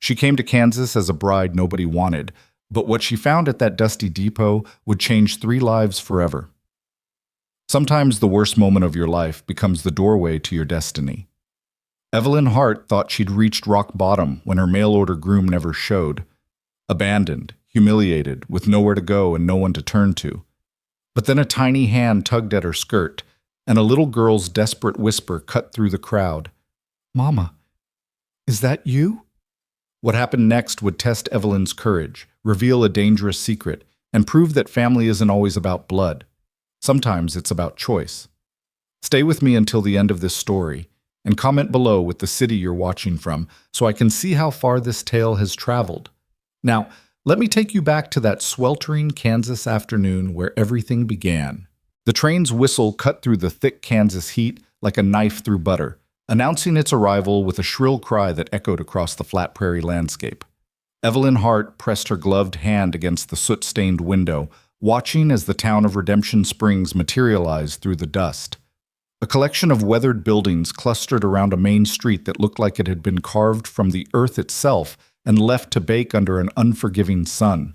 She came to Kansas as a bride nobody wanted, but what she found at that dusty depot would change 3 lives forever. Sometimes the worst moment of your life becomes the doorway to your destiny. Evelyn Hart thought she'd reached rock bottom when her mail-order groom never showed. Abandoned, humiliated, with nowhere to go and no one to turn to. But then a tiny hand tugged at her skirt, and a little girl's desperate whisper cut through the crowd. "Mama, is that you?" What happened next would test Evelyn's courage, reveal a dangerous secret, and prove that family isn't always about blood. Sometimes it's about choice. Stay with me until the end of this story, and comment below with the city you're watching from so I can see how far this tale has traveled. Now, let me take you back to that sweltering Kansas afternoon where everything began. The train's whistle cut through the thick Kansas heat like a knife through butter, announcing its arrival with a shrill cry that echoed across the flat prairie landscape. Evelyn Hart pressed her gloved hand against the soot-stained window, watching as the town of Redemption Springs materialized through the dust. A collection of weathered buildings clustered around a main street that looked like it had been carved from the earth itself and left to bake under an unforgiving sun.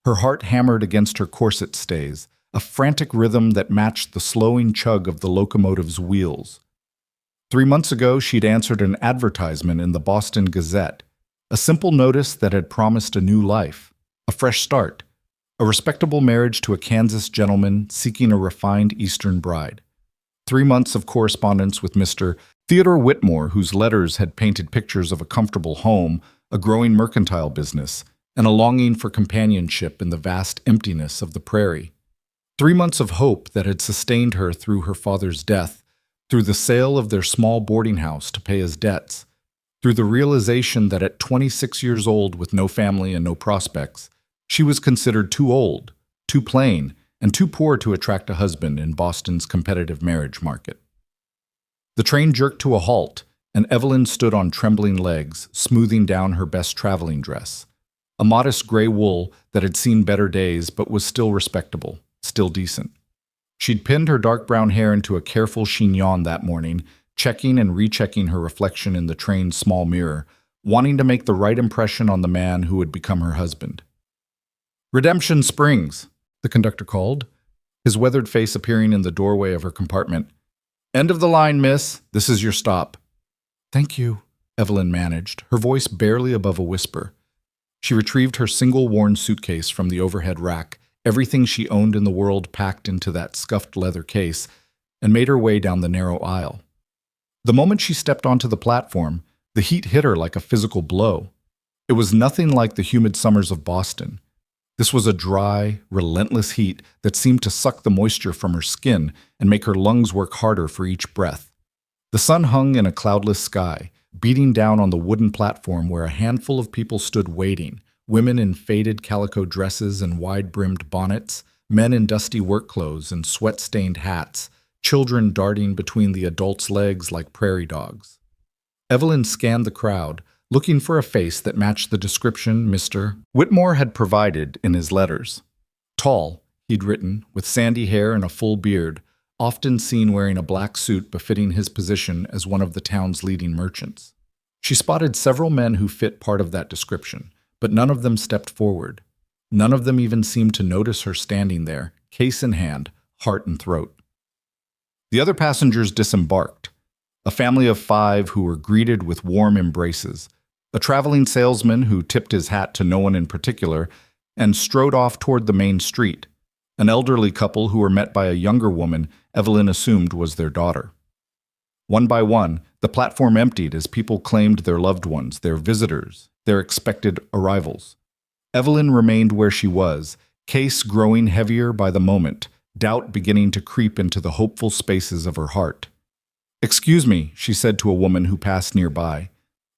Her heart hammered against her corset stays, a frantic rhythm that matched the slowing chug of the locomotive's wheels. 3 months ago, she'd answered an advertisement in the Boston Gazette, a simple notice that had promised a new life, a fresh start, a respectable marriage to a Kansas gentleman seeking a refined Eastern bride. 3 months of correspondence with Mr. Theodore Whitmore, whose letters had painted pictures of a comfortable home, a growing mercantile business, and a longing for companionship in the vast emptiness of the prairie. 3 months of hope that had sustained her through her father's death, through the sale of their small boarding house to pay his debts, through the realization that at 26 years old with no family and no prospects, she was considered too old, too plain, and too poor to attract a husband in Boston's competitive marriage market. The train jerked to a halt, and Evelyn stood on trembling legs, smoothing down her best traveling dress, a modest gray wool that had seen better days but was still respectable, still decent. She'd pinned her dark brown hair into a careful chignon that morning, checking and rechecking her reflection in the train's small mirror, wanting to make the right impression on the man who would become her husband. "Redemption Springs," the conductor called, his weathered face appearing in the doorway of her compartment. "End of the line, miss. This is your stop." "Thank you," Evelyn managed, her voice barely above a whisper. She retrieved her single-worn suitcase from the overhead rack, everything she owned in the world packed into that scuffed leather case, and made her way down the narrow aisle. The moment she stepped onto the platform, the heat hit her like a physical blow. It was nothing like the humid summers of Boston. This was a dry, relentless heat that seemed to suck the moisture from her skin and make her lungs work harder for each breath. The sun hung in a cloudless sky, beating down on the wooden platform where a handful of people stood waiting, women in faded calico dresses and wide-brimmed bonnets, men in dusty work clothes and sweat-stained hats, children darting between the adults' legs like prairie dogs. Evelyn scanned the crowd, looking for a face that matched the description Mr. Whitmore had provided in his letters. Tall, he'd written, with sandy hair and a full beard, often seen wearing a black suit befitting his position as one of the town's leading merchants. She spotted several men who fit part of that description, but none of them stepped forward. None of them even seemed to notice her standing there, case in hand, heart in throat. The other passengers disembarked, a family of 5 who were greeted with warm embraces, a traveling salesman who tipped his hat to no one in particular and strode off toward the main street, an elderly couple who were met by a younger woman Evelyn assumed was their daughter. One by one, the platform emptied as people claimed their loved ones, their visitors, their expected arrivals. Evelyn remained where she was, case growing heavier by the moment, doubt beginning to creep into the hopeful spaces of her heart. "Excuse me," she said to a woman who passed nearby,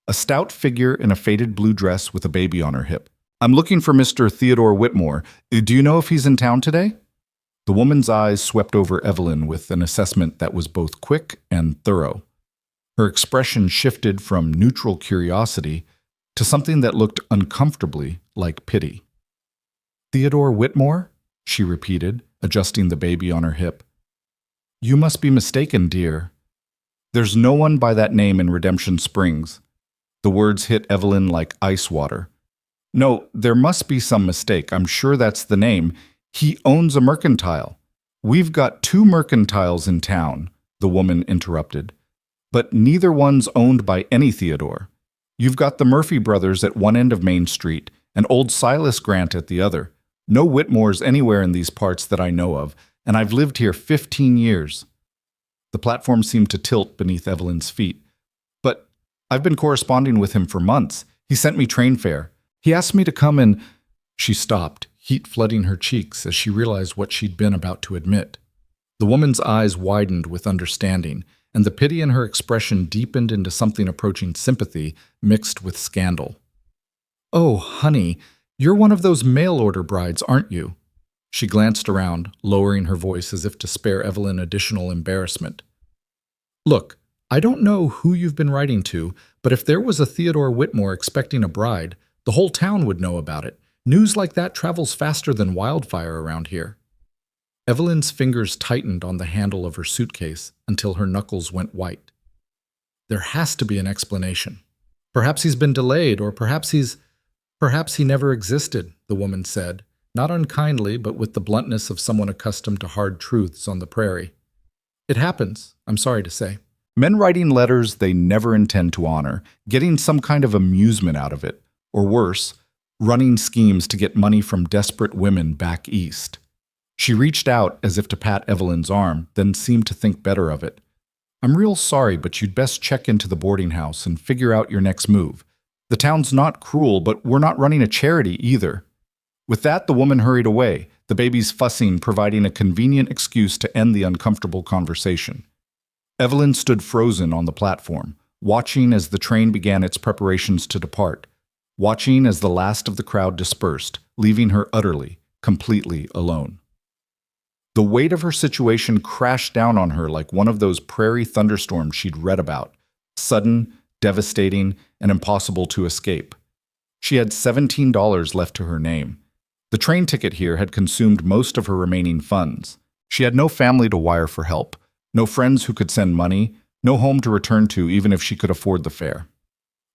a stout figure in a faded blue dress with a baby on her hip. "I'm looking for Mr. Theodore Whitmore. Do you know if he's in town today?" The woman's eyes swept over Evelyn with an assessment that was both quick and thorough. Her expression shifted from neutral curiosity to something that looked uncomfortably like pity. "Theodore Whitmore?" she repeated, adjusting the baby on her hip. "You must be mistaken, dear. There's no one by that name in Redemption Springs. The words hit Evelyn like ice water. No, there must be some mistake. I'm sure that's the name. He owns a mercantile. We've got two mercantiles in town, the woman interrupted. But neither one's owned by any Theodore. You've got the Murphy brothers at one end of Main Street and old Silas Grant at the other. No Whitmores anywhere in these parts that I know of, and I've lived here 15 years. The platform seemed to tilt beneath Evelyn's feet. But I've been corresponding with him for months. He sent me train fare. He asked me to come and… She stopped, heat flooding her cheeks as she realized what she'd been about to admit. The woman's eyes widened with understanding, and the pity in her expression deepened into something approaching sympathy mixed with scandal. "Oh, honey, you're one of those mail-order brides, aren't you?" She glanced around, lowering her voice as if to spare Evelyn additional embarrassment. "Look, I don't know who you've been writing to, but if there was a Theodore Whitmore expecting a bride, the whole town would know about it. News like that travels faster than wildfire around here." Evelyn's fingers tightened on the handle of her suitcase until her knuckles went white. There has to be an explanation. Perhaps he's been delayed, or perhaps he never existed, the woman said, not unkindly, but with the bluntness of someone accustomed to hard truths on the prairie. "It happens, I'm sorry to say." Men writing letters they never intend to honor, getting some kind of amusement out of it, or worse, running schemes to get money from desperate women back east. She reached out as if to pat Evelyn's arm, then seemed to think better of it. "I'm real sorry, but you'd best check into the boarding house and figure out your next move. The town's not cruel, but we're not running a charity either." With that, the woman hurried away, the baby's fussing providing a convenient excuse to end the uncomfortable conversation. Evelyn stood frozen on the platform, watching as the train began its preparations to depart, watching as the last of the crowd dispersed, leaving her utterly, completely alone. The weight of her situation crashed down on her like one of those prairie thunderstorms she'd read about, sudden, devastating, and impossible to escape. She had $17 left to her name. The train ticket here had consumed most of her remaining funds. She had no family to wire for help, no friends who could send money, no home to return to even if she could afford the fare.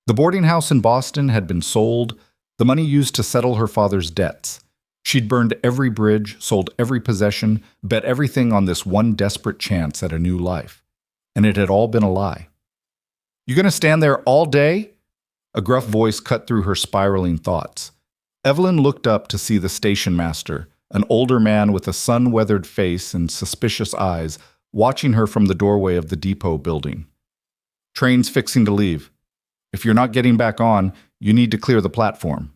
The boarding house in Boston had been sold, the money used to settle her father's debts. She'd burned every bridge, sold every possession, bet everything on this one desperate chance at a new life. And it had all been a lie. "You gonna stand there all day?" A gruff voice cut through her spiraling thoughts. Evelyn looked up to see the station master, an older man with a sun-weathered face and suspicious eyes, watching her from the doorway of the depot building. "Train's fixing to leave. If you're not getting back on, you need to clear the platform."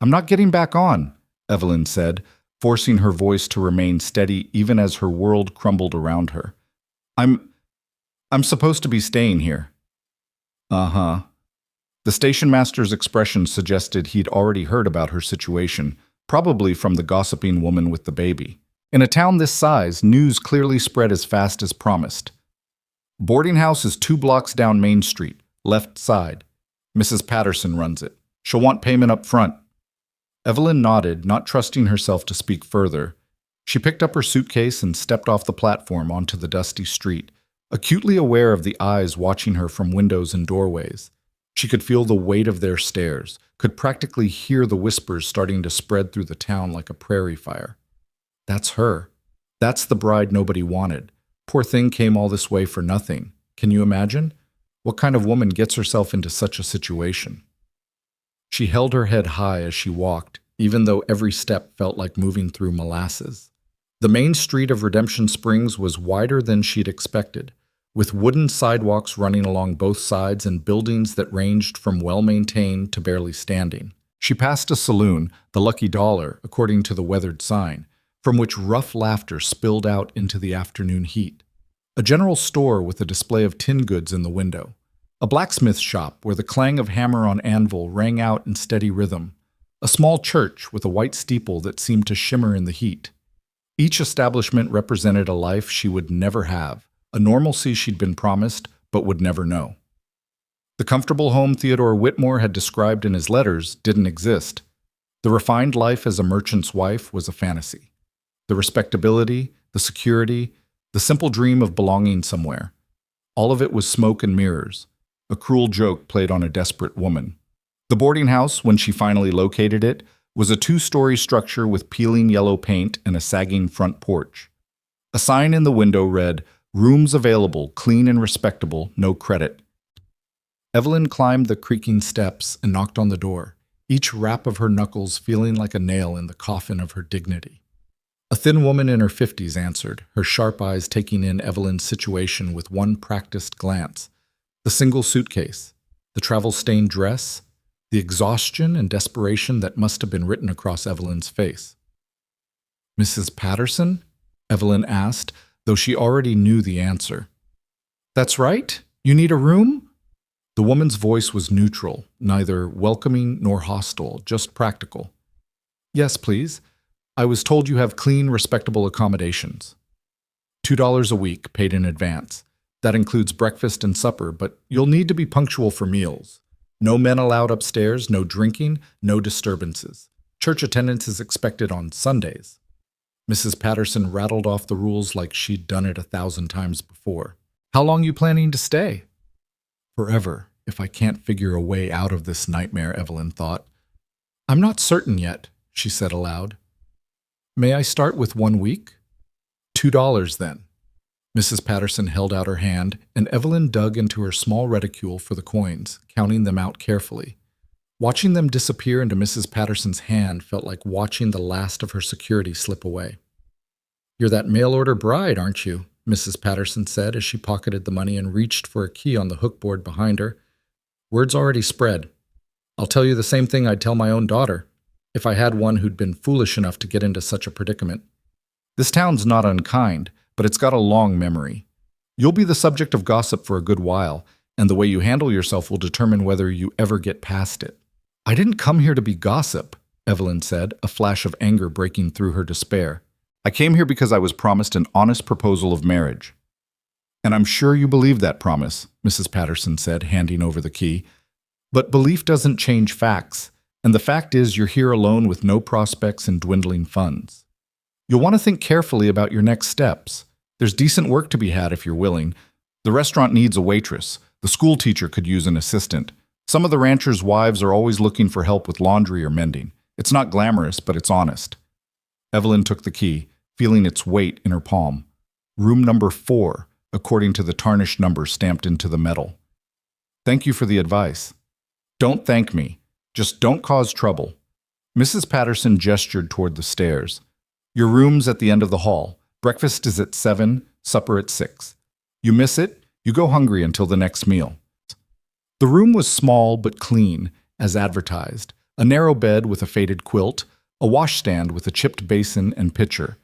"I'm not getting back on," Evelyn said, forcing her voice to remain steady even as her world crumbled around her. I'm supposed to be staying here." "Uh-huh." The station master's expression suggested he'd already heard about her situation, probably from the gossiping woman with the baby. In a town this size, news clearly spread as fast as promised. "Boarding house is 2 blocks down Main Street, left side. Mrs. Patterson runs it. She'll want payment up front." Evelyn nodded, not trusting herself to speak further. She picked up her suitcase and stepped off the platform onto the dusty street, acutely aware of the eyes watching her from windows and doorways. She could feel the weight of their stares, could practically hear the whispers starting to spread through the town like a prairie fire. That's her. That's the bride nobody wanted. Poor thing came all this way for nothing. Can you imagine? What kind of woman gets herself into such a situation? She held her head high as she walked, even though every step felt like moving through molasses. The main street of Redemption Springs was wider than she'd expected, with wooden sidewalks running along both sides and buildings that ranged from well-maintained to barely standing. She passed a saloon, the Lucky Dollar, according to the weathered sign, from which rough laughter spilled out into the afternoon heat. A general store with a display of tin goods in the window. A blacksmith shop where the clang of hammer on anvil rang out in steady rhythm. A small church with a white steeple that seemed to shimmer in the heat. Each establishment represented a life she would never have, a normalcy she'd been promised but would never know. The comfortable home Theodore Whitmore had described in his letters didn't exist. The refined life as a merchant's wife was a fantasy. The respectability, the security, the simple dream of belonging somewhere. All of it was smoke and mirrors. a cruel joke played on a desperate woman. The boarding house, when she finally located it, was a two-story structure with peeling yellow paint and a sagging front porch. A sign in the window read, "Rooms available, clean and respectable, no credit." Evelyn climbed the creaking steps and knocked on the door, each rap of her knuckles feeling like a nail in the coffin of her dignity. A thin woman in her 50s answered, her sharp eyes taking in Evelyn's situation with one practiced glance. The single suitcase, the travel-stained dress, the exhaustion and desperation that must have been written across Evelyn's face. "Mrs. Patterson?" Evelyn asked, though she already knew the answer. "That's right. You need a room?" The woman's voice was neutral, neither welcoming nor hostile, just practical. "Yes, please. I was told you have clean, respectable accommodations. $2 a week, paid in advance. That includes breakfast and supper, but you'll need to be punctual for meals. No men allowed upstairs, no drinking, no disturbances. Church attendance is expected on Sundays." Mrs. Patterson rattled off the rules like she'd done it 1,000 times before. "How long you planning to stay?" "Forever, if I can't figure a way out of this nightmare," Evelyn thought. "I'm not certain yet," she said aloud. "May I start with 1 week?" $2 then." Mrs. Patterson held out her hand, and Evelyn dug into her small reticule for the coins, counting them out carefully. Watching them disappear into Mrs. Patterson's hand felt like watching the last of her security slip away. "You're that mail-order bride, aren't you?" Mrs. Patterson said as she pocketed the money and reached for a key on the hookboard behind her. "Word's already spread. I'll tell you the same thing I'd tell my own daughter, if I had one who'd been foolish enough to get into such a predicament. This town's not unkind, but it's got a long memory. You'll be the subject of gossip for a good while, and the way you handle yourself will determine whether you ever get past it." "I didn't come here to be gossip," Evelyn said, a flash of anger breaking through her despair. "I came here because I was promised an honest proposal of marriage." "And I'm sure you believe that promise," Mrs. Patterson said, handing over the key. "But belief doesn't change facts, and the fact is you're here alone with no prospects and dwindling funds. You'll want to think carefully about your next steps. There's decent work to be had if you're willing. The restaurant needs a waitress. The school teacher could use an assistant. Some of the ranchers' wives are always looking for help with laundry or mending. It's not glamorous, but it's honest." Evelyn took the key, feeling its weight in her palm. Room number 4, according to the tarnished number stamped into the metal. "Thank you for the advice." "Don't thank me. Just don't cause trouble." Mrs. Patterson gestured toward the stairs. "Your room's at the end of the hall. Breakfast is at 7, supper at 6. You miss it, you go hungry until the next meal." The room was small but clean, as advertised. A narrow bed with a faded quilt, a washstand with a chipped basin and pitcher,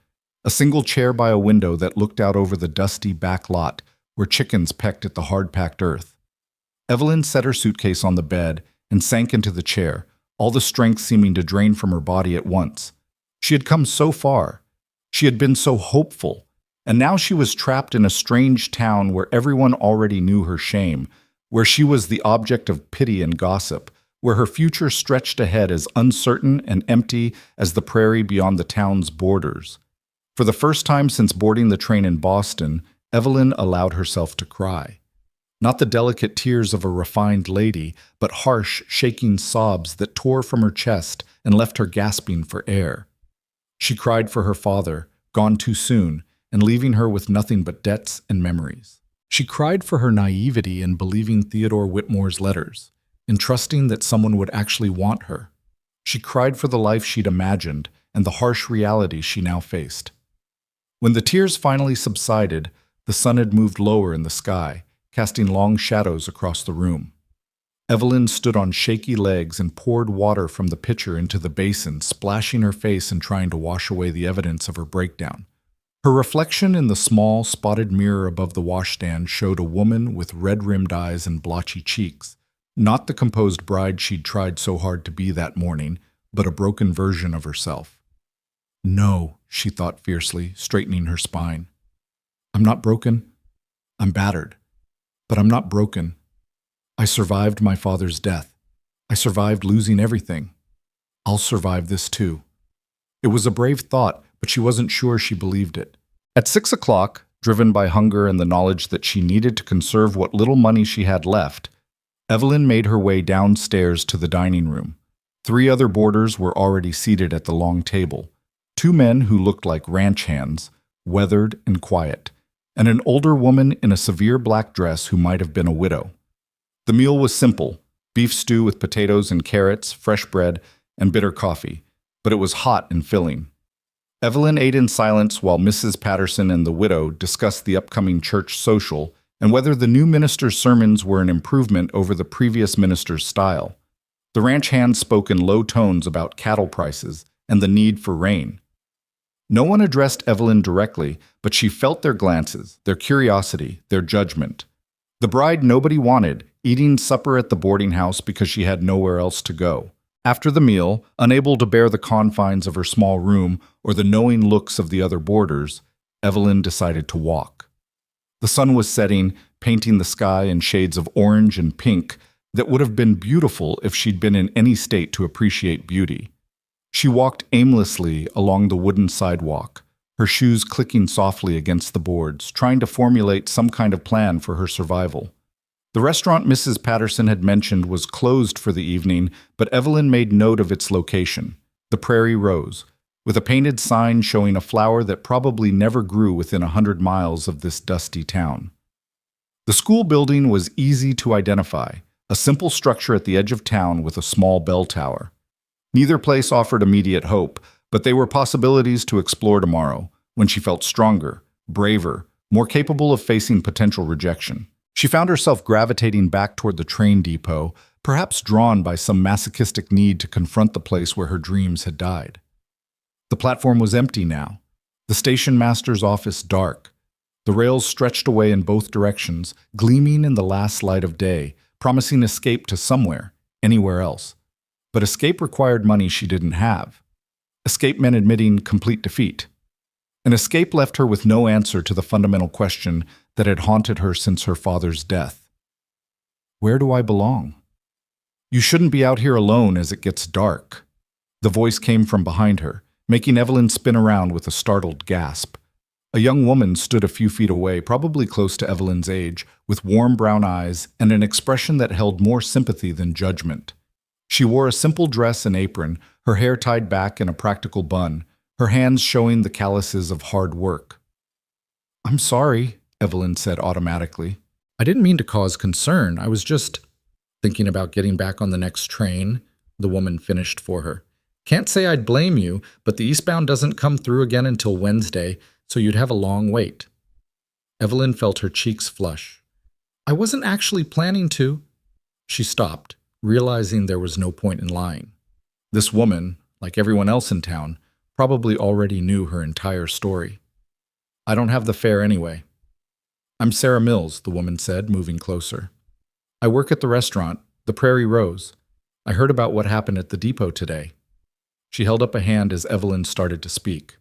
a single chair by a window that looked out over the dusty back lot where chickens pecked at the hard-packed earth. Evelyn set her suitcase on the bed and sank into the chair, all the strength seeming to drain from her body at once. She had come so far. She had been so hopeful, and now she was trapped in a strange town where everyone already knew her shame, where she was the object of pity and gossip, where her future stretched ahead as uncertain and empty as the prairie beyond the town's borders. For the first time since boarding the train in Boston, Evelyn allowed herself to cry. Not the delicate tears of a refined lady, but harsh, shaking sobs that tore from her chest and left her gasping for air. She cried for her father, gone too soon, and leaving her with nothing but debts and memories. She cried for her naivety in believing Theodore Whitmore's letters, in trusting that someone would actually want her. She cried for the life she'd imagined and the harsh reality she now faced. When the tears finally subsided, the sun had moved lower in the sky, casting long shadows across the room. Evelyn stood on shaky legs and poured water from the pitcher into the basin, splashing her face and trying to wash away the evidence of her breakdown. Her reflection in the small, spotted mirror above the washstand showed a woman with red-rimmed eyes and blotchy cheeks, not the composed bride she'd tried so hard to be that morning, but a broken version of herself. "No," she thought fiercely, straightening her spine. "I'm not broken. I'm battered. But I'm not broken. I survived my father's death. I survived losing everything. I'll survive this too." It was a brave thought, but she wasn't sure she believed it. At 6 o'clock, driven by hunger and the knowledge that she needed to conserve what little money she had left, Evelyn made her way downstairs to the dining room. 3 other boarders were already seated at the long table. 2 men who looked like ranch hands, weathered and quiet, and an older woman in a severe black dress who might have been a widow. The meal was simple: beef stew with potatoes and carrots, fresh bread, and bitter coffee, but it was hot and filling. Evelyn ate in silence while Mrs. Patterson and the widow discussed the upcoming church social and whether the new minister's sermons were an improvement over the previous minister's style. The ranch hands spoke in low tones about cattle prices and the need for rain. No one addressed Evelyn directly, but she felt their glances, their curiosity, their judgment. The bride nobody wanted, eating supper at the boarding house because she had nowhere else to go. After the meal, unable to bear the confines of her small room or the knowing looks of the other boarders, Evelyn decided to walk. The sun was setting, painting the sky in shades of orange and pink that would have been beautiful if she'd been in any state to appreciate beauty. She walked aimlessly along the wooden sidewalk, her shoes clicking softly against the boards, trying to formulate some kind of plan for her survival. The restaurant Mrs. Patterson had mentioned was closed for the evening, but Evelyn made note of its location, the Prairie Rose, with a painted sign showing a flower that probably never grew within 100 miles of this dusty town. The school building was easy to identify, a simple structure at the edge of town with a small bell tower. Neither place offered immediate hope, but they were possibilities to explore tomorrow, when she felt stronger, braver, more capable of facing potential rejection. She found herself gravitating back toward the train depot, perhaps drawn by some masochistic need to confront the place where her dreams had died. The platform was empty now, the station master's office dark. The rails stretched away in both directions, gleaming in the last light of day, promising escape to somewhere, anywhere else. But escape required money she didn't have. Escape meant admitting complete defeat. An escape left her with no answer to the fundamental question that had haunted her since her father's death. Where do I belong? You shouldn't be out here alone as it gets dark. The voice came from behind her, making Evelyn spin around with a startled gasp. A young woman stood a few feet away, probably close to Evelyn's age, with warm brown eyes and an expression that held more sympathy than judgment. She wore a simple dress and apron, her hair tied back in a practical bun, her hands showing the calluses of hard work. "I'm sorry," Evelyn said automatically. "I didn't mean to cause concern. I was just thinking about getting back on the next train," the woman finished for her. "Can't say I'd blame you, but the eastbound doesn't come through again until Wednesday, so you'd have a long wait." Evelyn felt her cheeks flush. "I wasn't actually planning to." She stopped, realizing there was no point in lying. This woman, like everyone else in town, probably already knew her entire story. "I don't have the fare anyway." "I'm Sarah Mills," the woman said, moving closer. "I work at the restaurant, the Prairie Rose. I heard about what happened at the depot today." She held up a hand as Evelyn started to speak.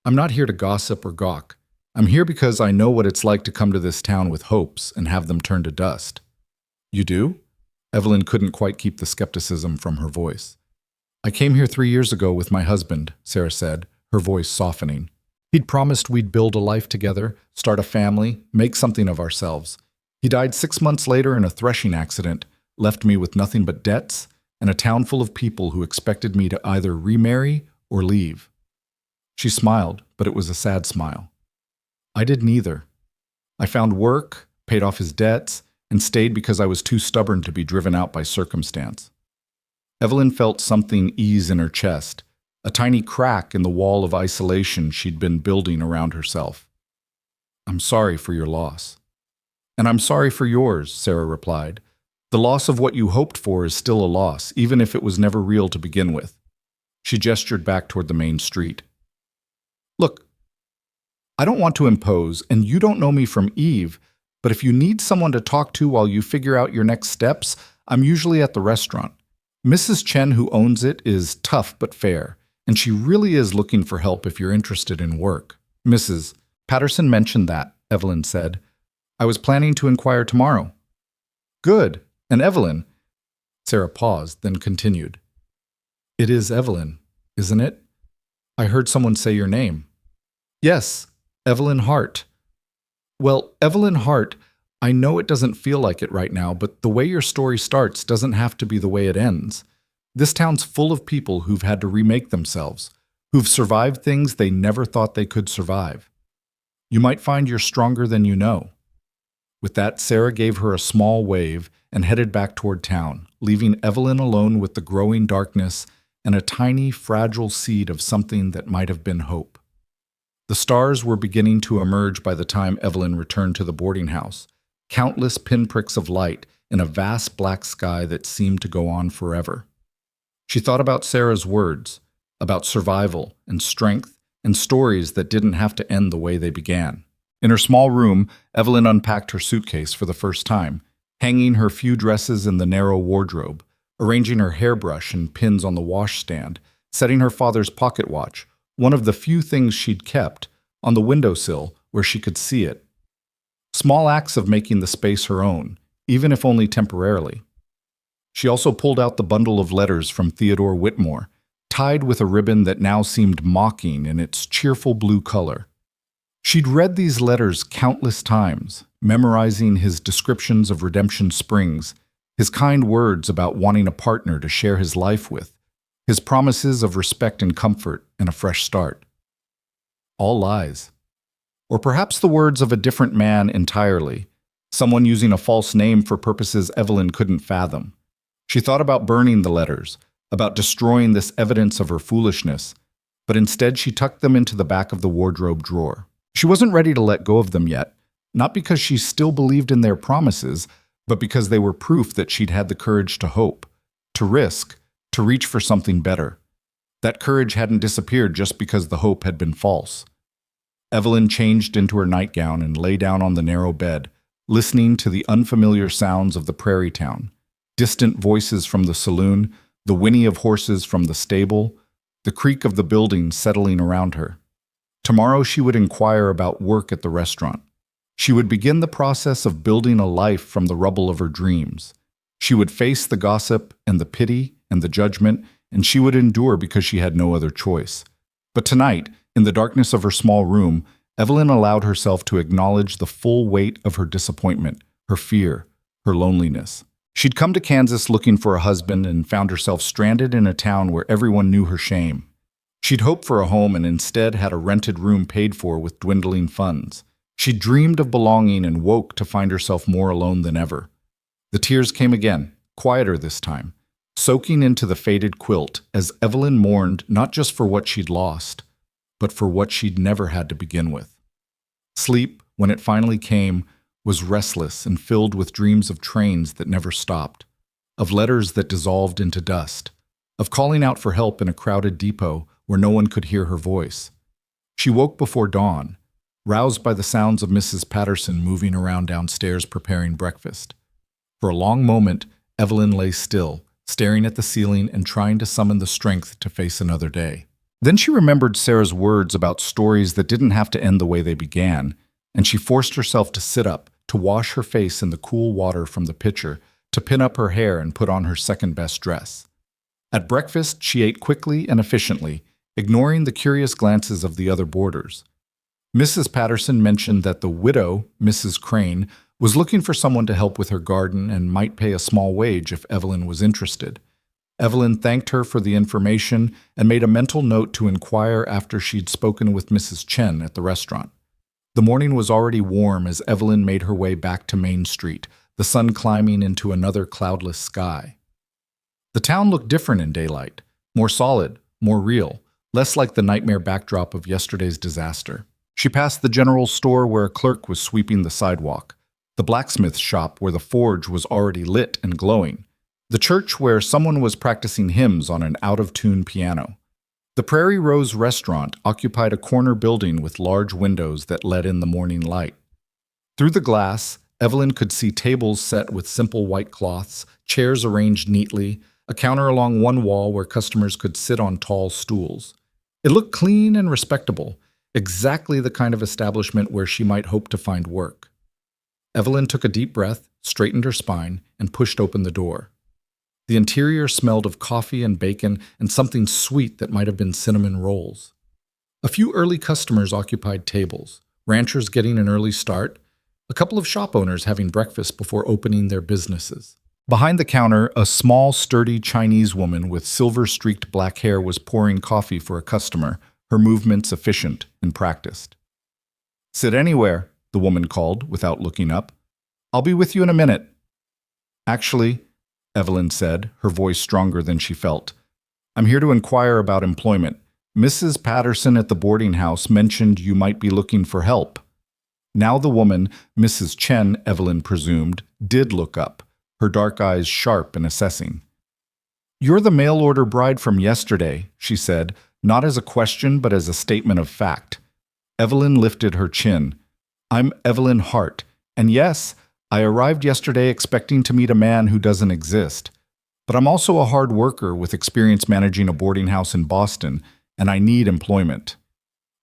"I'm not here to gossip or gawk. I'm here because I know what it's like to come to this town with hopes and have them turn to dust." "You do?" Evelyn couldn't quite keep the skepticism from her voice. "I came here 3 years ago with my husband," Sarah said, her voice softening. "He'd promised we'd build a life together, start a family, make something of ourselves. He died 6 months later in a threshing accident, left me with nothing but debts and a town full of people who expected me to either remarry or leave." She smiled, but it was a sad smile. "I did neither. I found work, paid off his debts, and stayed because I was too stubborn to be driven out by circumstance." Evelyn felt something ease in her chest, a tiny crack in the wall of isolation she'd been building around herself. "I'm sorry for your loss." "And I'm sorry for yours," Sarah replied. "The loss of what you hoped for is still a loss, even if it was never real to begin with." She gestured back toward the main street. "Look, I don't want to impose, and you don't know me from Eve, but if you need someone to talk to while you figure out your next steps, I'm usually at the restaurant. Mrs. Chen, who owns it, is tough but fair, and she really is looking for help if you're interested in work." "Mrs. Patterson mentioned that," Evelyn said. "I was planning to inquire tomorrow." "Good. And Evelyn—" Sarah paused, then continued. "It is Evelyn, isn't it? I heard someone say your name." "Yes, Evelyn Hart." "Well, Evelyn Hart, I know it doesn't feel like it right now, but the way your story starts doesn't have to be the way it ends. This town's full of people who've had to remake themselves, who've survived things they never thought they could survive. You might find you're stronger than you know." With that, Sarah gave her a small wave and headed back toward town, leaving Evelyn alone with the growing darkness and a tiny, fragile seed of something that might have been hope. The stars were beginning to emerge by the time Evelyn returned to the boarding house, countless pinpricks of light in a vast black sky that seemed to go on forever. She thought about Sarah's words, about survival and strength and stories that didn't have to end the way they began. In her small room, Evelyn unpacked her suitcase for the first time, hanging her few dresses in the narrow wardrobe, arranging her hairbrush and pins on the washstand, setting her father's pocket watch, one of the few things she'd kept, on the windowsill where she could see it. Small acts of making the space her own, even if only temporarily. She also pulled out the bundle of letters from Theodore Whitmore, tied with a ribbon that now seemed mocking in its cheerful blue color. She'd read these letters countless times, memorizing his descriptions of Redemption Springs, his kind words about wanting a partner to share his life with, his promises of respect and comfort and a fresh start. All lies. Or perhaps the words of a different man entirely, someone using a false name for purposes Evelyn couldn't fathom. She thought about burning the letters, about destroying this evidence of her foolishness, but instead she tucked them into the back of the wardrobe drawer. She wasn't ready to let go of them yet, not because she still believed in their promises, but because they were proof that she'd had the courage to hope, to risk, to reach for something better. That courage hadn't disappeared just because the hope had been false. Evelyn changed into her nightgown and lay down on the narrow bed, listening to the unfamiliar sounds of the prairie town, distant voices from the saloon, the whinny of horses from the stable, the creak of the building settling around her. Tomorrow she would inquire about work at the restaurant. She would begin the process of building a life from the rubble of her dreams. She would face the gossip and the pity and the judgment, and she would endure because she had no other choice. But tonight, in the darkness of her small room, Evelyn allowed herself to acknowledge the full weight of her disappointment, her fear, her loneliness. She'd come to Kansas looking for a husband and found herself stranded in a town where everyone knew her shame. She'd hoped for a home and instead had a rented room paid for with dwindling funds. She dreamed of belonging and woke to find herself more alone than ever. The tears came again, quieter this time, soaking into the faded quilt as Evelyn mourned not just for what she'd lost, but for what she'd never had to begin with. Sleep, when it finally came, was restless and filled with dreams of trains that never stopped, of letters that dissolved into dust, of calling out for help in a crowded depot where no one could hear her voice. She woke before dawn, roused by the sounds of Mrs. Patterson moving around downstairs preparing breakfast. For a long moment, Evelyn lay still, staring at the ceiling and trying to summon the strength to face another day. Then she remembered Sarah's words about stories that didn't have to end the way they began, and she forced herself to sit up, to wash her face in the cool water from the pitcher, to pin up her hair and put on her second-best dress. At breakfast, she ate quickly and efficiently, ignoring the curious glances of the other boarders. Mrs. Patterson mentioned that the widow, Mrs. Crane, was looking for someone to help with her garden and might pay a small wage if Evelyn was interested. Evelyn thanked her for the information and made a mental note to inquire after she'd spoken with Mrs. Chen at the restaurant. The morning was already warm as Evelyn made her way back to Main Street, the sun climbing into another cloudless sky. The town looked different in daylight, more solid, more real, less like the nightmare backdrop of yesterday's disaster. She passed the general store where a clerk was sweeping the sidewalk, the blacksmith shop where the forge was already lit and glowing, the church where someone was practicing hymns on an out-of-tune piano. The Prairie Rose restaurant occupied a corner building with large windows that let in the morning light. Through the glass, Evelyn could see tables set with simple white cloths, chairs arranged neatly, a counter along one wall where customers could sit on tall stools. It looked clean and respectable, exactly the kind of establishment where she might hope to find work. Evelyn took a deep breath, straightened her spine, and pushed open the door. The interior smelled of coffee and bacon and something sweet that might have been cinnamon rolls. A few early customers occupied tables, ranchers getting an early start, A couple of shop owners having breakfast before opening their businesses. Behind the counter, a small, sturdy Chinese woman with silver-streaked black hair was pouring coffee for a customer, her movements efficient and practiced. "Sit anywhere," the woman called, without looking up. "I'll be with you in a minute." "Actually," Evelyn said, her voice stronger than she felt, "I'm here to inquire about employment. Mrs. Patterson at the boarding house mentioned you might be looking for help." Now the woman, Mrs. Chen, Evelyn presumed, did look up, her dark eyes sharp and assessing. "You're the mail-order bride from yesterday," she said, not as a question but as a statement of fact. Evelyn lifted her chin. "I'm Evelyn Hart, and yes, I arrived yesterday expecting to meet a man who doesn't exist. But I'm also a hard worker with experience managing a boarding house in Boston, and I need employment."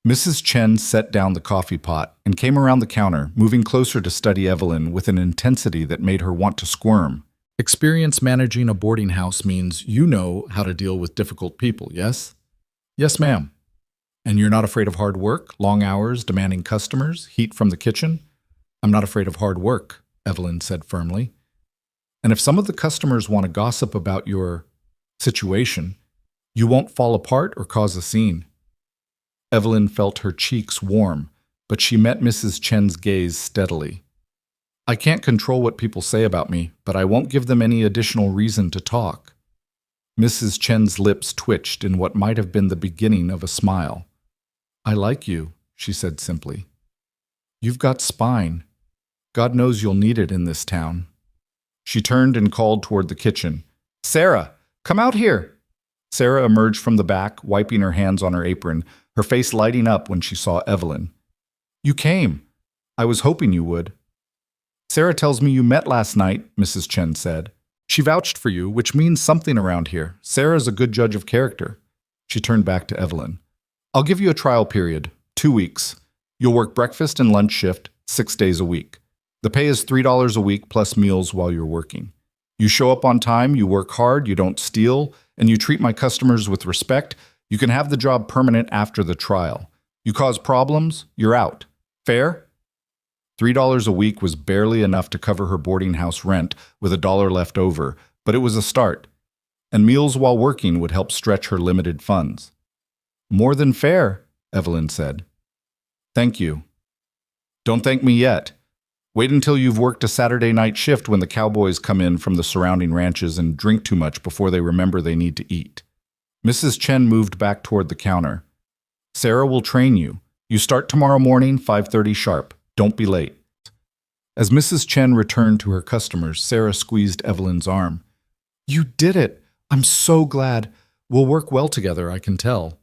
Mrs. Chen set down the coffee pot and came around the counter, moving closer to study Evelyn with an intensity that made her want to squirm. "Experience managing a boarding house means you know how to deal with difficult people, yes?" "Yes, ma'am." "And you're not afraid of hard work, long hours, demanding customers, heat from the kitchen?" "I'm not afraid of hard work," Evelyn said firmly. "And if some of the customers want to gossip about your situation, you won't fall apart or cause a scene." Evelyn felt her cheeks warm, but she met Mrs. Chen's gaze steadily. "I can't control what people say about me, but I won't give them any additional reason to talk." Mrs. Chen's lips twitched in what might have been the beginning of a smile. "I like you," she said simply. "You've got spine. God knows you'll need it in this town." She turned and called toward the kitchen. "Sarah, come out here!" Sarah emerged from the back, wiping her hands on her apron, her face lighting up when she saw Evelyn. "You came. I was hoping you would." "Sarah tells me you met last night," Mrs. Chen said. "She vouched for you, which means something around here. Sarah's a good judge of character." She turned back to Evelyn. "I'll give you a trial period, 2 weeks. You'll work breakfast and lunch shift 6 days a week. The pay is $3 a week plus meals while you're working. You show up on time, you work hard, you don't steal, and you treat my customers with respect, you can have the job permanent after the trial. You cause problems, you're out. Fair?" $3 a week was barely enough to cover her boarding house rent with $1 left over, but it was a start. And meals while working would help stretch her limited funds. "More than fair," Evelyn said. "Thank you." "Don't thank me yet. Wait until you've worked a Saturday night shift when the cowboys come in from the surrounding ranches and drink too much before they remember they need to eat." Mrs. Chen moved back toward the counter. "Sarah will train you. You start tomorrow morning, 5:30 sharp. Don't be late." As Mrs. Chen returned to her customers, Sarah squeezed Evelyn's arm. "You did it! I'm so glad. We'll work well together, I can tell."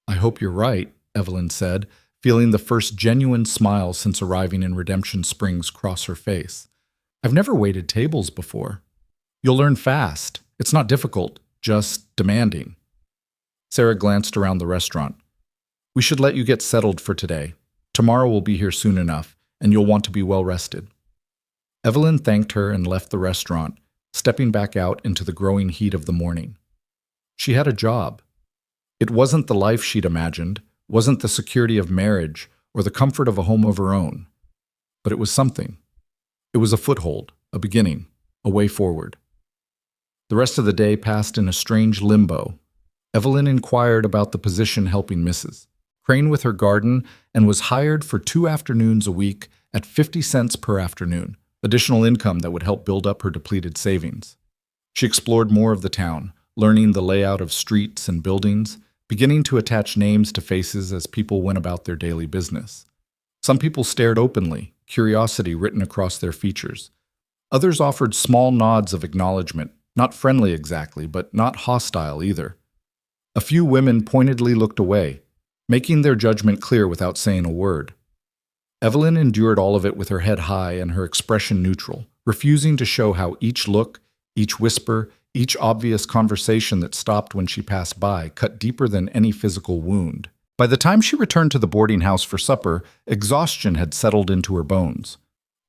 "I hope you're right," Evelyn said, feeling the first genuine smile since arriving in Redemption Springs cross her face. "I've never waited tables before." "You'll learn fast. It's not difficult, just demanding." Sarah glanced around the restaurant. "We should let you get settled for today. Tomorrow we'll be here soon enough, and you'll want to be well rested." Evelyn thanked her and left the restaurant, stepping back out into the growing heat of the morning. She had a job. It wasn't the life she'd imagined, wasn't the security of marriage or the comfort of a home of her own. But it was something. It was a foothold, a beginning, a way forward. The rest of the day passed in a strange limbo. Evelyn inquired about the position helping Mrs. Crane with her garden and was hired for 2 afternoons a week at 50 cents per afternoon, additional income that would help build up her depleted savings. She explored more of the town, learning the layout of streets and buildings, beginning to attach names to faces as people went about their daily business. Some people stared openly, curiosity written across their features. Others offered small nods of acknowledgement, not friendly exactly, but not hostile either. A few women pointedly looked away, making their judgment clear without saying a word. Evelyn endured all of it with her head high and her expression neutral, refusing to show how each look, each whisper, each obvious conversation that stopped when she passed by cut deeper than any physical wound. By the time she returned to the boarding house for supper, exhaustion had settled into her bones.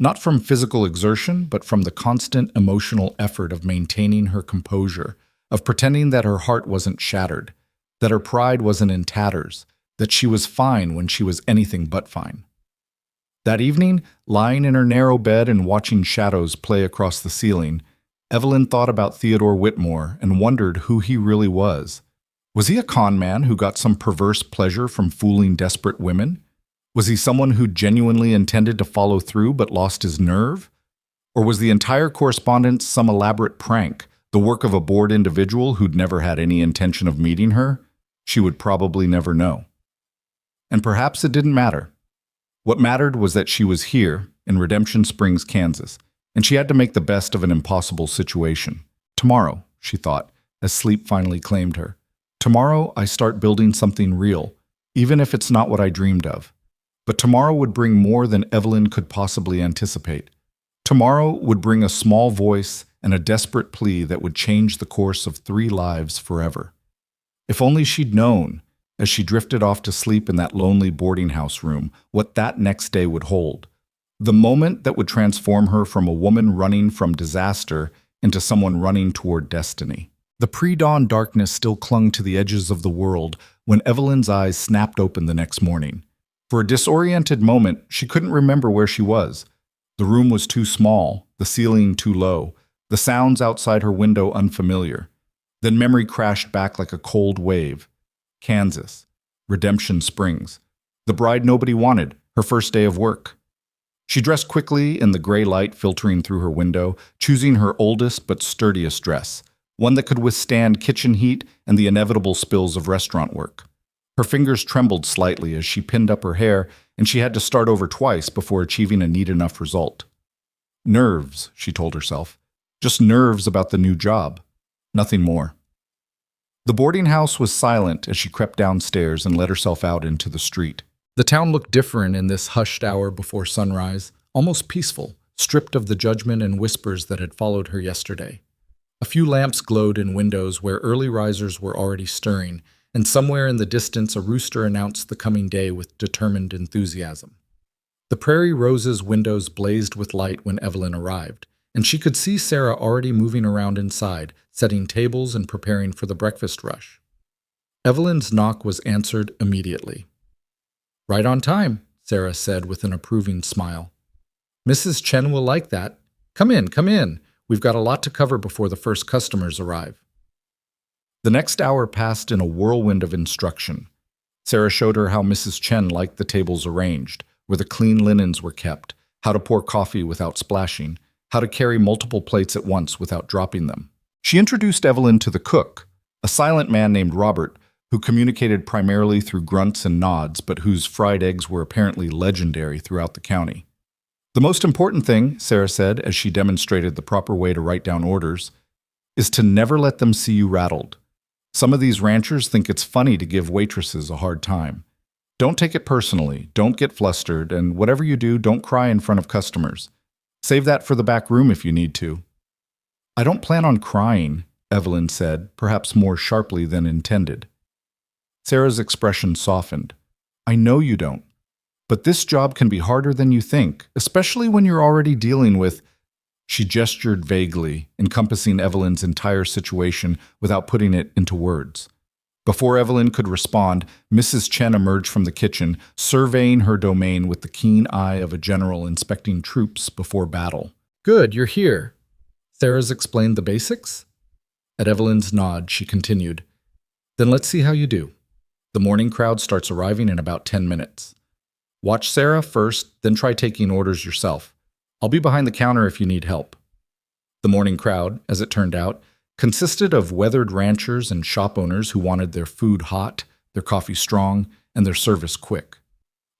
Not from physical exertion, but from the constant emotional effort of maintaining her composure, of pretending that her heart wasn't shattered, that her pride wasn't in tatters, that she was fine when she was anything but fine. That evening, lying in her narrow bed and watching shadows play across the ceiling, Evelyn thought about Theodore Whitmore and wondered who he really was. Was he a con man who got some perverse pleasure from fooling desperate women? Was he someone who genuinely intended to follow through but lost his nerve? Or was the entire correspondence some elaborate prank, the work of a bored individual who'd never had any intention of meeting her? She would probably never know. And perhaps it didn't matter. What mattered was that she was here, in Redemption Springs, Kansas, and she had to make the best of an impossible situation. Tomorrow, she thought, as sleep finally claimed her. Tomorrow I start building something real, even if it's not what I dreamed of. But tomorrow would bring more than Evelyn could possibly anticipate. Tomorrow would bring a small voice and a desperate plea that would change the course of 3 lives forever. If only she'd known, as she drifted off to sleep in that lonely boarding house room, what that next day would hold. The moment that would transform her from a woman running from disaster into someone running toward destiny. The pre-dawn darkness still clung to the edges of the world when Evelyn's eyes snapped open the next morning. For a disoriented moment, she couldn't remember where she was. The room was too small, the ceiling too low, the sounds outside her window unfamiliar. Then memory crashed back like a cold wave. Kansas. Redemption Springs. The bride nobody wanted, her first day of work. She dressed quickly in the gray light filtering through her window, choosing her oldest but sturdiest dress, one that could withstand kitchen heat and the inevitable spills of restaurant work. Her fingers trembled slightly as she pinned up her hair, and she had to start over twice before achieving a neat enough result. Nerves, she told herself. Just nerves about the new job. Nothing more. The boarding house was silent as she crept downstairs and let herself out into the street. The town looked different in this hushed hour before sunrise, almost peaceful, stripped of the judgment and whispers that had followed her yesterday. A few lamps glowed in windows where early risers were already stirring, and somewhere in the distance a rooster announced the coming day with determined enthusiasm. The Prairie Rose's windows blazed with light when Evelyn arrived, and she could see Sarah already moving around inside, setting tables and preparing for the breakfast rush. Evelyn's knock was answered immediately. "Right on time," Sarah said with an approving smile. "Mrs. Chen will like that. Come in, come in. We've got a lot to cover before the first customers arrive." The next hour passed in a whirlwind of instruction. Sarah showed her how Mrs. Chen liked the tables arranged, where the clean linens were kept, how to pour coffee without splashing, how to carry multiple plates at once without dropping them. She introduced Evelyn to the cook, a silent man named Robert, who communicated primarily through grunts and nods, but whose fried eggs were apparently legendary throughout the county. "The most important thing," Sarah said as she demonstrated the proper way to write down orders, "is to never let them see you rattled. Some of these ranchers think it's funny to give waitresses a hard time. Don't take it personally, don't get flustered, and whatever you do, don't cry in front of customers. Save that for the back room if you need to." "I don't plan on crying," Evelyn said, perhaps more sharply than intended. Sarah's expression softened. "I know you don't. But this job can be harder than you think, especially when you're already dealing with—" She gestured vaguely, encompassing Evelyn's entire situation without putting it into words. Before Evelyn could respond, Mrs. Chen emerged from the kitchen, surveying her domain with the keen eye of a general inspecting troops before battle. "Good, you're here. Sarah's explained the basics?" At Evelyn's nod, she continued, "Then let's see how you do. The morning crowd starts arriving in about 10 minutes. Watch Sarah first, then try taking orders yourself. I'll be behind the counter if you need help." The morning crowd, as it turned out, consisted of weathered ranchers and shop owners who wanted their food hot, their coffee strong, and their service quick.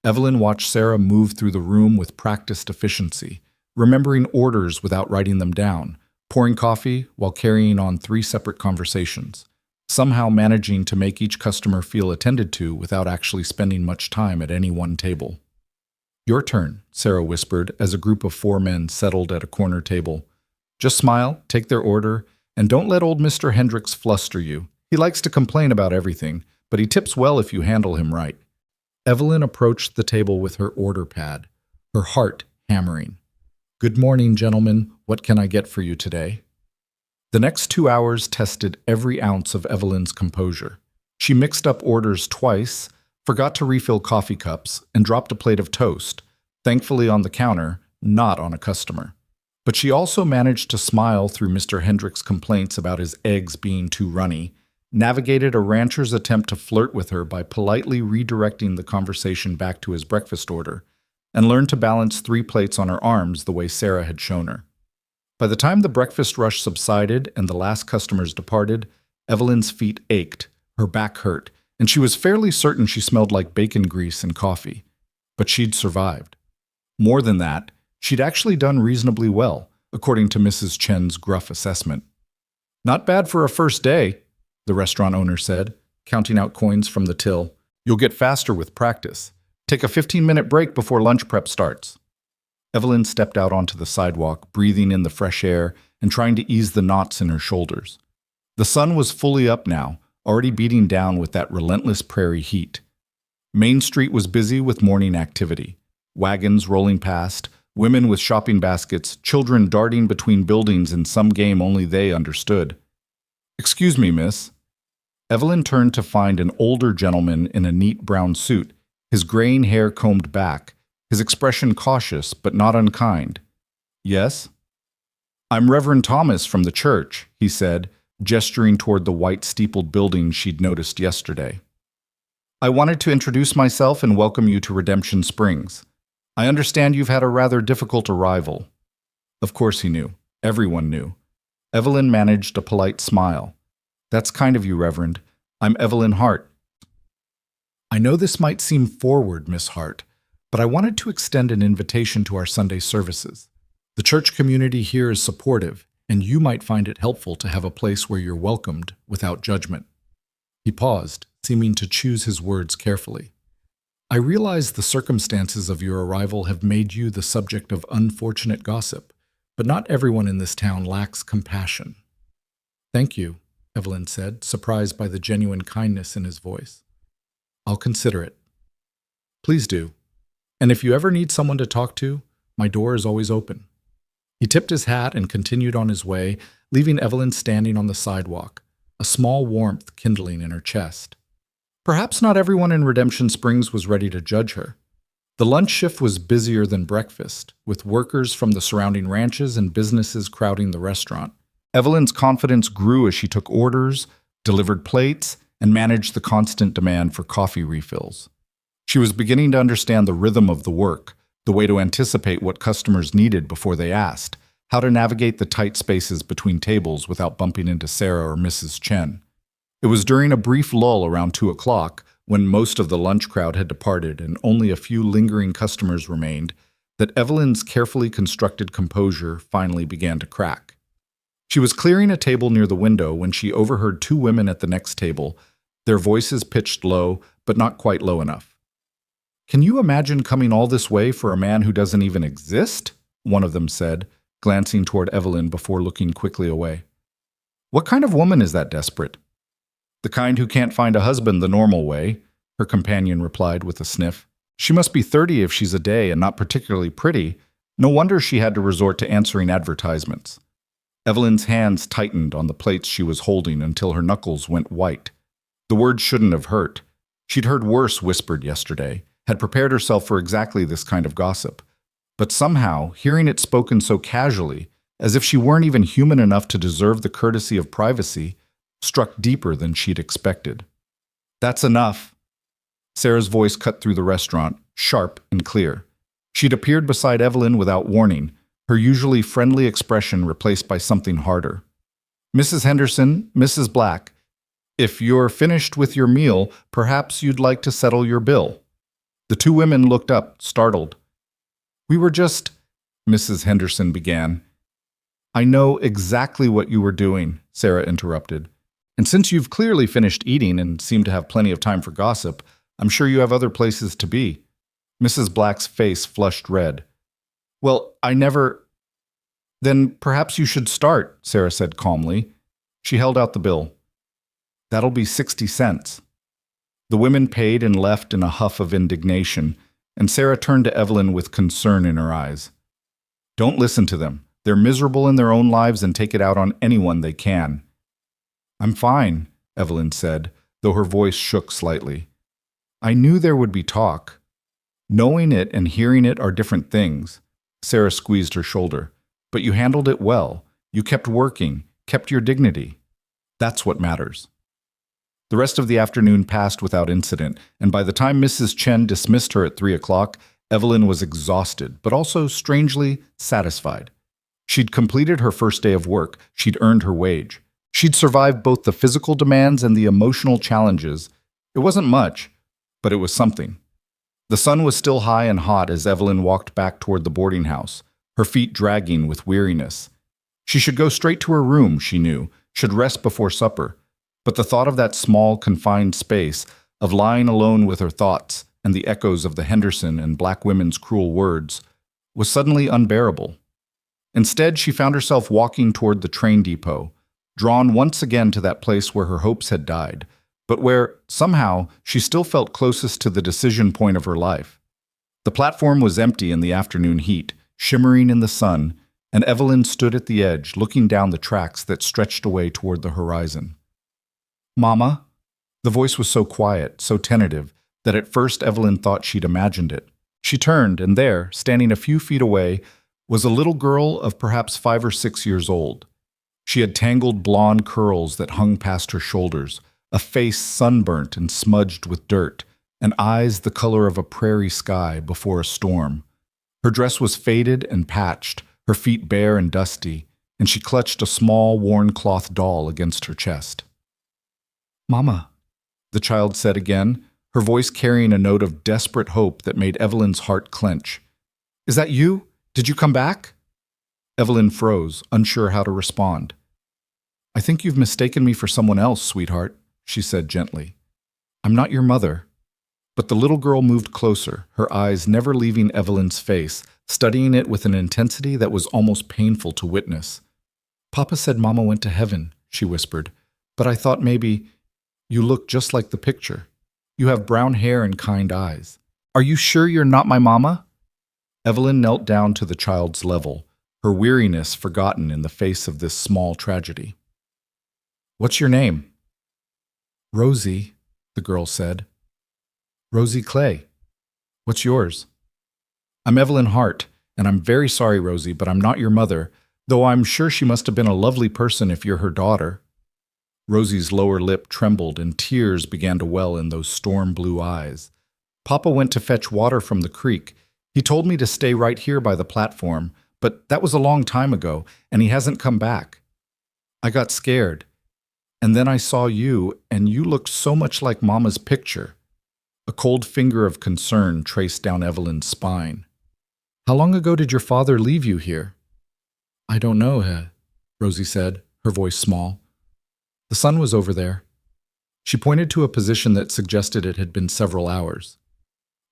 Evelyn watched Sarah move through the room with practiced efficiency, remembering orders without writing them down, pouring coffee while carrying on 3 separate conversations, somehow managing to make each customer feel attended to without actually spending much time at any one table. "Your turn," Sarah whispered as a group of 4 men settled at a corner table. "Just smile, take their order, and don't let old Mr. Hendricks fluster you. He likes to complain about everything, but he tips well if you handle him right." Evelyn approached the table with her order pad, her heart hammering. "Good morning, gentlemen. What can I get for you today?" The next 2 hours tested every ounce of Evelyn's composure. She mixed up orders twice, forgot to refill coffee cups, and dropped a plate of toast, thankfully on the counter, not on a customer. But she also managed to smile through Mr. Hendrick's complaints about his eggs being too runny, navigated a rancher's attempt to flirt with her by politely redirecting the conversation back to his breakfast order, and learned to balance 3 plates on her arms the way Sarah had shown her. By the time the breakfast rush subsided and the last customers departed, Evelyn's feet ached, her back hurt, and she was fairly certain she smelled like bacon grease and coffee. But she'd survived. More than that, she'd actually done reasonably well, according to Mrs. Chen's gruff assessment. "Not bad for a first day," the restaurant owner said, counting out coins from the till. "You'll get faster with practice. Take a 15-minute break before lunch prep starts." Evelyn stepped out onto the sidewalk, breathing in the fresh air and trying to ease the knots in her shoulders. The sun was fully up now, already beating down with that relentless prairie heat. Main Street was busy with morning activity. Wagons rolling past, women with shopping baskets, children darting between buildings in some game only they understood. "Excuse me, miss." Evelyn turned to find an older gentleman in a neat brown suit, his graying hair combed back, his expression cautious but not unkind. "Yes?" "I'm Reverend Thomas from the church," he said, gesturing toward the white steepled building she'd noticed yesterday. "I wanted to introduce myself and welcome you to Redemption Springs. I understand you've had a rather difficult arrival." Of course he knew. Everyone knew. Evelyn managed a polite smile. "That's kind of you, Reverend. I'm Evelyn Hart." "I know this might seem forward, Miss Hart, but I wanted to extend an invitation to our Sunday services. The church community here is supportive, and you might find it helpful to have a place where you're welcomed without judgment." He paused, seeming to choose his words carefully. "I realize the circumstances of your arrival have made you the subject of unfortunate gossip, but not everyone in this town lacks compassion." "Thank you," Evelyn said, surprised by the genuine kindness in his voice. "I'll consider it." "Please do. And if you ever need someone to talk to, my door is always open." He tipped his hat and continued on his way, leaving Evelyn standing on the sidewalk, a small warmth kindling in her chest. Perhaps not everyone in Redemption Springs was ready to judge her. The lunch shift was busier than breakfast, with workers from the surrounding ranches and businesses crowding the restaurant. Evelyn's confidence grew as she took orders, delivered plates, and managed the constant demand for coffee refills. She was beginning to understand the rhythm of the work, the way to anticipate what customers needed before they asked, how to navigate the tight spaces between tables without bumping into Sarah or Mrs. Chen. It was during a brief lull around 2 o'clock, when most of the lunch crowd had departed and only a few lingering customers remained, that Evelyn's carefully constructed composure finally began to crack. She was clearing a table near the window when she overheard 2 women at the next table, their voices pitched low, but not quite low enough. "Can you imagine coming all this way for a man who doesn't even exist?" one of them said, glancing toward Evelyn before looking quickly away. "What kind of woman is that desperate?" "The kind who can't find a husband the normal way," her companion replied with a sniff. "She must be 30 if she's a day and not particularly pretty. No wonder she had to resort to answering advertisements." Evelyn's hands tightened on the plates she was holding until her knuckles went white. The words shouldn't have hurt. She'd heard worse whispered yesterday, had prepared herself for exactly this kind of gossip. But somehow, hearing it spoken so casually, as if she weren't even human enough to deserve the courtesy of privacy, struck deeper than she'd expected. "That's enough." Sarah's voice cut through the restaurant, sharp and clear. She'd appeared beside Evelyn without warning, her usually friendly expression replaced by something harder. "Mrs. Henderson, Mrs. Black, if you're finished with your meal, perhaps you'd like to settle your bill." The 2 women looked up, startled. "We were just—" Mrs. Henderson began. "I know exactly what you were doing," Sarah interrupted. "And since you've clearly finished eating and seem to have plenty of time for gossip, I'm sure you have other places to be." Mrs. Black's face flushed red. "Well, I never—" "Then perhaps you should start," Sarah said calmly. She held out the bill. "That'll be 60 cents. The women paid and left in a huff of indignation, and Sarah turned to Evelyn with concern in her eyes. "Don't listen to them. They're miserable in their own lives and take it out on anyone they can." "I'm fine," Evelyn said, though her voice shook slightly. "I knew there would be talk." Knowing it and hearing it are different things. Sarah squeezed her shoulder. But you handled it well. You kept working, kept your dignity. That's what matters. The rest of the afternoon passed without incident, and by the time Mrs. Chen dismissed her at 3 o'clock, Evelyn was exhausted, but also strangely satisfied. She'd completed her first day of work. She'd earned her wage. She'd survived both the physical demands and the emotional challenges. It wasn't much, but it was something. The sun was still high and hot as Evelyn walked back toward the boarding house, her feet dragging with weariness. She should go straight to her room, she knew, should rest before supper. But the thought of that small, confined space, of lying alone with her thoughts and the echoes of the Henderson and black women's cruel words, was suddenly unbearable. Instead, she found herself walking toward the train depot, drawn once again to that place where her hopes had died, but where, somehow, she still felt closest to the decision point of her life. The platform was empty in the afternoon heat, shimmering in the sun, and Evelyn stood at the edge, looking down the tracks that stretched away toward the horizon. "Mama?" The voice was so quiet, so tentative, that at first Evelyn thought she'd imagined it. She turned, and there, standing a few feet away, was a little girl of perhaps 5 or 6 years old. She had tangled blonde curls that hung past her shoulders, a face sunburnt and smudged with dirt, and eyes the color of a prairie sky before a storm. Her dress was faded and patched, her feet bare and dusty, and she clutched a small, worn cloth doll against her chest. "Mama," the child said again, her voice carrying a note of desperate hope that made Evelyn's heart clench. "Is that you? Did you come back?" Evelyn froze, unsure how to respond. "I think you've mistaken me for someone else, sweetheart," she said gently. "I'm not your mother." But the little girl moved closer, her eyes never leaving Evelyn's face, studying it with an intensity that was almost painful to witness. "Papa said Mama went to heaven," she whispered, "but I thought maybe you look just like the picture. You have brown hair and kind eyes. Are you sure you're not my mama?" Evelyn knelt down to the child's level, her weariness forgotten in the face of this small tragedy. "What's your name?" "Rosie," the girl said. "Rosie Clay. What's yours?" "I'm Evelyn Hart, and I'm very sorry, Rosie, but I'm not your mother, though I'm sure she must have been a lovely person if you're her daughter." Rosie's lower lip trembled and tears began to well in those storm-blue eyes. "Papa went to fetch water from the creek. He told me to stay right here by the platform, but that was a long time ago, and he hasn't come back. I got scared. And then I saw you, and you looked so much like Mama's picture." A cold finger of concern traced down Evelyn's spine. "How long ago did your father leave you here?" "I don't know, Rosie said, her voice small. "The sun was over there." She pointed to a position that suggested it had been several hours.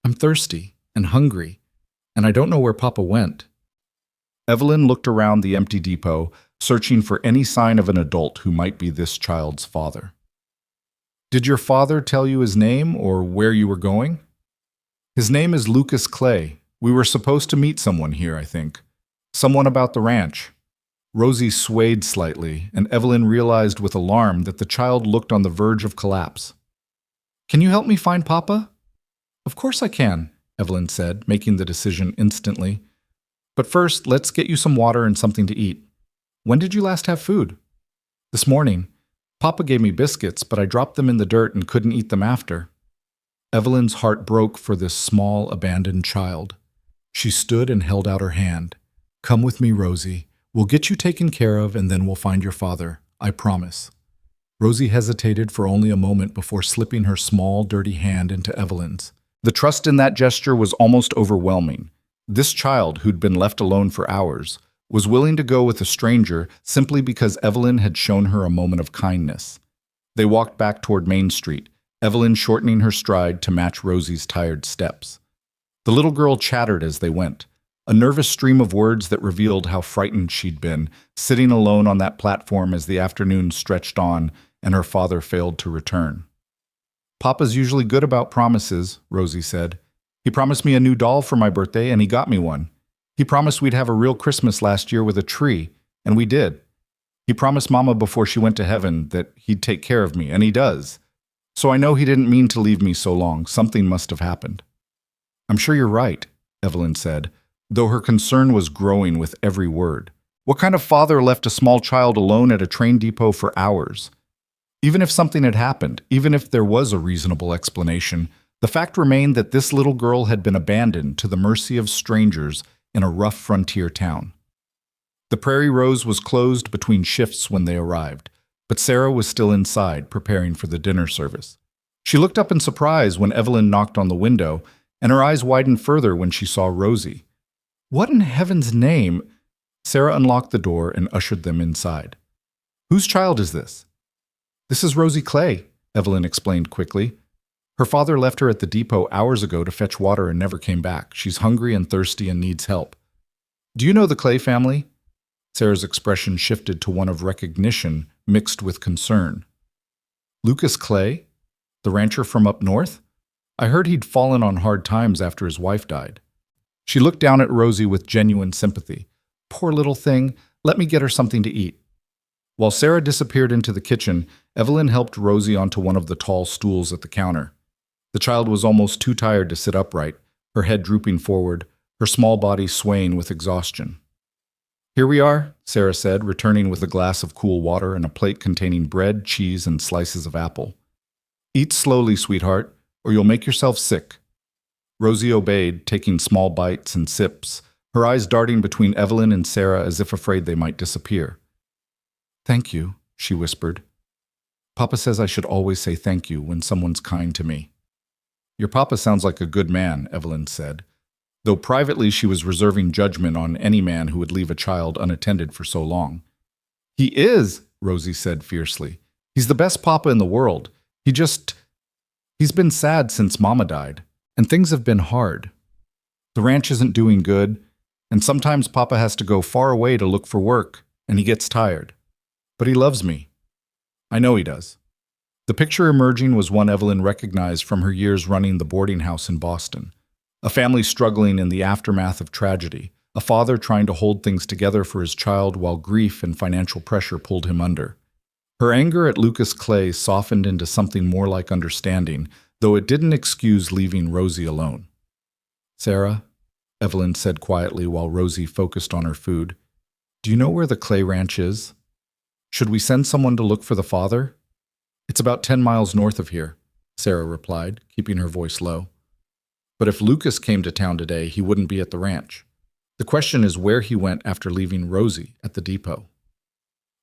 "I'm thirsty and hungry, and I don't know where Papa went." Evelyn looked around the empty depot, searching for any sign of an adult who might be this child's father. "Did your father tell you his name or where you were going?" "His name is Lucas Clay. We were supposed to meet someone here, I think. Someone about the ranch." Rosie swayed slightly, and Evelyn realized with alarm that the child looked on the verge of collapse. "Can you help me find Papa?" "Of course I can," Evelyn said, making the decision instantly. "But first, let's get you some water and something to eat. When did you last have food?" "This morning. Papa gave me biscuits, but I dropped them in the dirt and couldn't eat them after." Evelyn's heart broke for this small, abandoned child. She stood and held out her hand. "Come with me, Rosie. We'll get you taken care of, and then we'll find your father. I promise." Rosie hesitated for only a moment before slipping her small, dirty hand into Evelyn's. The trust in that gesture was almost overwhelming. This child, who'd been left alone for hours, was willing to go with a stranger simply because Evelyn had shown her a moment of kindness. They walked back toward Main Street, Evelyn shortening her stride to match Rosie's tired steps. The little girl chattered as they went, a nervous stream of words that revealed how frightened she'd been, sitting alone on that platform as the afternoon stretched on and her father failed to return. "Papa's usually good about promises," Rosie said. "He promised me a new doll for my birthday, and he got me one. He promised we'd have a real Christmas last year with a tree, and we did. He promised Mama before she went to heaven that he'd take care of me, and he does. So I know he didn't mean to leave me so long. Something must have happened." I'm sure you're right, Evelyn said, though her concern was growing with every word. What kind of father left a small child alone at a train depot for hours? Even if something had happened, even if there was a reasonable explanation, the fact remained that this little girl had been abandoned to the mercy of strangers in a rough frontier town. The Prairie Rose was closed between shifts when they arrived, but Sarah was still inside, preparing for the dinner service. She looked up in surprise when Evelyn knocked on the window, and her eyes widened further when she saw Rosie. What in heaven's name? Sarah unlocked the door and ushered them inside. Whose child is this? This is Rosie Clay, Evelyn explained quickly. Her father left her at the depot hours ago to fetch water and never came back. She's hungry and thirsty and needs help. Do you know the Clay family? Sarah's expression shifted to one of recognition mixed with concern. Lucas Clay? The rancher from up north? I heard he'd fallen on hard times after his wife died. She looked down at Rosie with genuine sympathy. Poor little thing, let me get her something to eat. While Sarah disappeared into the kitchen, Evelyn helped Rosie onto one of the tall stools at the counter. The child was almost too tired to sit upright, her head drooping forward, her small body swaying with exhaustion. Here we are, Sarah said, returning with a glass of cool water and a plate containing bread, cheese, and slices of apple. Eat slowly, sweetheart, or you'll make yourself sick. Rosie obeyed, taking small bites and sips, her eyes darting between Evelyn and Sarah as if afraid they might disappear. Thank you, she whispered. Papa says I should always say thank you when someone's kind to me. Your papa sounds like a good man, Evelyn said, though privately she was reserving judgment on any man who would leave a child unattended for so long. He is, Rosie said fiercely. He's the best papa in the world. He's been sad since Mama died, and things have been hard. The ranch isn't doing good, and sometimes Papa has to go far away to look for work, and he gets tired. But he loves me. I know he does. The picture emerging was one Evelyn recognized from her years running the boarding house in Boston. A family struggling in the aftermath of tragedy, a father trying to hold things together for his child while grief and financial pressure pulled him under. Her anger at Lucas Clay softened into something more like understanding, though it didn't excuse leaving Rosie alone. Sarah, Evelyn said quietly while Rosie focused on her food, do you know where the Clay Ranch is? Should we send someone to look for the father? It's about 10 miles north of here, Sarah replied, keeping her voice low. But if Lucas came to town today, he wouldn't be at the ranch. The question is where he went after leaving Rosie at the depot.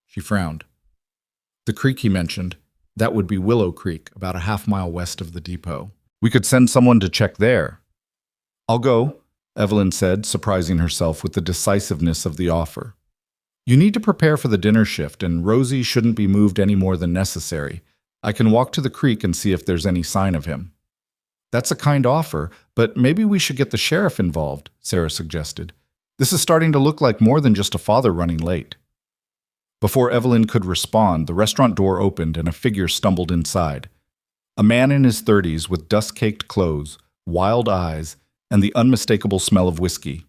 She frowned. The creek he mentioned, that would be Willow Creek, about a half-mile west of the depot. We could send someone to check there. I'll go, Evelyn said, surprising herself with the decisiveness of the offer. You need to prepare for the dinner shift, and Rosie shouldn't be moved any more than necessary. I can walk to the creek and see if there's any sign of him. That's a kind offer, but maybe we should get the sheriff involved, Sarah suggested. This is starting to look like more than just a father running late. Before Evelyn could respond, the restaurant door opened and a figure stumbled inside. A man in his 30s with dust-caked clothes, wild eyes, and the unmistakable smell of whiskey.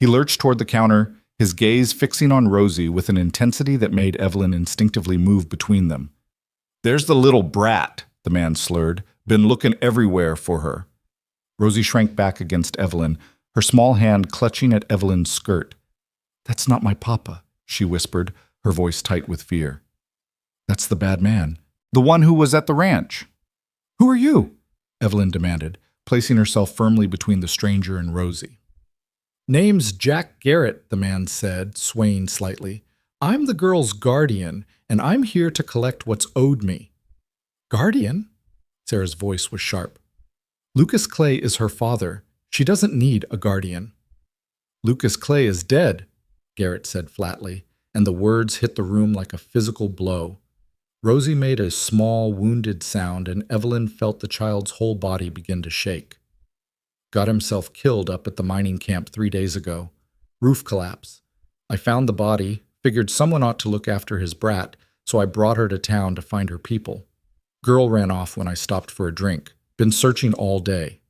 He lurched toward the counter, his gaze fixing on Rosie with an intensity that made Evelyn instinctively move between them. There's the little brat, the man slurred, been looking everywhere for her. Rosie shrank back against Evelyn, her small hand clutching at Evelyn's skirt. That's not my papa, she whispered, her voice tight with fear. That's the bad man, the one who was at the ranch. Who are you? Evelyn demanded, placing herself firmly between the stranger and Rosie. Name's Jack Garrett, the man said, swaying slightly. I'm the girl's guardian, and I'm here to collect what's owed me. Guardian? Sarah's voice was sharp. Lucas Clay is her father. She doesn't need a guardian. Lucas Clay is dead, Garrett said flatly, and the words hit the room like a physical blow. Rosie made a small, wounded sound, and Evelyn felt the child's whole body begin to shake. Got himself killed up at the mining camp 3 days ago. Roof collapse. I found the body, figured someone ought to look after his brat, so I brought her to town to find her people. Girl ran off when I stopped for a drink. Been searching all day.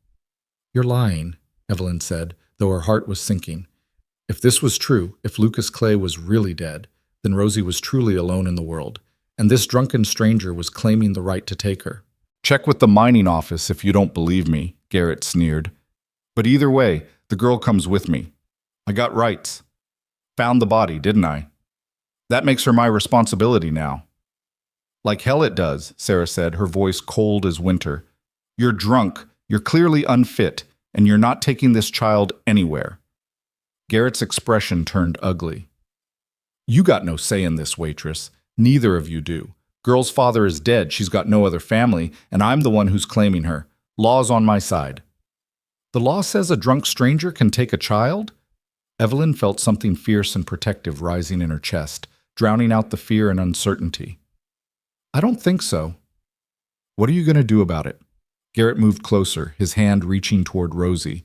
You're lying, Evelyn said, though her heart was sinking. If this was true, if Lucas Clay was really dead, then Rosie was truly alone in the world, and this drunken stranger was claiming the right to take her. Check with the mining office if you don't believe me, Garrett sneered. But either way, the girl comes with me. I got rights. Found the body, didn't I? That makes her my responsibility now. Like hell it does, Sarah said, her voice cold as winter. You're drunk, you're clearly unfit, and you're not taking this child anywhere. Garrett's expression turned ugly. You got no say in this, waitress. Neither of you do. Girl's father is dead, she's got no other family, and I'm the one who's claiming her. Law's on my side. The law says a drunk stranger can take a child? Evelyn felt something fierce and protective rising in her chest, drowning out the fear and uncertainty. I don't think so. What are you going to do about it? Garrett moved closer, his hand reaching toward Rosie.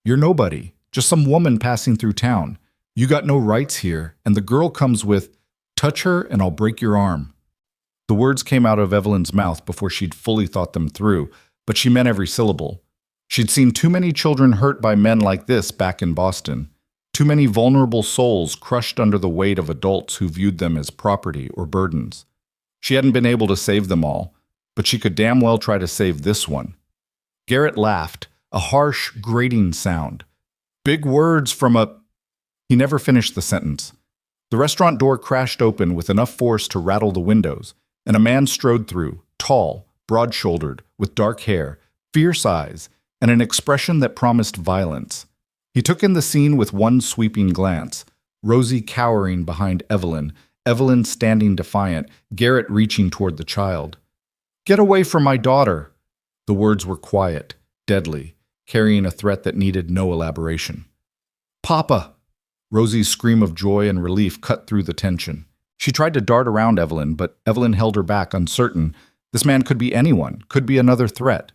You're nobody, just some woman passing through town. You got no rights here, and the girl comes with, touch her and I'll break your arm. The words came out of Evelyn's mouth before she'd fully thought them through, but she meant every syllable. She'd seen too many children hurt by men like this back in Boston. Too many vulnerable souls crushed under the weight of adults who viewed them as property or burdens. She hadn't been able to save them all, but she could damn well try to save this one. Garrett laughed, a harsh, grating sound. Big words from a... He never finished the sentence. The restaurant door crashed open with enough force to rattle the windows, and a man strode through, tall, broad-shouldered, with dark hair, fierce eyes, and an expression that promised violence. He took in the scene with one sweeping glance, Rosie cowering behind Evelyn, Evelyn standing defiant, Garrett reaching toward the child. Get away from my daughter! The words were quiet, deadly, carrying a threat that needed no elaboration. Papa! Rosie's scream of joy and relief cut through the tension. She tried to dart around Evelyn, but Evelyn held her back, uncertain. This man could be anyone, could be another threat.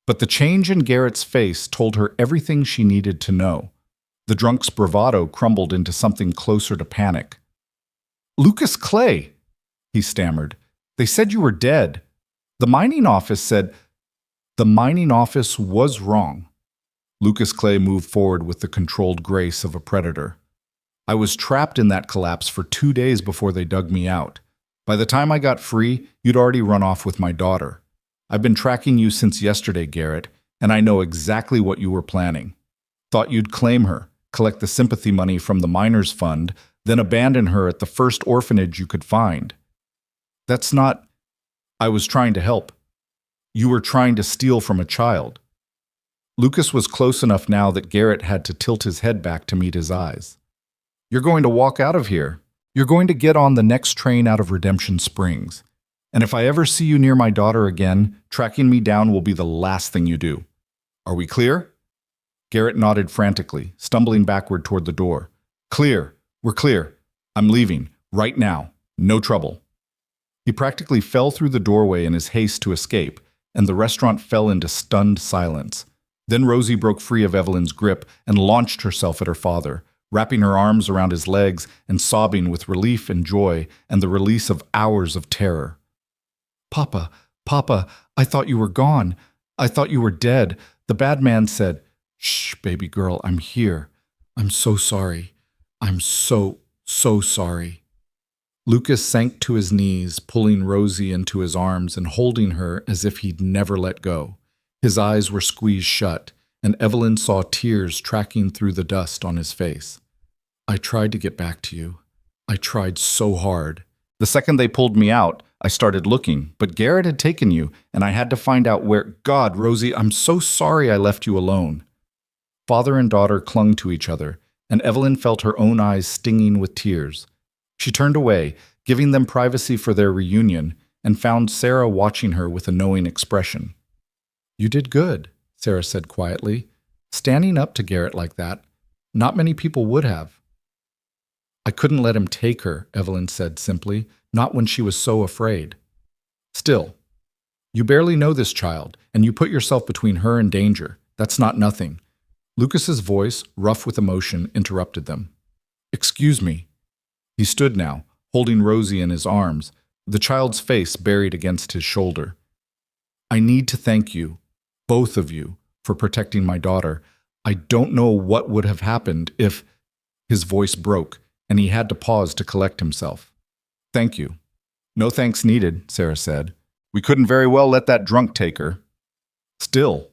But the change in Garrett's face told her everything she needed to know. The drunk's bravado crumbled into something closer to panic. Lucas Clay, he stammered. They said you were dead. The mining office said... The mining office was wrong. Lucas Clay moved forward with the controlled grace of a predator. I was trapped in that collapse for 2 days before they dug me out. By the time I got free, you'd already run off with my daughter. I've been tracking you since yesterday, Garrett, and I know exactly what you were planning. Thought you'd claim her, collect the sympathy money from the miners' fund, then abandon her at the first orphanage you could find. That's not... I was trying to help. You were trying to steal from a child. Lucas was close enough now that Garrett had to tilt his head back to meet his eyes. You're going to walk out of here. You're going to get on the next train out of Redemption Springs. And if I ever see you near my daughter again, tracking me down will be the last thing you do. Are we clear? Garrett nodded frantically, stumbling backward toward the door. Clear. We're clear. I'm leaving. Right now. No trouble. He practically fell through the doorway in his haste to escape, and the restaurant fell into stunned silence. Then Rosie broke free of Evelyn's grip and launched herself at her father, wrapping her arms around his legs and sobbing with relief and joy and the release of hours of terror. Papa, Papa, I thought you were gone. I thought you were dead. The bad man said, Shh, baby girl, I'm here. I'm so sorry. I'm so sorry. Lucas sank to his knees, pulling Rosie into his arms and holding her as if he'd never let go. His eyes were squeezed shut, and Evelyn saw tears tracking through the dust on his face. I tried to get back to you. I tried so hard. The second they pulled me out, I started looking, but Garrett had taken you, and I had to find out where... God, Rosie, I'm so sorry I left you alone. Father and daughter clung to each other, and Evelyn felt her own eyes stinging with tears. She turned away, giving them privacy for their reunion, and found Sarah watching her with a knowing expression. You did good, Sarah said quietly. Standing up to Garrett like that, not many people would have. I couldn't let him take her, Evelyn said simply, not when she was so afraid. Still, you barely know this child, and you put yourself between her and danger. That's not nothing. Lucas's voice, rough with emotion, interrupted them. Excuse me. He stood now, holding Rosie in his arms, the child's face buried against his shoulder. I need to thank you, both of you, for protecting my daughter. I don't know what would have happened if... His voice broke, and he had to pause to collect himself. Thank you. No thanks needed, Sarah said. We couldn't very well let that drunk take her. Still,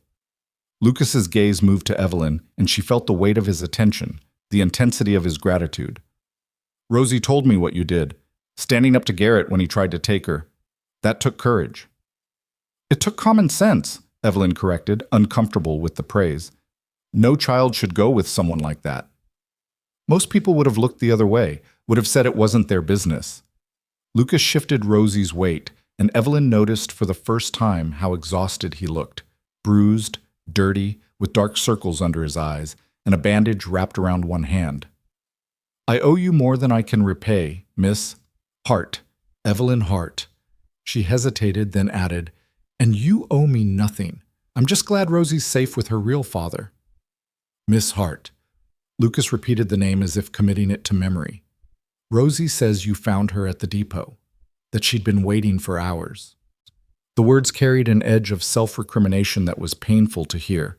Lucas's gaze moved to Evelyn, and she felt the weight of his attention, the intensity of his gratitude. Rosie told me what you did, standing up to Garrett when he tried to take her. That took courage. It took common sense, Evelyn corrected, uncomfortable with the praise. No child should go with someone like that. Most people would have looked the other way, would have said it wasn't their business. Lucas shifted Rosie's weight, and Evelyn noticed for the first time how exhausted he looked, bruised, dirty, with dark circles under his eyes, and a bandage wrapped around one hand. I owe you more than I can repay, Miss Hart, Evelyn Hart. She hesitated, then added, and you owe me nothing. I'm just glad Rosie's safe with her real father. Miss Hart. Lucas repeated the name as if committing it to memory. Rosie says you found her at the depot, that she'd been waiting for hours. The words carried an edge of self-recrimination that was painful to hear.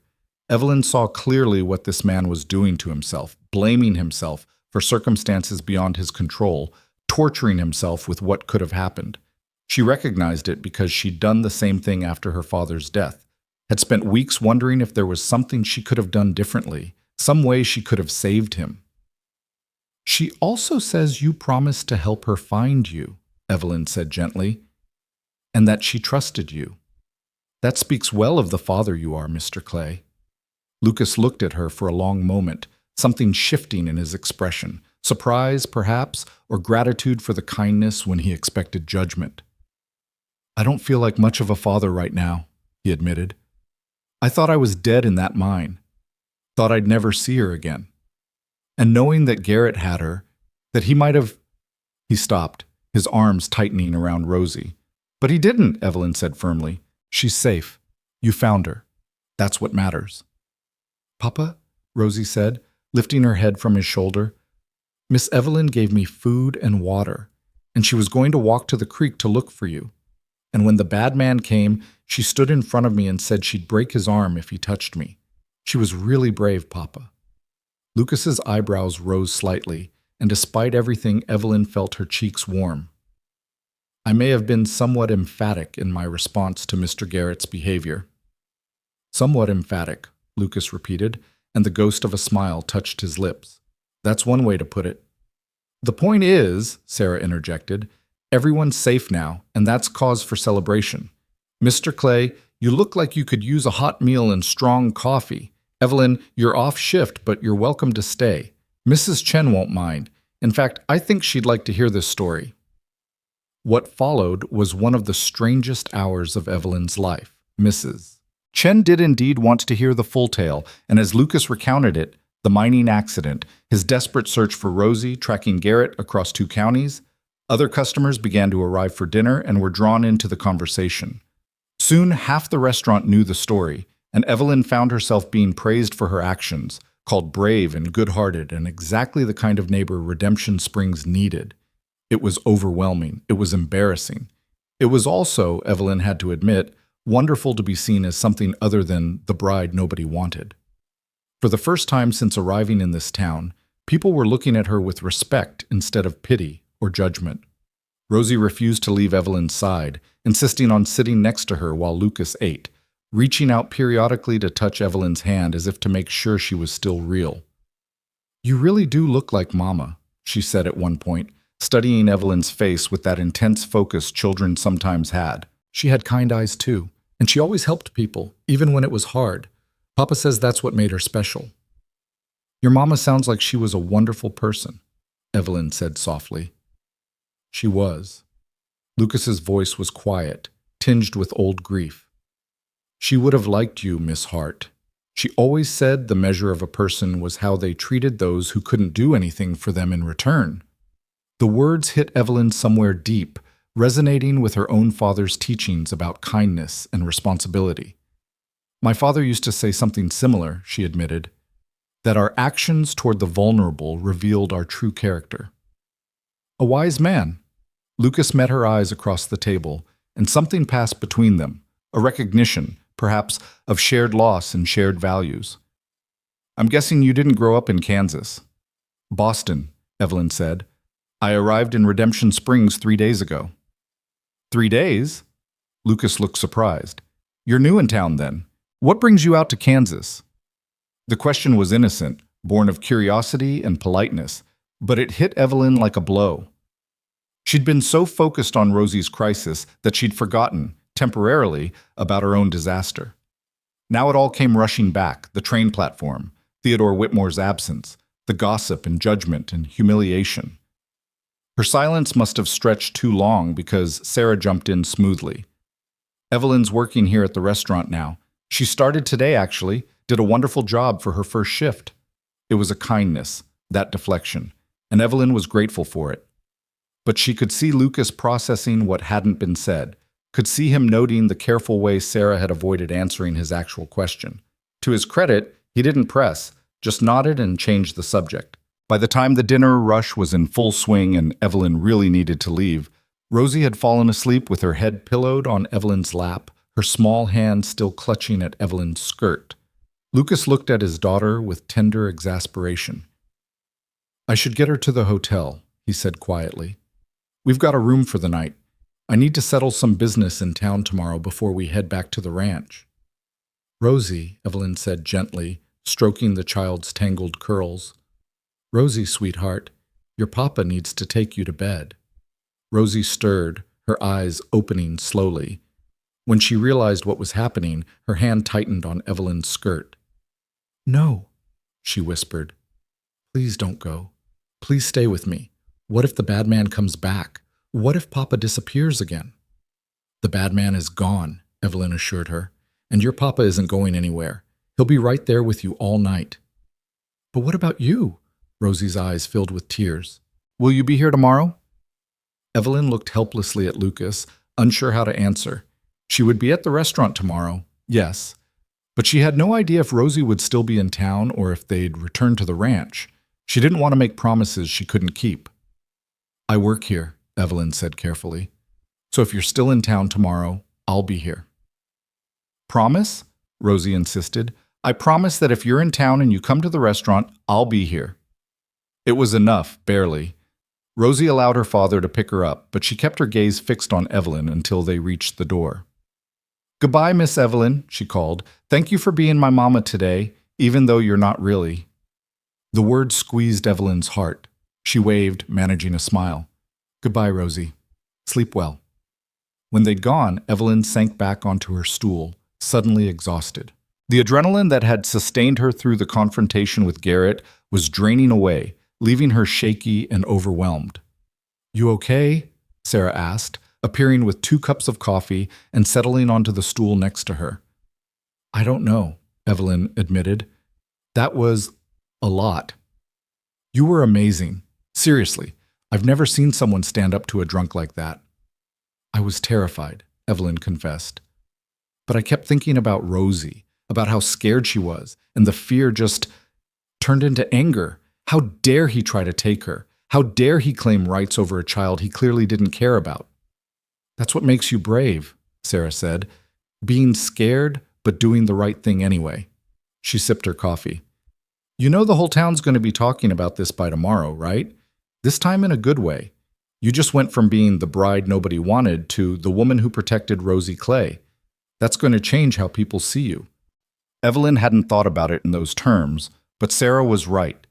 Evelyn saw clearly what this man was doing to himself, blaming himself for circumstances beyond his control, torturing himself with what could have happened. She recognized it because she'd done the same thing after her father's death, had spent weeks wondering if there was something she could have done differently, some way she could have saved him. She also says you promised to help her find you, Evelyn said gently, and that she trusted you. That speaks well of the father you are, Mr. Clay. Lucas looked at her for a long moment, something shifting in his expression, surprise, perhaps, or gratitude for the kindness when he expected judgment. I don't feel like much of a father right now, he admitted. I thought I was dead in that mine. Thought I'd never see her again. And knowing that Garrett had her, that he might have... He stopped, his arms tightening around Rosie. But he didn't, Evelyn said firmly. She's safe. You found her. That's what matters. Papa, Rosie said, lifting her head from his shoulder. Miss Evelyn gave me food and water, and she was going to walk to the creek to look for you. And when the bad man came, she stood in front of me and said she'd break his arm if he touched me. She was really brave, Papa. Lucas's eyebrows rose slightly, and despite everything, Evelyn felt her cheeks warm. I may have been somewhat emphatic in my response to Mr. Garrett's behavior. Somewhat emphatic, Lucas repeated, and the ghost of a smile touched his lips. That's one way to put it. The point is, Sarah interjected, everyone's safe now, and that's cause for celebration. Mr. Clay, you look like you could use a hot meal and strong coffee. Evelyn, you're off shift, but you're welcome to stay. Mrs. Chen won't mind. In fact, I think she'd like to hear this story. What followed was one of the strangest hours of Evelyn's life. Mrs. Chen did indeed want to hear the full tale, and as Lucas recounted it, the mining accident, his desperate search for Rosie, tracking Garrett across 2 counties, other customers began to arrive for dinner and were drawn into the conversation. Soon, half the restaurant knew the story, and Evelyn found herself being praised for her actions, called brave and good-hearted and exactly the kind of neighbor Redemption Springs needed. It was overwhelming. It was embarrassing. It was also, Evelyn had to admit, wonderful to be seen as something other than the bride nobody wanted. For the first time since arriving in this town, people were looking at her with respect instead of pity or judgment. Rosie refused to leave Evelyn's side, insisting on sitting next to her while Lucas ate, reaching out periodically to touch Evelyn's hand as if to make sure she was still real. You really do look like Mama, she said at one point, studying Evelyn's face with that intense focus children sometimes had. She had kind eyes too, and she always helped people, even when it was hard. Papa says that's what made her special. Your Mama sounds like she was a wonderful person, Evelyn said softly. She was. Lucas's voice was quiet, tinged with old grief. She would have liked you, Miss Hart. She always said the measure of a person was how they treated those who couldn't do anything for them in return. The words hit Evelyn somewhere deep, resonating with her own father's teachings about kindness and responsibility. My father used to say something similar, she admitted, that our actions toward the vulnerable revealed our true character. A wise man. Lucas met her eyes across the table, and something passed between them, a recognition, perhaps, of shared loss and shared values. I'm guessing you didn't grow up in Kansas. Boston, Evelyn said. I arrived in Redemption Springs 3 days ago. 3 days? Lucas looked surprised. You're new in town then. What brings you out to Kansas? The question was innocent, born of curiosity and politeness, but it hit Evelyn like a blow. She'd been so focused on Rosie's crisis that she'd forgotten, temporarily, about her own disaster. Now it all came rushing back, the train platform, Theodore Whitmore's absence, the gossip and judgment and humiliation. Her silence must have stretched too long because Sarah jumped in smoothly. Evelyn's working here at the restaurant now. She started today, actually, did a wonderful job for her first shift. It was a kindness, that deflection, and Evelyn was grateful for it. But she could see Lucas processing what hadn't been said, could see him noting the careful way Sarah had avoided answering his actual question. To his credit, he didn't press, just nodded and changed the subject. By the time the dinner rush was in full swing and Evelyn really needed to leave, Rosie had fallen asleep with her head pillowed on Evelyn's lap, her small hand still clutching at Evelyn's skirt. Lucas looked at his daughter with tender exasperation. "I should get her to the hotel," he said quietly. "We've got a room for the night. I need to settle some business in town tomorrow before we head back to the ranch." "Rosie," Evelyn said gently, stroking the child's tangled curls. "Rosie, sweetheart, your papa needs to take you to bed." Rosie stirred, her eyes opening slowly. When she realized what was happening, her hand tightened on Evelyn's skirt. "No," she whispered. "Please don't go. Please stay with me. What if the bad man comes back? What if Papa disappears again?" "The bad man is gone," Evelyn assured her, "and your Papa isn't going anywhere. He'll be right there with you all night." "But what about you?" Rosie's eyes filled with tears. "Will you be here tomorrow?" Evelyn looked helplessly at Lucas, unsure how to answer. She would be at the restaurant tomorrow, yes, but she had no idea if Rosie would still be in town or if they'd return to the ranch. She didn't want to make promises she couldn't keep. "I work here," Evelyn said carefully. "So if you're still in town tomorrow, I'll be here." "Promise?" Rosie insisted. "I promise that if you're in town and you come to the restaurant, I'll be here." It was enough, barely. Rosie allowed her father to pick her up, but she kept her gaze fixed on Evelyn until they reached the door. "Goodbye, Miss Evelyn," she called. "Thank you for being my mama today, even though you're not really." The word squeezed Evelyn's heart. She waved, managing a smile. "Goodbye, Rosie. Sleep well." When they'd gone, Evelyn sank back onto her stool, suddenly exhausted. The adrenaline that had sustained her through the confrontation with Garrett was draining away, leaving her shaky and overwhelmed. "You okay?" Sarah asked, appearing with 2 cups of coffee and settling onto the stool next to her. "I don't know," Evelyn admitted. "That was a lot. You were amazing. Seriously, I've never seen someone stand up to a drunk like that." "I was terrified," Evelyn confessed. "But I kept thinking about Rosie, about how scared she was, and the fear just turned into anger. How dare he try to take her? How dare he claim rights over a child he clearly didn't care about?" "That's what makes you brave," Sarah said. "Being scared, but doing the right thing anyway." She sipped her coffee. "You know the whole town's going to be talking about this by tomorrow, right? This time in a good way. You just went from being the bride nobody wanted to the woman who protected Rosie Clay. That's going to change how people see you." Evelyn hadn't thought about it in those terms, but Sarah was right.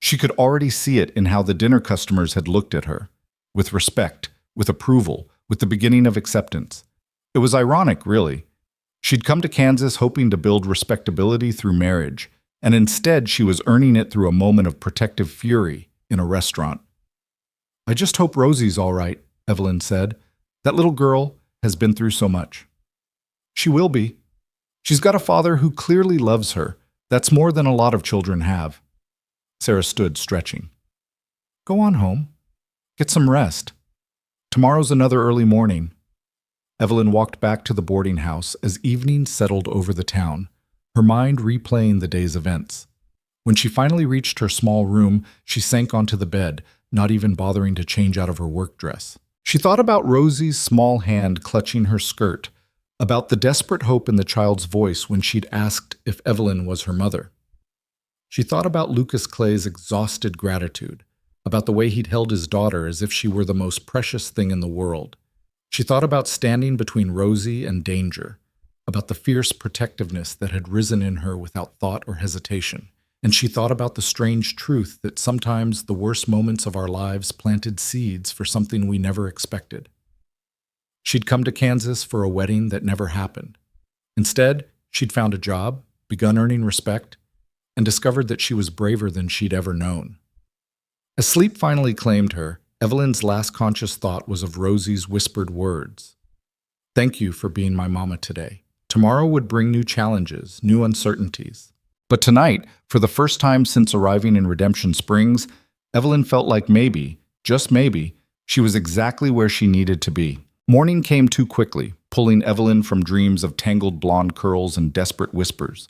She could already see it in how the dinner customers had looked at her. With respect, with approval, with the beginning of acceptance. It was ironic, really. She'd come to Kansas hoping to build respectability through marriage, and instead she was earning it through a moment of protective fury in a restaurant. "I just hope Rosie's all right," Evelyn said. "That little girl has been through so much." "She will be. She's got a father who clearly loves her. That's more than a lot of children have." Sarah stood, stretching. "Go on home. Get some rest. Tomorrow's another early morning." Evelyn walked back to the boarding house as evening settled over the town, her mind replaying the day's events. When she finally reached her small room, she sank onto the bed, not even bothering to change out of her work dress. She thought about Rosie's small hand clutching her skirt, about the desperate hope in the child's voice when she'd asked if Evelyn was her mother. She thought about Lucas Clay's exhausted gratitude, about the way he'd held his daughter as if she were the most precious thing in the world. She thought about standing between Rosie and danger, about the fierce protectiveness that had risen in her without thought or hesitation. And she thought about the strange truth that sometimes the worst moments of our lives planted seeds for something we never expected. She'd come to Kansas for a wedding that never happened. Instead, she'd found a job, begun earning respect, and discovered that she was braver than she'd ever known. As sleep finally claimed her, Evelyn's last conscious thought was of Rosie's whispered words. "Thank you for being my mama today. Tomorrow would bring new challenges, new uncertainties." But tonight, for the first time since arriving in Redemption Springs, Evelyn felt like maybe, just maybe, she was exactly where she needed to be. Morning came too quickly, pulling Evelyn from dreams of tangled blonde curls and desperate whispers.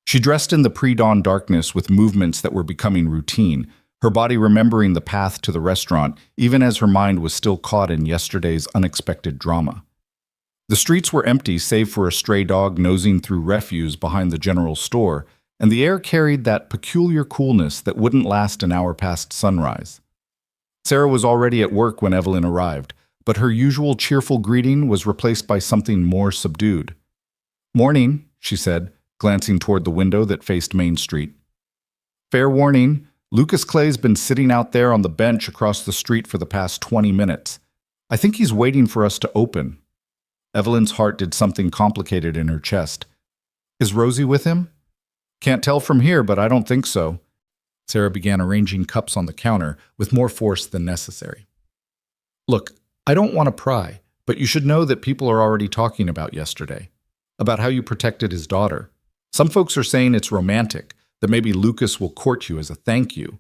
She dressed in the pre-dawn darkness with movements that were becoming routine, her body remembering the path to the restaurant, even as her mind was still caught in yesterday's unexpected drama. The streets were empty save for a stray dog nosing through refuse behind the general store, and the air carried that peculiar coolness that wouldn't last an hour past sunrise. Sarah was already at work when Evelyn arrived, but her usual cheerful greeting was replaced by something more subdued. "Morning," she said, glancing toward the window that faced Main Street. "Fair warning, Lucas Clay's been sitting out there on the bench across the street for the past 20 minutes. I think he's waiting for us to open." Evelyn's heart did something complicated in her chest. "Is Rosie with him?" "Can't tell from here, but I don't think so." Sarah began arranging cups on the counter with more force than necessary. "Look, I don't want to pry, but you should know that people are already talking about yesterday, about how you protected his daughter. Some folks are saying it's romantic, that maybe Lucas will court you as a thank you.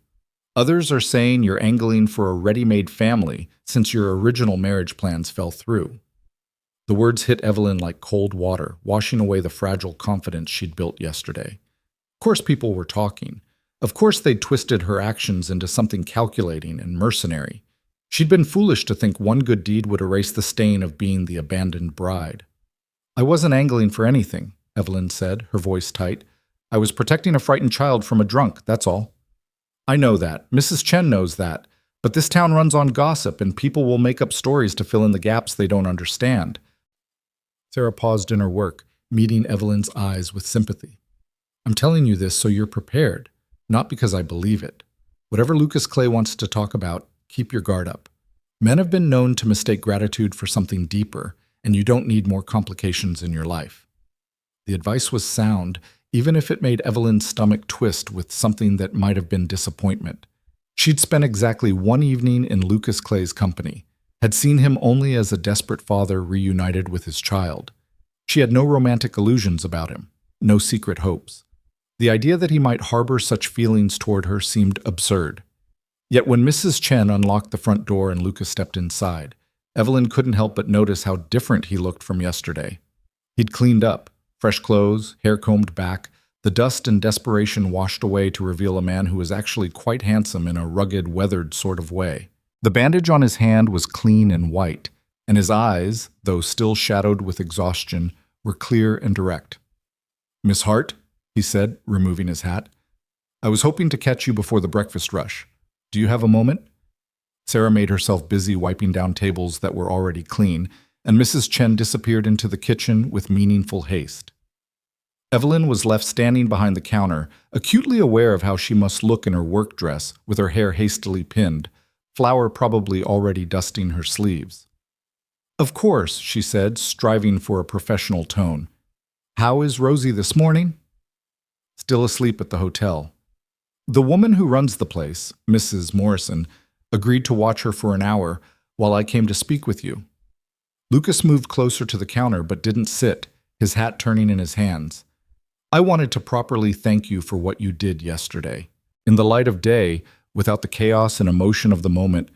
Others are saying you're angling for a ready-made family since your original marriage plans fell through." The words hit Evelyn like cold water, washing away the fragile confidence she'd built yesterday. Of course people were talking. Of course they'd twisted her actions into something calculating and mercenary. She'd been foolish to think one good deed would erase the stain of being the abandoned bride. "I wasn't angling for anything," Evelyn said, her voice tight. "I was protecting a frightened child from a drunk, that's all." "I know that. Mrs. Chen knows that. But this town runs on gossip, and people will make up stories to fill in the gaps they don't understand." Sarah paused in her work, meeting Evelyn's eyes with sympathy. "I'm telling you this so you're prepared, not because I believe it. Whatever Lucas Clay wants to talk about, keep your guard up. Men have been known to mistake gratitude for something deeper, and you don't need more complications in your life." The advice was sound, even if it made Evelyn's stomach twist with something that might have been disappointment. She'd spent exactly one evening in Lucas Clay's company, had seen him only as a desperate father reunited with his child. She had no romantic illusions about him, no secret hopes. The idea that he might harbor such feelings toward her seemed absurd. Yet when Mrs. Chen unlocked the front door and Lucas stepped inside, Evelyn couldn't help but notice how different he looked from yesterday. He'd cleaned up, fresh clothes, hair combed back, the dust and desperation washed away to reveal a man who was actually quite handsome in a rugged, weathered sort of way. The bandage on his hand was clean and white, and his eyes, though still shadowed with exhaustion, were clear and direct. "Miss Hart," he said, removing his hat, "I was hoping to catch you before the breakfast rush. Do you have a moment?" Sarah made herself busy wiping down tables that were already clean, and Mrs. Chen disappeared into the kitchen with meaningful haste. Evelyn was left standing behind the counter, acutely aware of how she must look in her work dress, with her hair hastily pinned, flour probably already dusting her sleeves. "Of course," she said, striving for a professional tone. "How is Rosie this morning?" "Still asleep at the hotel. The woman who runs the place, Mrs. Morrison, agreed to watch her for an hour while I came to speak with you." Lucas moved closer to the counter but didn't sit, his hat turning in his hands. "I wanted to properly thank you for what you did yesterday. In the light of day, without the chaos and emotion of the moment,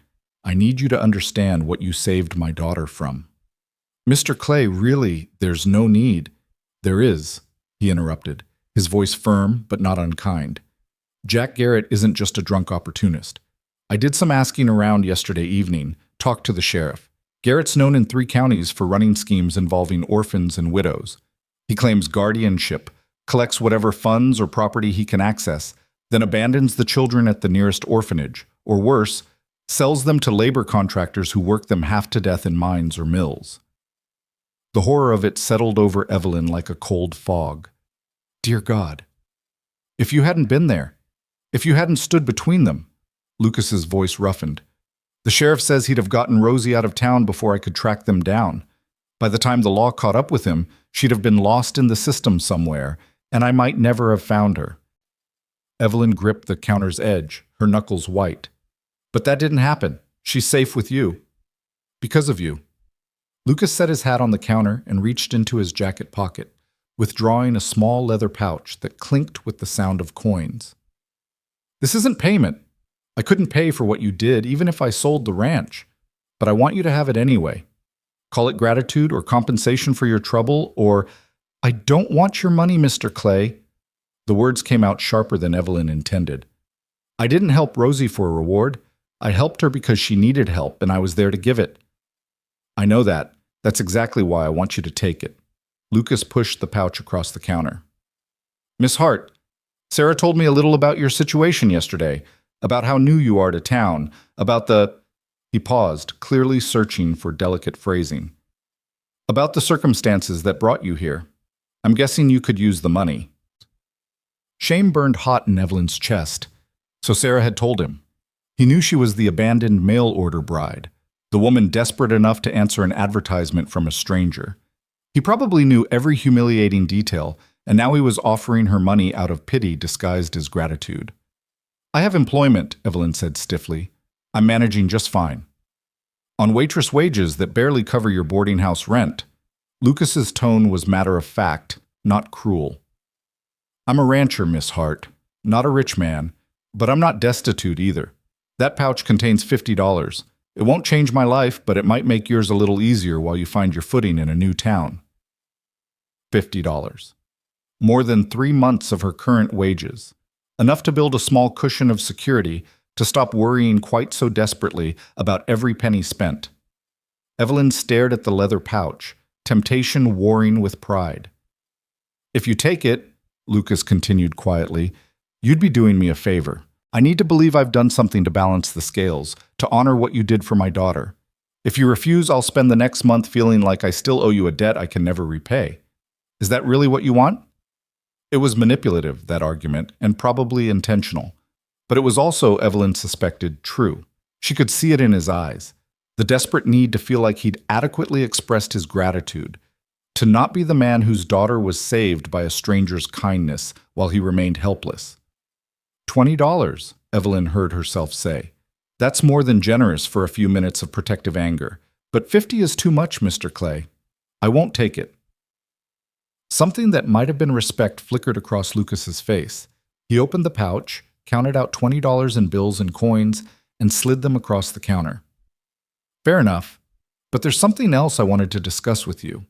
I need you to understand what you saved my daughter from." "Mr. Clay, really, there's no need." "There is," he interrupted, his voice firm but not unkind. "Jack Garrett isn't just a drunk opportunist. I did some asking around yesterday evening, talked to the sheriff. Garrett's known in 3 counties for running schemes involving orphans and widows. He claims guardianship, collects whatever funds or property he can access, then abandons the children at the nearest orphanage, or worse, sells them to labor contractors who work them half to death in mines or mills." The horror of it settled over Evelyn like a cold fog. Dear God. If you hadn't been there, if you hadn't stood between them, Lucas's voice roughened. The sheriff says he'd have gotten Rosie out of town before I could track them down. By the time the law caught up with him, she'd have been lost in the system somewhere, and I might never have found her. Evelyn gripped the counter's edge, her knuckles white. But that didn't happen. She's safe with you. Because of you. Lucas set his hat on the counter and reached into his jacket pocket, withdrawing a small leather pouch that clinked with the sound of coins. This isn't payment. I couldn't pay for what you did, even if I sold the ranch. But I want you to have it anyway. Call it gratitude or compensation for your trouble, or, I don't want your money, Mr. Clay. The words came out sharper than Evelyn intended. I didn't help Rosie for a reward. I helped her because she needed help, and I was there to give it. I know that. That's exactly why I want you to take it. Lucas pushed the pouch across the counter. Miss Hart, Sarah told me a little about your situation yesterday, about how new you are to town, about the... He paused, clearly searching for delicate phrasing. About the circumstances that brought you here. I'm guessing you could use the money. Shame burned hot in Evelyn's chest. So Sarah had told him. He knew she was the abandoned mail-order bride, the woman desperate enough to answer an advertisement from a stranger. He probably knew every humiliating detail, and now he was offering her money out of pity disguised as gratitude. I have employment, Evelyn said stiffly. I'm managing just fine. On waitress wages that barely cover your boarding house rent. Lucas's tone was matter-of-fact, not cruel. I'm a rancher, Miss Hart, not a rich man, but I'm not destitute either. That pouch contains $50. It won't change my life, but it might make yours a little easier while you find your footing in a new town. $50. More than 3 months of her current wages. Enough to build a small cushion of security to stop worrying quite so desperately about every penny spent. Evelyn stared at the leather pouch, temptation warring with pride. If you take it, Lucas continued quietly, you'd be doing me a favor. I need to believe I've done something to balance the scales, to honor what you did for my daughter. If you refuse, I'll spend the next month feeling like I still owe you a debt I can never repay. Is that really what you want? It was manipulative, that argument, and probably intentional. But it was also, Evelyn suspected, true. She could see it in his eyes. The desperate need to feel like he'd adequately expressed his gratitude. To not be the man whose daughter was saved by a stranger's kindness while he remained helpless. $20, Evelyn heard herself say. That's more than generous for a few minutes of protective anger. But 50 is too much, Mr. Clay. I won't take it. Something that might have been respect flickered across Lucas's face. He opened the pouch, counted out $20 in bills and coins, and slid them across the counter. Fair enough, but there's something else I wanted to discuss with you.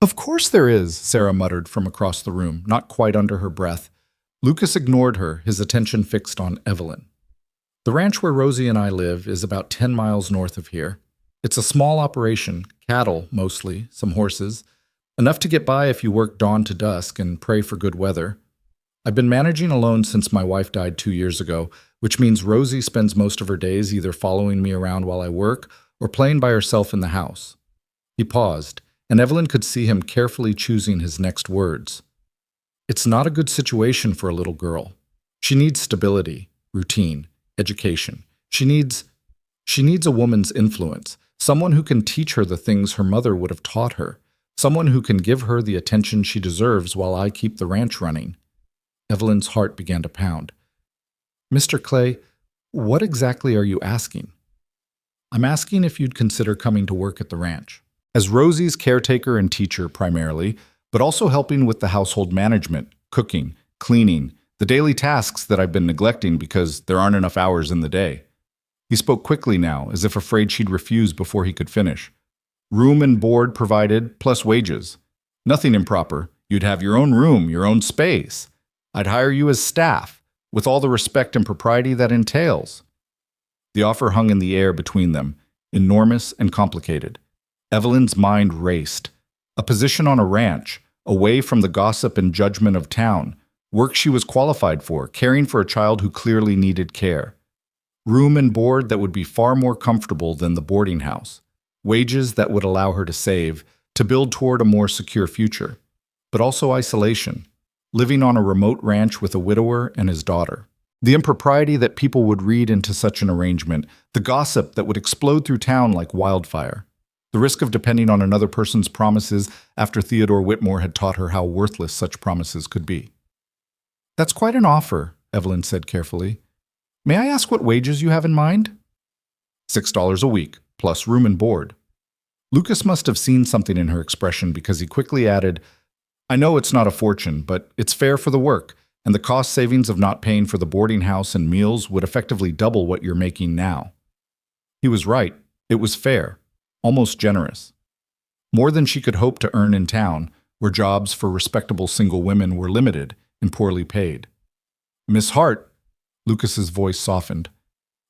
Of course there is, Sarah muttered from across the room, not quite under her breath. Lucas ignored her, his attention fixed on Evelyn. The ranch where Rosie and I live is about 10 miles north of here. It's a small operation, cattle mostly, some horses, enough to get by if you work dawn to dusk and pray for good weather. I've been managing alone since my wife died 2 years ago, which means Rosie spends most of her days either following me around while I work or playing by herself in the house. He paused, and Evelyn could see him carefully choosing his next words. It's not a good situation for a little girl. She needs stability, routine, education. She needs a woman's influence, someone who can teach her the things her mother would have taught her, someone who can give her the attention she deserves while I keep the ranch running. Evelyn's heart began to pound. Mr. Clay, what exactly are you asking? I'm asking if you'd consider coming to work at the ranch. As Rosie's caretaker and teacher primarily, but also helping with the household management, cooking, cleaning, the daily tasks that I've been neglecting because there aren't enough hours in the day. He spoke quickly now, as if afraid she'd refuse before he could finish. Room and board provided, plus wages. Nothing improper. You'd have your own room, your own space. I'd hire you as staff, with all the respect and propriety that entails. The offer hung in the air between them, enormous and complicated. Evelyn's mind raced. A position on a ranch, away from the gossip and judgment of town, work she was qualified for, caring for a child who clearly needed care. Room and board that would be far more comfortable than the boarding house. Wages that would allow her to save, to build toward a more secure future, but also isolation, living on a remote ranch with a widower and his daughter. The impropriety that people would read into such an arrangement, the gossip that would explode through town like wildfire, the risk of depending on another person's promises after Theodore Whitmore had taught her how worthless such promises could be. "That's quite an offer," Evelyn said carefully. "May I ask what wages you have in mind?" $6 a week, plus room and board." Lucas must have seen something in her expression because he quickly added, "I know it's not a fortune, but it's fair for the work, and the cost savings of not paying for the boarding house and meals would effectively double what you're making now." He was right. It was fair, almost generous. More than she could hope to earn in town, where jobs for respectable single women were limited and poorly paid. "Miss Hart," Lucas's voice softened,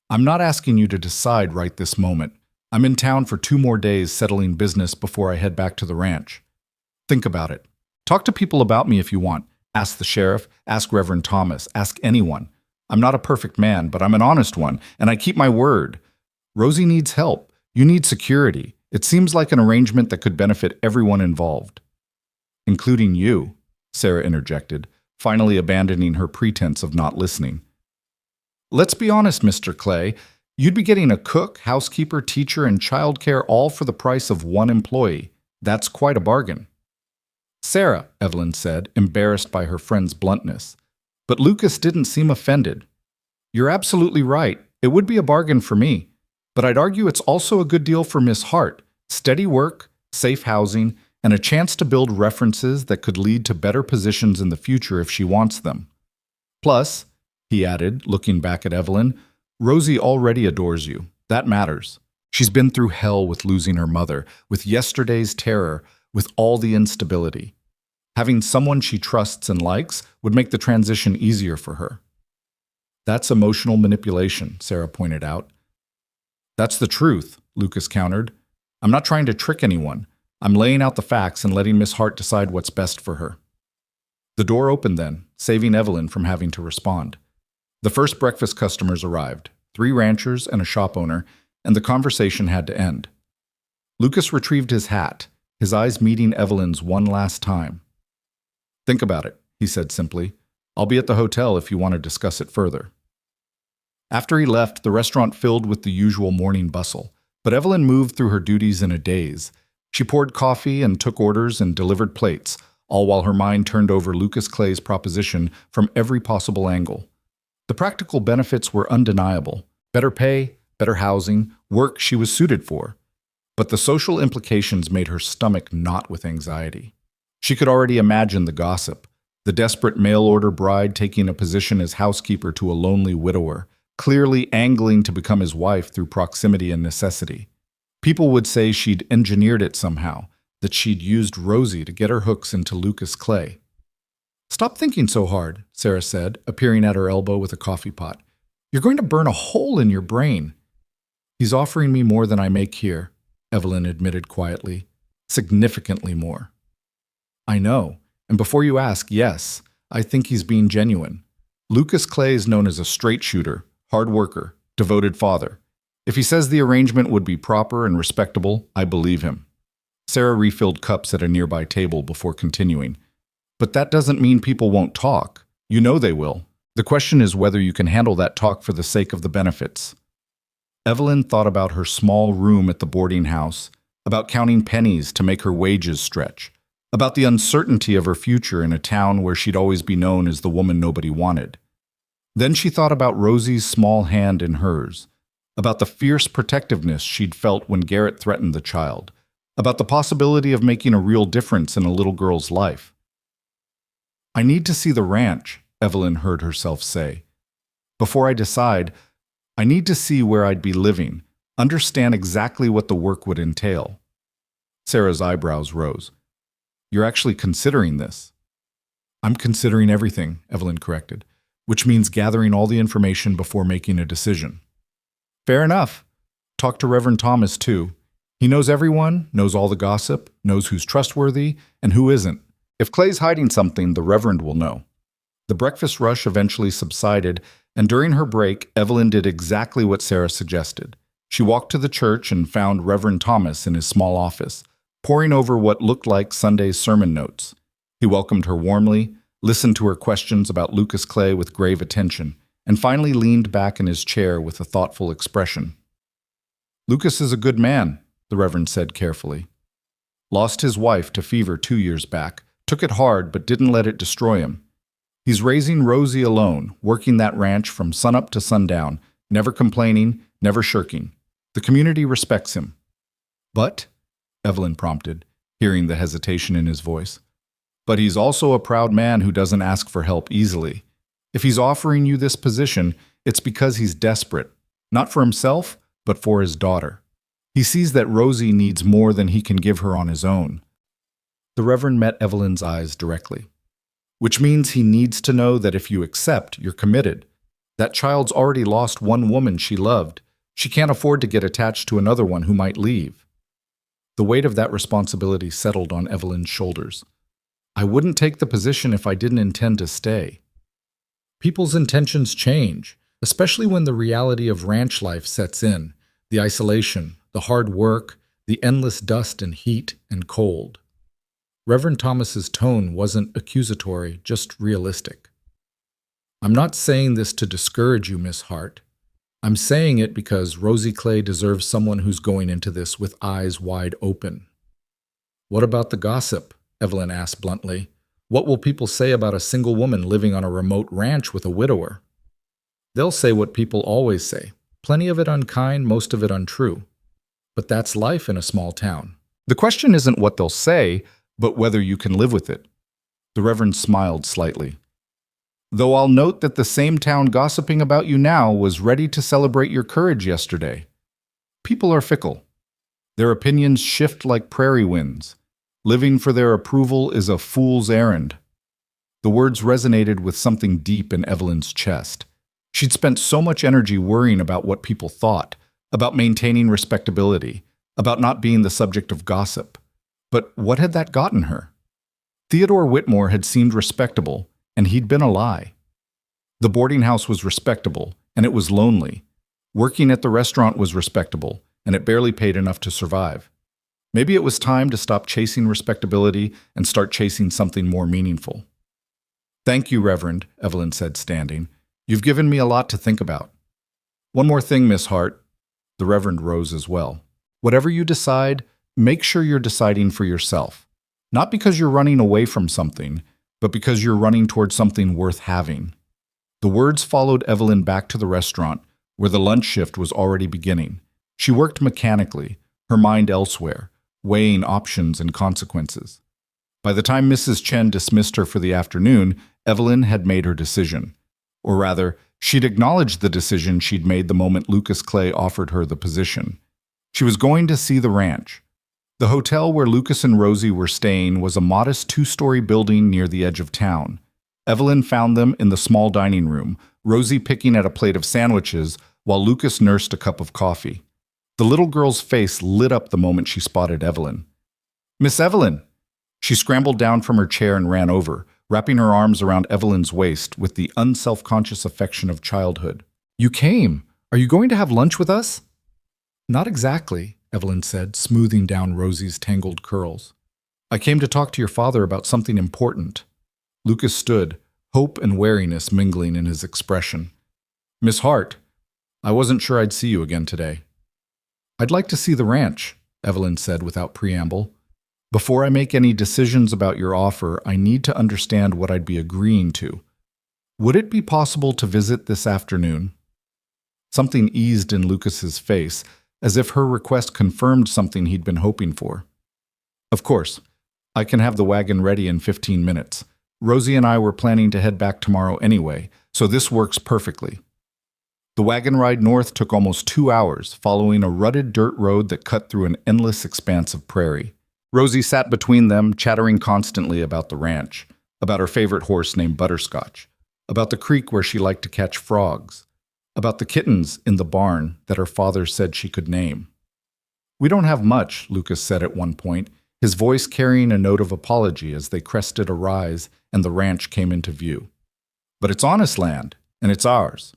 "I'm not asking you to decide right this moment. I'm in town for 2 more days settling business before I head back to the ranch. Think about it. Talk to people about me if you want. Ask the sheriff, ask Reverend Thomas, ask anyone. I'm not a perfect man, but I'm an honest one, and I keep my word. Rosie needs help. You need security. It seems like an arrangement that could benefit everyone involved." "Including you," Sarah interjected, finally abandoning her pretense of not listening. "Let's be honest, Mr. Clay. You'd be getting a cook, housekeeper, teacher, and childcare all for the price of 1 employee. That's quite a bargain." "Sarah," Evelyn said, embarrassed by her friend's bluntness. But Lucas didn't seem offended. "You're absolutely right. It would be a bargain for me. But I'd argue it's also a good deal for Miss Hart. Steady work, safe housing, and a chance to build references that could lead to better positions in the future if she wants them. Plus," he added, looking back at Evelyn, "Rosie already adores you. That matters. She's been through hell with losing her mother, with yesterday's terror, with all the instability. Having someone she trusts and likes would make the transition easier for her." "That's emotional manipulation," Sarah pointed out. "That's the truth," Lucas countered. "I'm not trying to trick anyone. I'm laying out the facts and letting Miss Hart decide what's best for her." The door opened then, saving Evelyn from having to respond. The first breakfast customers arrived, 3 ranchers and a shop owner, and the conversation had to end. Lucas retrieved his hat, his eyes meeting Evelyn's one last time. "Think about it," he said simply. "I'll be at the hotel if you want to discuss it further." After he left, the restaurant filled with the usual morning bustle, but Evelyn moved through her duties in a daze. She poured coffee and took orders and delivered plates, all while her mind turned over Lucas Clay's proposition from every possible angle. The practical benefits were undeniable: better pay, better housing, work she was suited for. But the social implications made her stomach knot with anxiety. She could already imagine the gossip, the desperate mail-order bride taking a position as housekeeper to a lonely widower, clearly angling to become his wife through proximity and necessity. People would say she'd engineered it somehow, that she'd used Rosie to get her hooks into Lucas Clay. "Stop thinking so hard," Sarah said, appearing at her elbow with a coffee pot. "You're going to burn a hole in your brain." "He's offering me more than I make here," Evelyn admitted quietly. "Significantly more." "I know, and before you ask, yes, I think he's being genuine. Lucas Clay is known as a straight shooter, hard worker, devoted father. If he says the arrangement would be proper and respectable, I believe him." Sarah refilled cups at a nearby table before continuing. "But that doesn't mean people won't talk. You know they will. The question is whether you can handle that talk for the sake of the benefits." Evelyn thought about her small room at the boarding house, about counting pennies to make her wages stretch, about the uncertainty of her future in a town where she'd always be known as the woman nobody wanted. Then she thought about Rosie's small hand in hers, about the fierce protectiveness she'd felt when Garrett threatened the child, about the possibility of making a real difference in a little girl's life. "I need to see the ranch," Evelyn heard herself say. "Before I decide, I need to see where I'd be living, understand exactly what the work would entail." Sarah's eyebrows rose. "You're actually considering this?" "I'm considering everything," Evelyn corrected, "which means gathering all the information before making a decision." "Fair enough. Talk to Reverend Thomas, too. He knows everyone, knows all the gossip, knows who's trustworthy and who isn't. If Clay's hiding something, the Reverend will know." The breakfast rush eventually subsided, and during her break, Evelyn did exactly what Sarah suggested. She walked to the church and found Reverend Thomas in his small office, poring over what looked like Sunday's sermon notes. He welcomed her warmly, listened to her questions about Lucas Clay with grave attention, and finally leaned back in his chair with a thoughtful expression. "Lucas is a good man," the Reverend said carefully. "Lost his wife to fever 2 years back, took it hard but didn't let it destroy him. He's raising Rosie alone, working that ranch from sunup to sundown, never complaining, never shirking. The community respects him." "But," Evelyn prompted, hearing the hesitation in his voice, "but he's also a proud man who doesn't ask for help easily. If he's offering you this position, it's because he's desperate, not for himself, but for his daughter. He sees that Rosie needs more than he can give her on his own." The Reverend met Evelyn's eyes directly. "Which means he needs to know that if you accept, you're committed. That child's already lost one woman she loved. She can't afford to get attached to another one who might leave." The weight of that responsibility settled on Evelyn's shoulders. "I wouldn't take the position if I didn't intend to stay." People's intentions change, especially when the reality of ranch life sets in, the isolation, the hard work, the endless dust and heat and cold. Reverend Thomas's tone wasn't accusatory, just realistic. "I'm not saying this to discourage you, Miss Hart. I'm saying it because Rosie Clay deserves someone who's going into this with eyes wide open." "What about the gossip?" Evelyn asked bluntly. "What will people say about a single woman living on a remote ranch with a widower?" "They'll say what people always say. Plenty of it unkind, most of it untrue. But that's life in a small town. The question isn't what they'll say, but whether you can live with it." The Reverend smiled slightly. "Though I'll note that the same town gossiping about you now was ready to celebrate your courage yesterday. People are fickle. Their opinions shift like prairie winds. Living for their approval is a fool's errand." The words resonated with something deep in Evelyn's chest. She'd spent so much energy worrying about what people thought, about maintaining respectability, about not being the subject of gossip. But what had that gotten her? Theodore Whitmore had seemed respectable, and he'd been a lie. The boarding house was respectable, and it was lonely. Working at the restaurant was respectable, and it barely paid enough to survive. Maybe it was time to stop chasing respectability and start chasing something more meaningful. "Thank you, Reverend," Evelyn said, standing. "You've given me a lot to think about." "One more thing, Miss Hart." The Reverend rose as well. "Whatever you decide, make sure you're deciding for yourself. Not because you're running away from something, but because you're running towards something worth having." The words followed Evelyn back to the restaurant, where the lunch shift was already beginning. She worked mechanically, her mind elsewhere, weighing options and consequences. By the time Mrs. Chen dismissed her for the afternoon, Evelyn had made her decision. Or rather, she'd acknowledged the decision she'd made the moment Lucas Clay offered her the position. She was going to see the ranch. The hotel where Lucas and Rosie were staying was a modest 2-story building near the edge of town. Evelyn found them in the small dining room, Rosie picking at a plate of sandwiches while Lucas nursed a cup of coffee. The little girl's face lit up the moment she spotted Evelyn. "Miss Evelyn!" She scrambled down from her chair and ran over, wrapping her arms around Evelyn's waist with the unselfconscious affection of childhood. "You came! Are you going to have lunch with us?" "Not exactly," Evelyn said, smoothing down Rosie's tangled curls. "I came to talk to your father about something important." Lucas stood, hope and wariness mingling in his expression. "Miss Hart, I wasn't sure I'd see you again today." "I'd like to see the ranch," Evelyn said without preamble. "Before I make any decisions about your offer, I need to understand what I'd be agreeing to. Would it be possible to visit this afternoon?" Something eased in Lucas's face, as if her request confirmed something he'd been hoping for. "Of course. I can have the wagon ready in 15 minutes. Rosie and I were planning to head back tomorrow anyway, so this works perfectly." The wagon ride north took almost 2 hours, following a rutted dirt road that cut through an endless expanse of prairie. Rosie sat between them, chattering constantly about the ranch, about her favorite horse named Butterscotch, about the creek where she liked to catch frogs, about the kittens in the barn that her father said she could name. "We don't have much," Lucas said at one point, his voice carrying a note of apology as they crested a rise and the ranch came into view. "But it's honest land, and it's ours."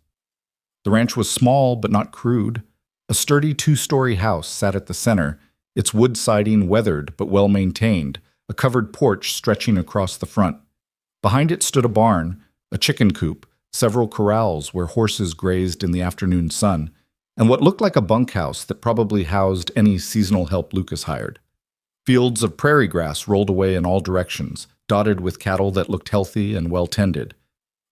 The ranch was small but not crude. A sturdy 2-story house sat at the center, its wood siding weathered but well maintained, a covered porch stretching across the front. Behind it stood a barn, a chicken coop, several corrals where horses grazed in the afternoon sun, and what looked like a bunkhouse that probably housed any seasonal help Lucas hired. Fields of prairie grass rolled away in all directions, dotted with cattle that looked healthy and well tended.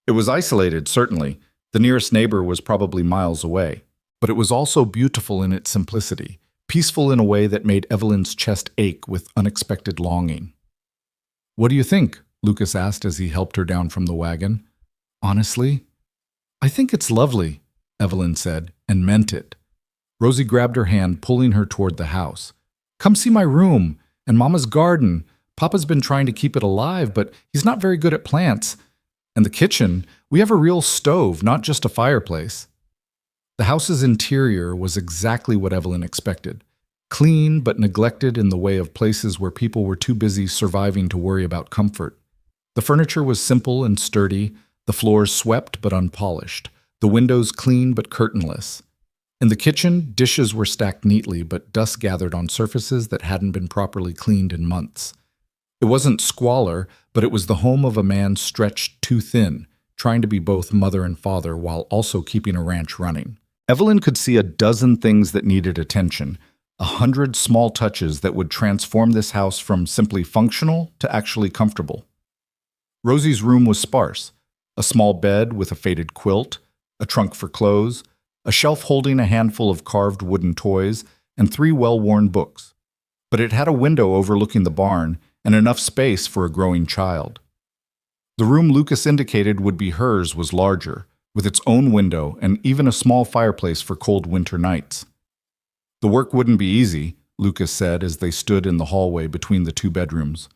It was isolated, certainly. The nearest neighbor was probably miles away. But it was also beautiful in its simplicity, peaceful in a way that made Evelyn's chest ache with unexpected longing. "What do you think?" Lucas asked as he helped her down from the wagon. "Honestly, I think it's lovely," Evelyn said, and meant it. Rosie grabbed her hand, pulling her toward the house. "Come see my room and Mama's garden. Papa's been trying to keep it alive, but he's not very good at plants. And the kitchen, we have a real stove, not just a fireplace." The house's interior was exactly what Evelyn expected. Clean but neglected in the way of places where people were too busy surviving to worry about comfort. The furniture was simple and sturdy, the floors swept but unpolished, the windows clean but curtainless. In the kitchen, dishes were stacked neatly, but dust gathered on surfaces that hadn't been properly cleaned in months. It wasn't squalor, but it was the home of a man stretched too thin, trying to be both mother and father while also keeping a ranch running. Evelyn could see a dozen things that needed attention, 100 small touches that would transform this house from simply functional to actually comfortable. Rosie's room was sparse: a small bed with a faded quilt, a trunk for clothes, a shelf holding a handful of carved wooden toys, and 3 well-worn books. But it had a window overlooking the barn and enough space for a growing child. The room Lucas indicated would be hers was larger, with its own window and even a small fireplace for cold winter nights. "The work wouldn't be easy," Lucas said as they stood in the hallway between the 2 bedrooms.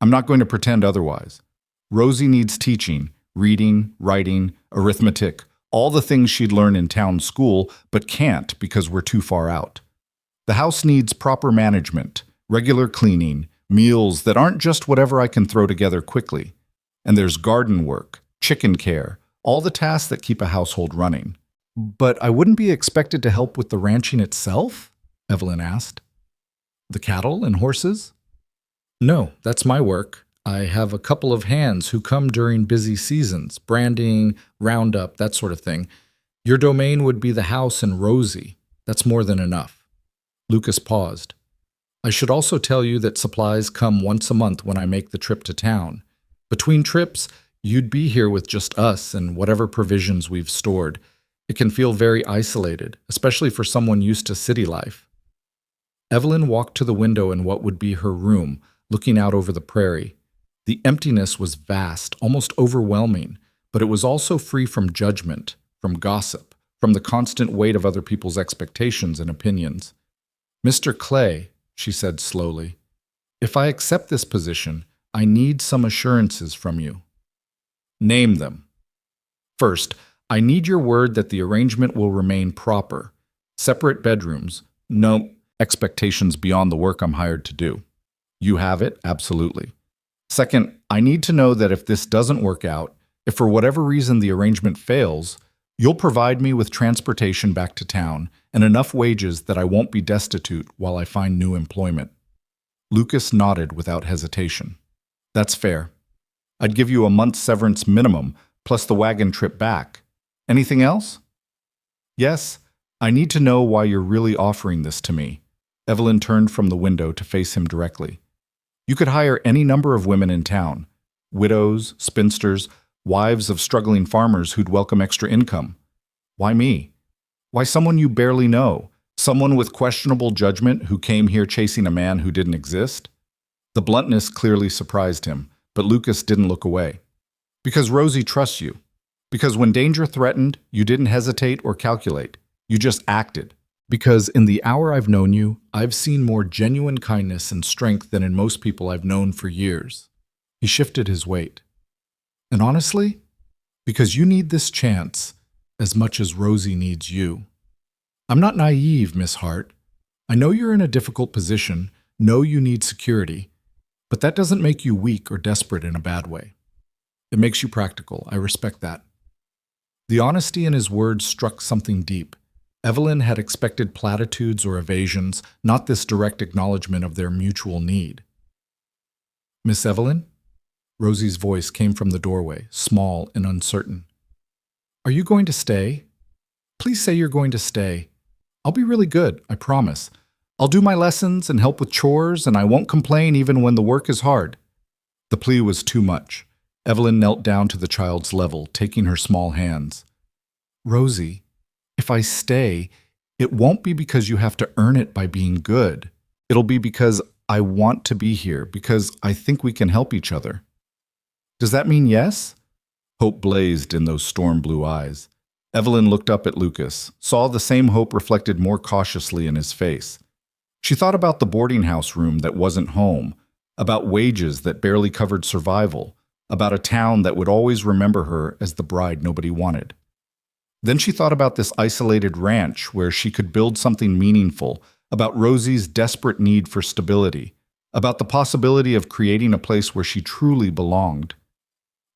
"I'm not going to pretend otherwise. Rosie needs teaching, reading, writing, arithmetic, all the things she'd learn in town school, but can't because we're too far out. The house needs proper management, regular cleaning, meals that aren't just whatever I can throw together quickly. And there's garden work, chicken care, all the tasks that keep a household running." "But I wouldn't be expected to help with the ranching itself?" Evelyn asked. "The cattle and horses?" "No, that's my work. I have a couple of hands who come during busy seasons, branding, roundup, that sort of thing. Your domain would be the house and Rosie. That's more than enough." Lucas paused. "I should also tell you that supplies come once a month when I make the trip to town. Between trips, you'd be here with just us and whatever provisions we've stored. It can feel very isolated, especially for someone used to city life." Evelyn walked to the window in what would be her room, looking out over the prairie. The emptiness was vast, almost overwhelming, but it was also free from judgment, from gossip, from the constant weight of other people's expectations and opinions. "Mr. Clay," she said slowly, "if I accept this position, I need some assurances from you." "Name them." "First, I need your word that the arrangement will remain proper. Separate bedrooms, no expectations beyond the work I'm hired to do." "You have it, absolutely." "Second, I need to know that if this doesn't work out, if for whatever reason the arrangement fails, you'll provide me with transportation back to town and enough wages that I won't be destitute while I find new employment." Lucas nodded without hesitation. "That's fair. I'd give you a month's severance minimum, plus the wagon trip back. Anything else?" "Yes, I need to know why you're really offering this to me." Evelyn turned from the window to face him directly. "You could hire any number of women in town. Widows, spinsters, wives of struggling farmers who'd welcome extra income. Why me? Why someone you barely know? Someone with questionable judgment who came here chasing a man who didn't exist?" The bluntness clearly surprised him, but Lucas didn't look away. "Because Rosie trusts you. Because when danger threatened, you didn't hesitate or calculate. You just acted. Because in the hour I've known you, I've seen more genuine kindness and strength than in most people I've known for years." He shifted his weight. "And honestly, because you need this chance as much as Rosie needs you. I'm not naive, Miss Hart. I know you're in a difficult position, know you need security, but that doesn't make you weak or desperate in a bad way. It makes you practical. I respect that." The honesty in his words struck something deep. Evelyn had expected platitudes or evasions, not this direct acknowledgement of their mutual need. "Miss Evelyn?" Rosie's voice came from the doorway, small and uncertain. "Are you going to stay? Please say you're going to stay. I'll be really good, I promise. I'll do my lessons and help with chores, and I won't complain even when the work is hard." The plea was too much. Evelyn knelt down to the child's level, taking her small hands. "Rosie, if I stay, it won't be because you have to earn it by being good. It'll be because I want to be here, because I think we can help each other." "Does that mean yes?" Hope blazed in those storm blue eyes. Evelyn looked up at Lucas, saw the same hope reflected more cautiously in his face. She thought about the boarding house room that wasn't home, about wages that barely covered survival, about a town that would always remember her as the bride nobody wanted. Then she thought about this isolated ranch where she could build something meaningful, about Rosie's desperate need for stability, about the possibility of creating a place where she truly belonged.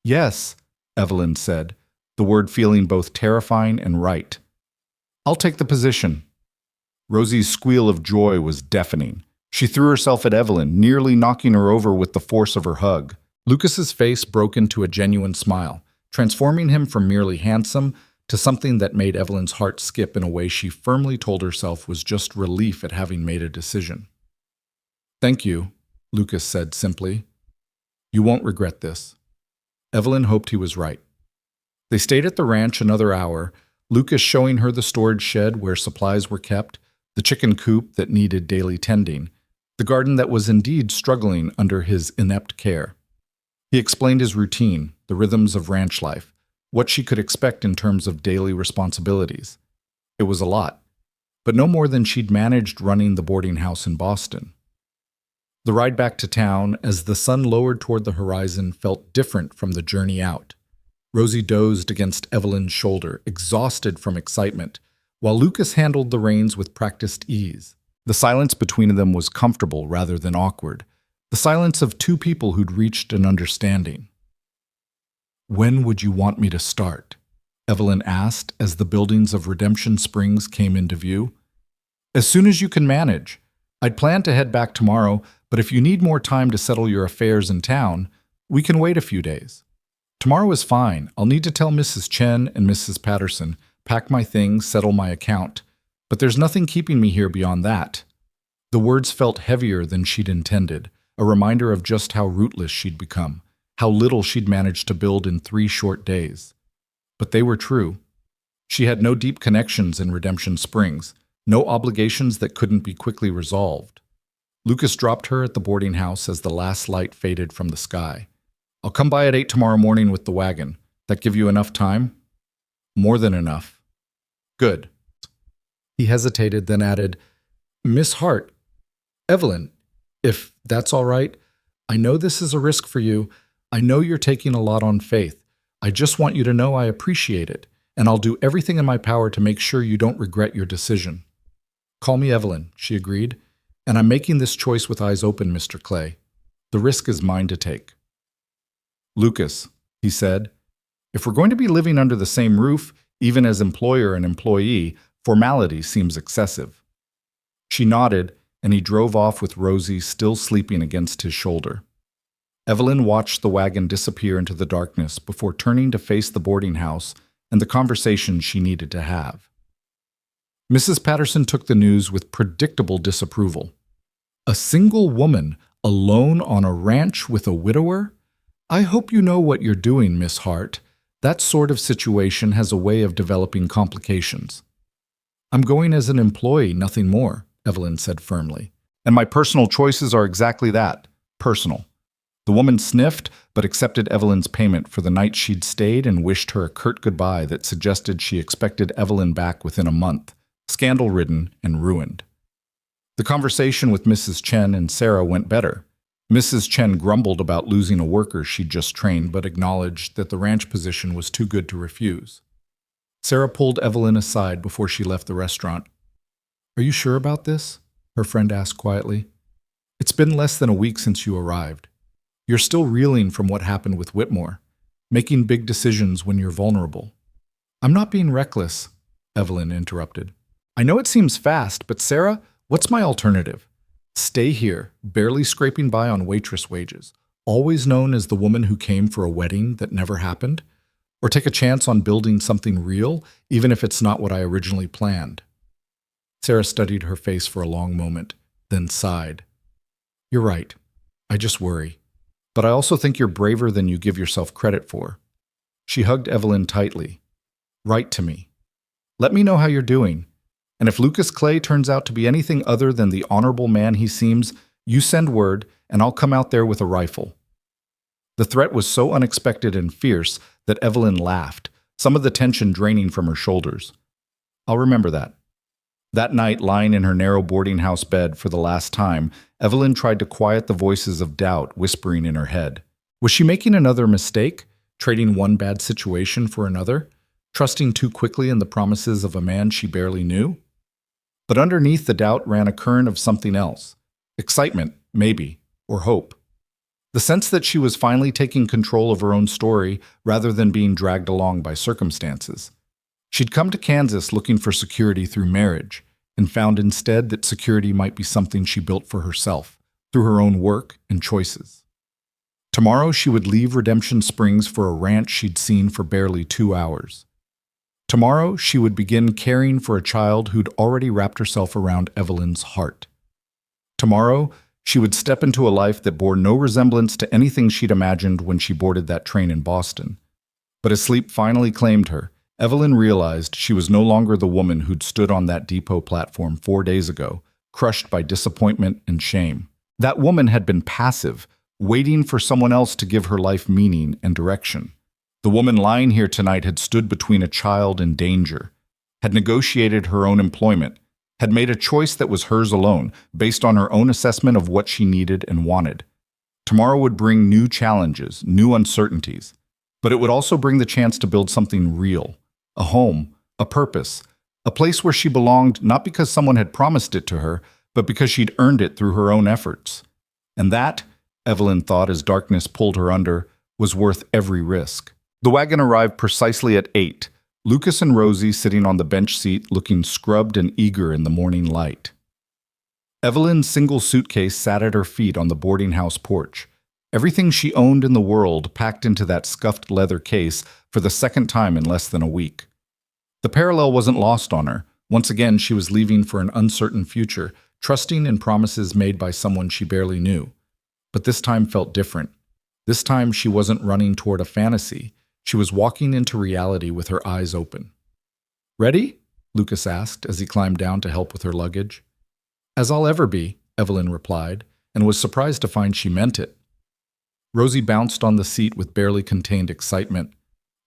"Yes," Evelyn said, the word feeling both terrifying and right. "I'll take the position." Rosie's squeal of joy was deafening. She threw herself at Evelyn, nearly knocking her over with the force of her hug. Lucas's face broke into a genuine smile, transforming him from merely handsome to something that made Evelyn's heart skip in a way she firmly told herself was just relief at having made a decision. "Thank you," Lucas said simply. "You won't regret this." Evelyn hoped he was right. They stayed at the ranch another hour, Lucas showing her the storage shed where supplies were kept, the chicken coop that needed daily tending, the garden that was indeed struggling under his inept care. He explained his routine, the rhythms of ranch life, what she could expect in terms of daily responsibilities. It was a lot, but no more than she'd managed running the boarding house in Boston. The ride back to town, as the sun lowered toward the horizon, felt different from the journey out. Rosie dozed against Evelyn's shoulder, exhausted from excitement, while Lucas handled the reins with practiced ease. The silence between them was comfortable rather than awkward, the silence of two people who'd reached an understanding. "When would you want me to start?" Evelyn asked as the buildings of Redemption Springs came into view. "As soon as you can manage. I'd planned to head back tomorrow, but if you need more time to settle your affairs in town, we can wait a few days. Tomorrow is fine. I'll need to tell Mrs. Chen and Mrs. Patterson, pack my things, settle my account. But there's nothing keeping me here beyond that." The words felt heavier than she'd intended, a reminder of just how rootless she'd become, how little she'd managed to build in 3 short days. But they were true. She had no deep connections in Redemption Springs, no obligations that couldn't be quickly resolved. Lucas dropped her at the boarding house as the last light faded from the sky. "I'll come by at 8 tomorrow morning with the wagon. That give you enough time?" "More than enough." "Good." He hesitated, then added, "Miss Hart, Evelyn, if that's all right, I know this is a risk for you. I know you're taking a lot on faith. I just want you to know I appreciate it, and I'll do everything in my power to make sure you don't regret your decision." "Call me Evelyn," she agreed, "and I'm making this choice with eyes open, Mr. Clay. The risk is mine to take." "Lucas," he said, "if we're going to be living under the same roof, even as employer and employee, formality seems excessive." She nodded, and he drove off with Rosie still sleeping against his shoulder. Evelyn watched the wagon disappear into the darkness before turning to face the boarding house and the conversation she needed to have. Mrs. Patterson took the news with predictable disapproval. "A single woman, alone on a ranch with a widower? I hope you know what you're doing, Miss Hart. That sort of situation has a way of developing complications." "I'm going as an employee, nothing more," Evelyn said firmly. "And my personal choices are exactly that, personal." The woman sniffed, but accepted Evelyn's payment for the night she'd stayed and wished her a curt goodbye that suggested she expected Evelyn back within a month, scandal-ridden and ruined. The conversation with Mrs. Chen and Sarah went better. Mrs. Chen grumbled about losing a worker she'd just trained, but acknowledged that the ranch position was too good to refuse. Sarah pulled Evelyn aside before she left the restaurant. "Are you sure about this?" her friend asked quietly. "It's been less than a week since you arrived. You're still reeling from what happened with Whitmore, making big decisions when you're vulnerable." "I'm not being reckless," Evelyn interrupted. I know it seems fast, but Sarah, what's my alternative? Stay here, barely scraping by on waitress wages, always known as the woman who came for a wedding that never happened? Or take a chance on building something real, even if it's not what I originally planned? Sarah studied her face for a long moment, then sighed. You're right. I just worry. But I also think you're braver than you give yourself credit for. She hugged Evelyn tightly. Write to me. Let me know how you're doing. And if Lucas Clay turns out to be anything other than the honorable man he seems, you send word, and I'll come out there with a rifle. The threat was so unexpected and fierce that Evelyn laughed, some of the tension draining from her shoulders. I'll remember that. That night, lying in her narrow boarding house bed for the last time, Evelyn tried to quiet the voices of doubt whispering in her head. Was she making another mistake, trading one bad situation for another, trusting too quickly in the promises of a man she barely knew? But underneath the doubt ran a current of something else. Excitement, maybe, or hope. The sense that she was finally taking control of her own story rather than being dragged along by circumstances. She'd come to Kansas looking for security through marriage, and found instead that security might be something she built for herself, through her own work and choices. Tomorrow she would leave Redemption Springs for a ranch she'd seen for barely 2 hours. Tomorrow she would begin caring for a child who'd already wrapped herself around Evelyn's heart. Tomorrow she would step into a life that bore no resemblance to anything she'd imagined when she boarded that train in Boston. But as sleep finally claimed her, Evelyn realized she was no longer the woman who'd stood on that depot platform 4 days ago, crushed by disappointment and shame. That woman had been passive, waiting for someone else to give her life meaning and direction. The woman lying here tonight had stood between a child and danger, had negotiated her own employment, had made a choice that was hers alone, based on her own assessment of what she needed and wanted. Tomorrow would bring new challenges, new uncertainties, but it would also bring the chance to build something real, a home, a purpose, a place where she belonged not because someone had promised it to her, but because she'd earned it through her own efforts. And that, Evelyn thought as darkness pulled her under, was worth every risk. The wagon arrived precisely at 8, Lucas and Rosie sitting on the bench seat looking scrubbed and eager in the morning light. Evelyn's single suitcase sat at her feet on the boarding house porch, everything she owned in the world packed into that scuffed leather case for the second time in less than a week. The parallel wasn't lost on her. Once again, she was leaving for an uncertain future, trusting in promises made by someone she barely knew. But this time felt different. This time she wasn't running toward a fantasy. She was walking into reality with her eyes open. Ready? Lucas asked as he climbed down to help with her luggage. As I'll ever be, Evelyn replied, and was surprised to find she meant it. Rosie bounced on the seat with barely contained excitement.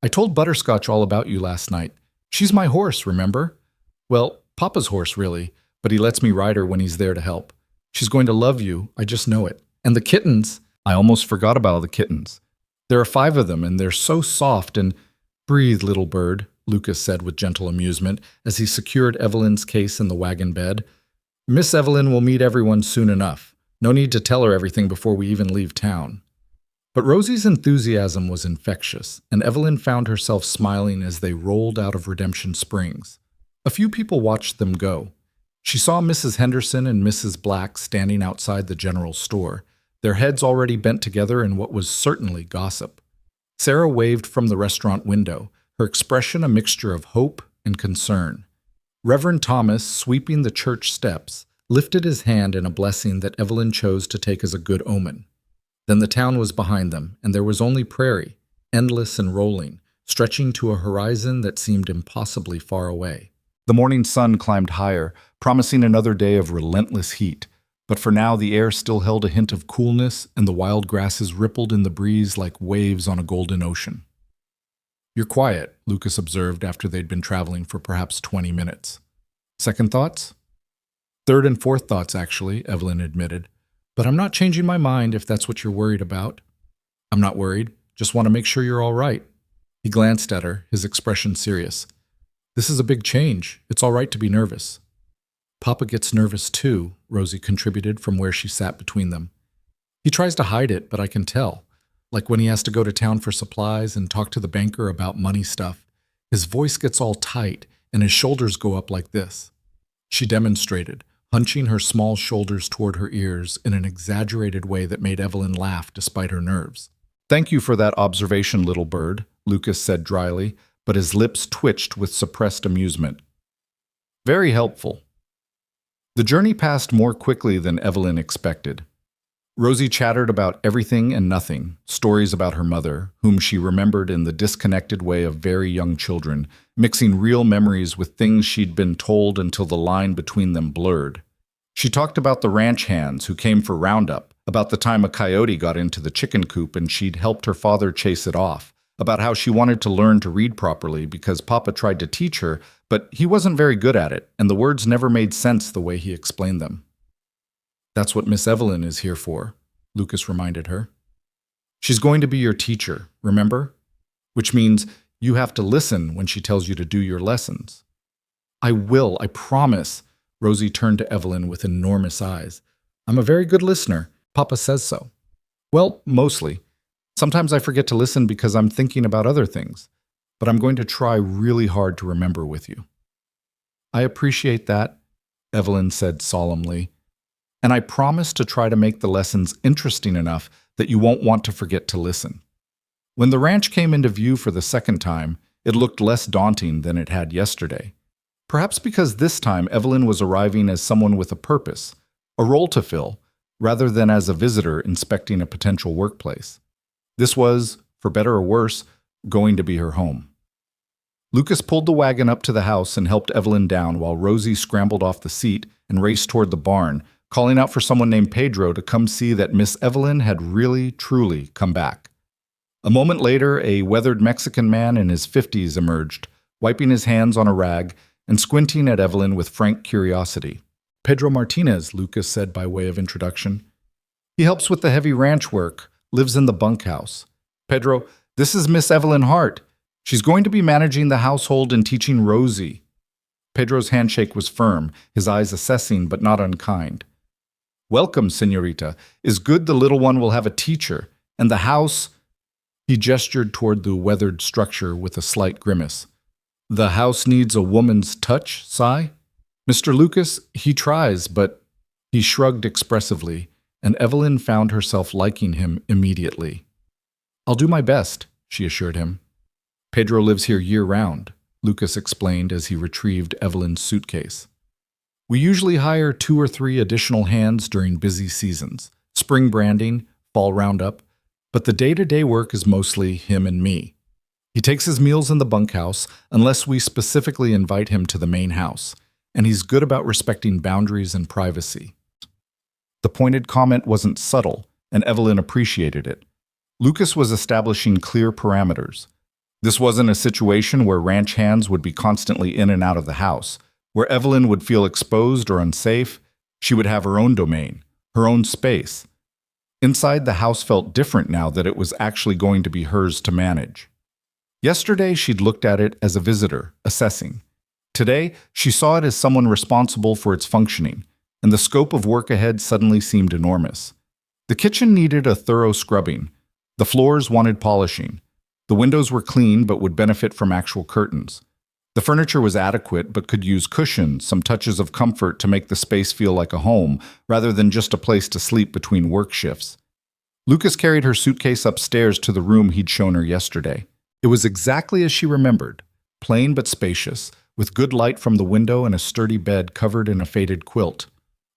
I told Butterscotch all about you last night. She's my horse, remember? Well, Papa's horse, really, but he lets me ride her when he's there to help. She's going to love you, I just know it. And the kittens, I almost forgot about the kittens. There are 5 of them, and they're so soft and— Breathe, little bird, Lucas said with gentle amusement as he secured Evelyn's case in the wagon bed. Miss Evelyn will meet everyone soon enough. No need to tell her everything before we even leave town. But Rosie's enthusiasm was infectious, and Evelyn found herself smiling as they rolled out of Redemption Springs. A few people watched them go. She saw Mrs. Henderson and Mrs. Black standing outside the general store, their heads already bent together in what was certainly gossip. Sarah waved from the restaurant window, her expression a mixture of hope and concern. Reverend Thomas, sweeping the church steps, lifted his hand in a blessing that Evelyn chose to take as a good omen. Then the town was behind them, and there was only prairie, endless and rolling, stretching to a horizon that seemed impossibly far away. The morning sun climbed higher, promising another day of relentless heat. But for now the air still held a hint of coolness, and the wild grasses rippled in the breeze like waves on a golden ocean. You're quiet, Lucas observed after they'd been traveling for perhaps 20 minutes. Second thoughts? Third and fourth thoughts, actually, Evelyn admitted. But I'm not changing my mind if that's what you're worried about. I'm not worried, just want to make sure you're all right. He glanced at her, his expression serious. This is a big change. It's all right to be nervous. Papa gets nervous too, Rosie contributed from where she sat between them. He tries to hide it, but I can tell. Like when he has to go to town for supplies and talk to the banker about money stuff. His voice gets all tight and his shoulders go up like this. She demonstrated, hunching her small shoulders toward her ears in an exaggerated way that made Evelyn laugh despite her nerves. "Thank you for that observation, little bird," Lucas said dryly, but his lips twitched with suppressed amusement. "Very helpful." The journey passed more quickly than Evelyn expected. Rosie chattered about everything and nothing, stories about her mother, whom she remembered in the disconnected way of very young children, mixing real memories with things she'd been told until the line between them blurred. She talked about the ranch hands who came for roundup, about the time a coyote got into the chicken coop and she'd helped her father chase it off, about how she wanted to learn to read properly because Papa tried to teach her, but he wasn't very good at it, and the words never made sense the way he explained them. "That's what Miss Evelyn is here for," Lucas reminded her. "She's going to be your teacher, remember? Which means you have to listen when she tells you to do your lessons." "I will, I promise." Rosie turned to Evelyn with enormous eyes. "I'm a very good listener. Papa says so." "Well, mostly. Sometimes I forget to listen because I'm thinking about other things, but I'm going to try really hard to remember with you." "I appreciate that," Evelyn said solemnly. "And I promise to try to make the lessons interesting enough that you won't want to forget to listen." When the ranch came into view for the second time, it looked less daunting than it had yesterday. Perhaps because this time Evelyn was arriving as someone with a purpose, a role to fill, rather than as a visitor inspecting a potential workplace. This was, for better or worse, going to be her home. Lucas pulled the wagon up to the house and helped Evelyn down while Rosie scrambled off the seat and raced toward the barn, calling out for someone named Pedro to come see that Miss Evelyn had really, truly come back. A moment later, a weathered Mexican man in his 50s emerged, wiping his hands on a rag and squinting at Evelyn with frank curiosity. "Pedro Martinez," Lucas said by way of introduction. "He helps with the heavy ranch work, lives in the bunkhouse. Pedro, this is Miss Evelyn Hart. She's going to be managing the household and teaching Rosie." Pedro's handshake was firm, his eyes assessing but not unkind. "Welcome, señorita. Is good the little one will have a teacher. And the house—" He gestured toward the weathered structure with a slight grimace. "The house needs a woman's touch, sigh? Mr. Lucas, he tries, but—" He shrugged expressively, and Evelyn found herself liking him immediately. "I'll do my best," she assured him. "Pedro lives here year-round," Lucas explained as he retrieved Evelyn's suitcase. "We usually hire 2 or 3 additional hands during busy seasons, spring branding, fall roundup, but the day-to-day work is mostly him and me. He takes his meals in the bunkhouse unless we specifically invite him to the main house, and he's good about respecting boundaries and privacy." The pointed comment wasn't subtle, and Evelyn appreciated it. Lucas was establishing clear parameters. This wasn't a situation where ranch hands would be constantly in and out of the house, where Evelyn would feel exposed or unsafe. She would have her own domain, her own space. Inside, the house felt different now that it was actually going to be hers to manage. Yesterday, she'd looked at it as a visitor, assessing. Today, she saw it as someone responsible for its functioning, and the scope of work ahead suddenly seemed enormous. The kitchen needed a thorough scrubbing. The floors wanted polishing. The windows were clean but would benefit from actual curtains. The furniture was adequate but could use cushions, some touches of comfort to make the space feel like a home, rather than just a place to sleep between work shifts. Lucas carried her suitcase upstairs to the room he'd shown her yesterday. It was exactly as she remembered, plain but spacious, with good light from the window and a sturdy bed covered in a faded quilt.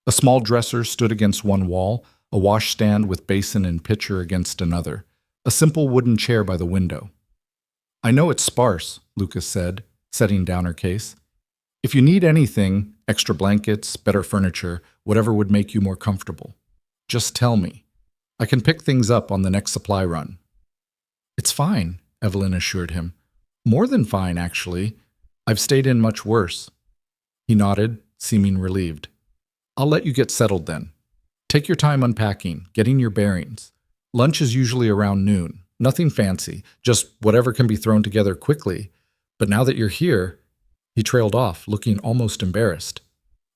A small dresser stood against one wall, a washstand with basin and pitcher against another, a simple wooden chair by the window. "I know it's sparse," Lucas said, setting down her case. "If you need anything, extra blankets, better furniture, whatever would make you more comfortable, just tell me. I can pick things up on the next supply run." "It's fine," Evelyn assured him. "More than fine, actually. I've stayed in much worse." He nodded, seeming relieved. "I'll let you get settled then. Take your time unpacking, getting your bearings. Lunch is usually around noon. Nothing fancy, just whatever can be thrown together quickly. But now that you're here—" He trailed off, looking almost embarrassed.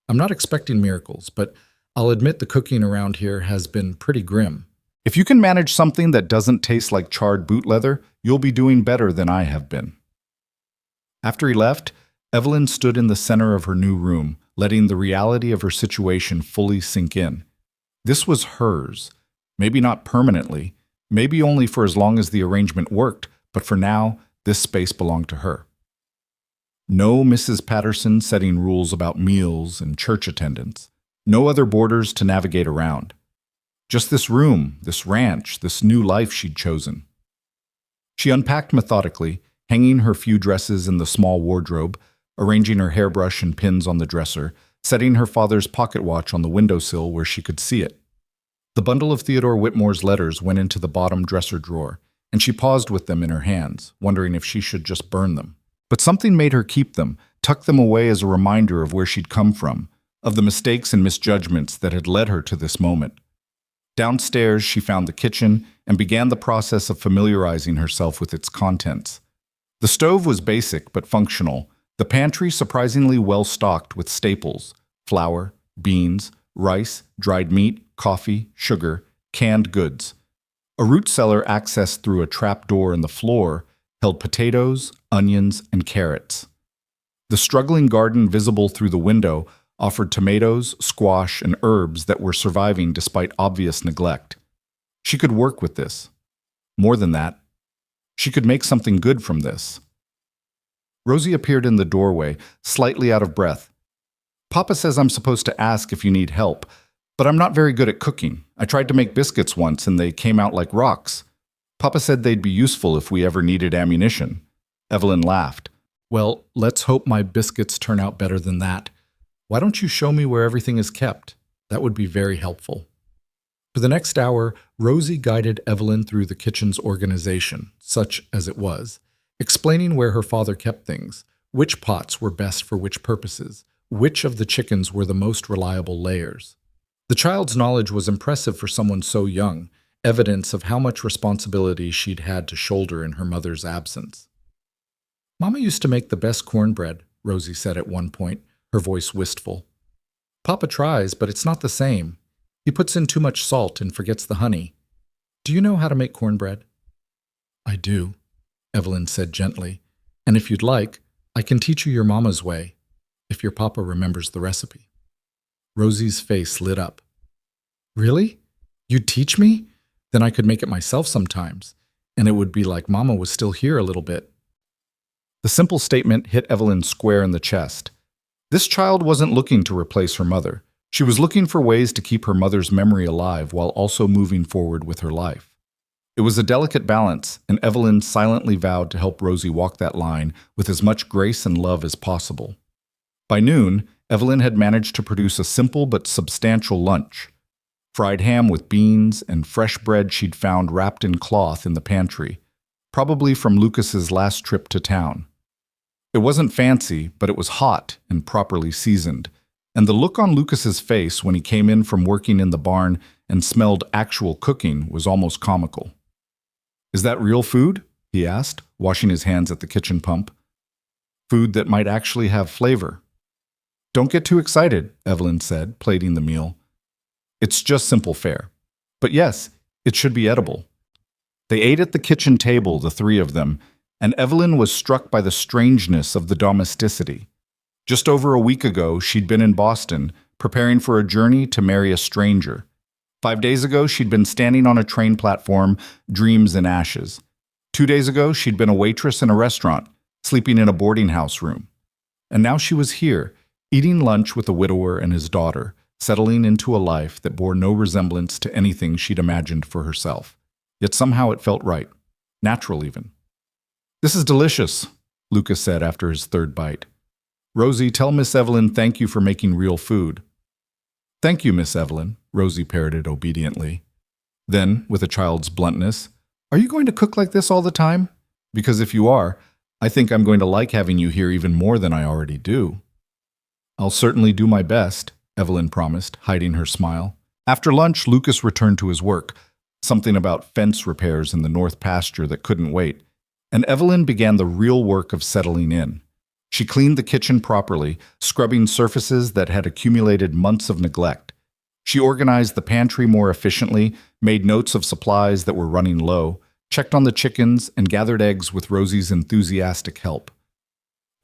"I'm not expecting miracles, but I'll admit the cooking around here has been pretty grim. If you can manage something that doesn't taste like charred boot leather, you'll be doing better than I have been." After he left, Evelyn stood in the center of her new room, letting the reality of her situation fully sink in. This was hers. Maybe not permanently, maybe only for as long as the arrangement worked, but for now, this space belonged to her. No Mrs. Patterson setting rules about meals and church attendance. No other borders to navigate around. Just this room, this ranch, this new life she'd chosen. She unpacked methodically, hanging her few dresses in the small wardrobe, arranging her hairbrush and pins on the dresser, setting her father's pocket watch on the windowsill where she could see it. The bundle of Theodore Whitmore's letters went into the bottom dresser drawer, and she paused with them in her hands, wondering if she should just burn them. But something made her keep them, tuck them away as a reminder of where she'd come from, of the mistakes and misjudgments that had led her to this moment. Downstairs, she found the kitchen and began the process of familiarizing herself with its contents. The stove was basic but functional, the pantry surprisingly well stocked with staples: flour, beans, rice, dried meat, coffee, sugar, canned goods. A root cellar accessed through a trap door in the floor held potatoes, onions, and carrots. The struggling garden visible through the window offered tomatoes, squash, and herbs that were surviving despite obvious neglect. She could work with this. More than that, she could make something good from this. Rosie appeared in the doorway, slightly out of breath. "Papa says I'm supposed to ask if you need help, but I'm not very good at cooking. I tried to make biscuits once and they came out like rocks. Papa said they'd be useful if we ever needed ammunition." Evelyn laughed. "Well, let's hope my biscuits turn out better than that. Why don't you show me where everything is kept? That would be very helpful." For the next hour, Rosie guided Evelyn through the kitchen's organization, such as it was, explaining where her father kept things, which pots were best for which purposes, which of the chickens were the most reliable layers. The child's knowledge was impressive for someone so young, evidence of how much responsibility she'd had to shoulder in her mother's absence. "Mama used to make the best cornbread," Rosie said at one point, her voice wistful. "Papa tries, but it's not the same. He puts in too much salt and forgets the honey. Do you know how to make cornbread?" "I do," Evelyn said gently. "And if you'd like, I can teach you your mama's way, if your papa remembers the recipe." Rosie's face lit up. "Really? You'd teach me? Then I could make it myself sometimes, and it would be like Mama was still here a little bit." The simple statement hit Evelyn square in the chest. This child wasn't looking to replace her mother. She was looking for ways to keep her mother's memory alive while also moving forward with her life. It was a delicate balance, and Evelyn silently vowed to help Rosie walk that line with as much grace and love as possible. By noon, Evelyn had managed to produce a simple but substantial lunch: fried ham with beans and fresh bread she'd found wrapped in cloth in the pantry, probably from Lucas's last trip to town. It wasn't fancy, but it was hot and properly seasoned, and the look on Lucas's face when he came in from working in the barn and smelled actual cooking was almost comical. "Is that real food?" he asked, washing his hands at the kitchen pump. "Food that might actually have flavor." "Don't get too excited," Evelyn said, plating the meal. "It's just simple fare. But yes, it should be edible." They ate at the kitchen table, the three of them, and Evelyn was struck by the strangeness of the domesticity. Just over a week ago, she'd been in Boston, preparing for a journey to marry a stranger. 5 days ago, she'd been standing on a train platform, dreams in ashes. 2 days ago, she'd been a waitress in a restaurant, sleeping in a boarding house room. And now she was here, eating lunch with a widower and his daughter, settling into a life that bore no resemblance to anything she'd imagined for herself. Yet somehow it felt right, natural even. "This is delicious," Lucas said after his third bite. "Rosie, tell Miss Evelyn thank you for making real food." "Thank you, Miss Evelyn," Rosie parroted obediently. Then, with a child's bluntness, "Are you going to cook like this all the time? Because if you are, I think I'm going to like having you here even more than I already do." "I'll certainly do my best," Evelyn promised, hiding her smile. After lunch, Lucas returned to his work, something about fence repairs in the north pasture that couldn't wait, and Evelyn began the real work of settling in. She cleaned the kitchen properly, scrubbing surfaces that had accumulated months of neglect. She organized the pantry more efficiently, made notes of supplies that were running low, checked on the chickens, and gathered eggs with Rosie's enthusiastic help.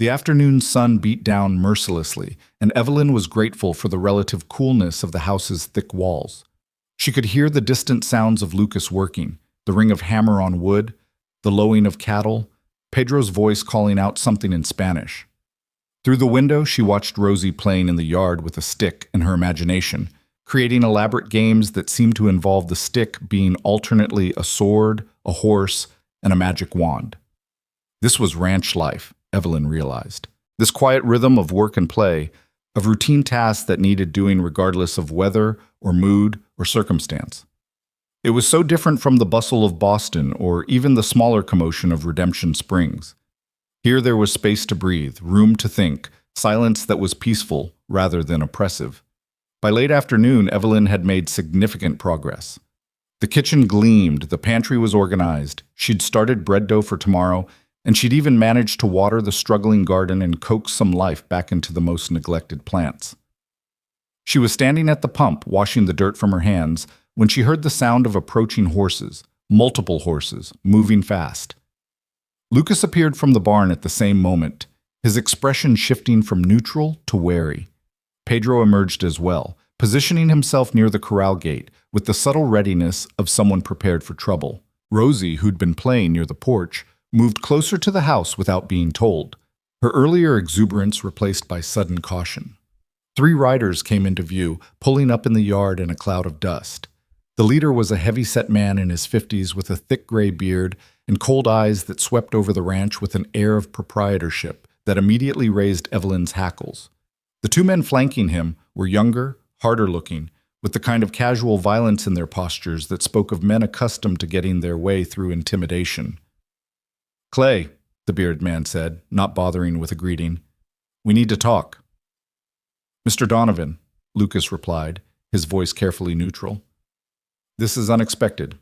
The afternoon sun beat down mercilessly, and Evelyn was grateful for the relative coolness of the house's thick walls. She could hear the distant sounds of Lucas working, the ring of hammer on wood, the lowing of cattle, Pedro's voice calling out something in Spanish. Through the window, she watched Rosie playing in the yard with a stick in her imagination, creating elaborate games that seemed to involve the stick being alternately a sword, a horse, and a magic wand. This was ranch life, Evelyn realized. This quiet rhythm of work and play, of routine tasks that needed doing regardless of weather or mood or circumstance. It was so different from the bustle of Boston or even the smaller commotion of Redemption Springs. Here there was space to breathe, room to think, silence that was peaceful rather than oppressive. By late afternoon, Evelyn had made significant progress. The kitchen gleamed, the pantry was organized, she'd started bread dough for tomorrow, and she'd even managed to water the struggling garden and coax some life back into the most neglected plants. She was standing at the pump, washing the dirt from her hands, when she heard the sound of approaching horses, multiple horses, moving fast. Lucas appeared from the barn at the same moment, his expression shifting from neutral to wary. Pedro emerged as well, positioning himself near the corral gate with the subtle readiness of someone prepared for trouble. Rosie, who'd been playing near the porch, moved closer to the house without being told, her earlier exuberance replaced by sudden caution. 3 riders came into view, pulling up in the yard in a cloud of dust. The leader was a heavy-set man in his 50s with a thick gray beard and cold eyes that swept over the ranch with an air of proprietorship that immediately raised Evelyn's hackles. The 2 men flanking him were younger, harder-looking, with the kind of casual violence in their postures that spoke of men accustomed to getting their way through intimidation. "Clay," the bearded man said, not bothering with a greeting, "we need to talk." "Mr. Donovan," Lucas replied, his voice carefully neutral. "This is unexpected.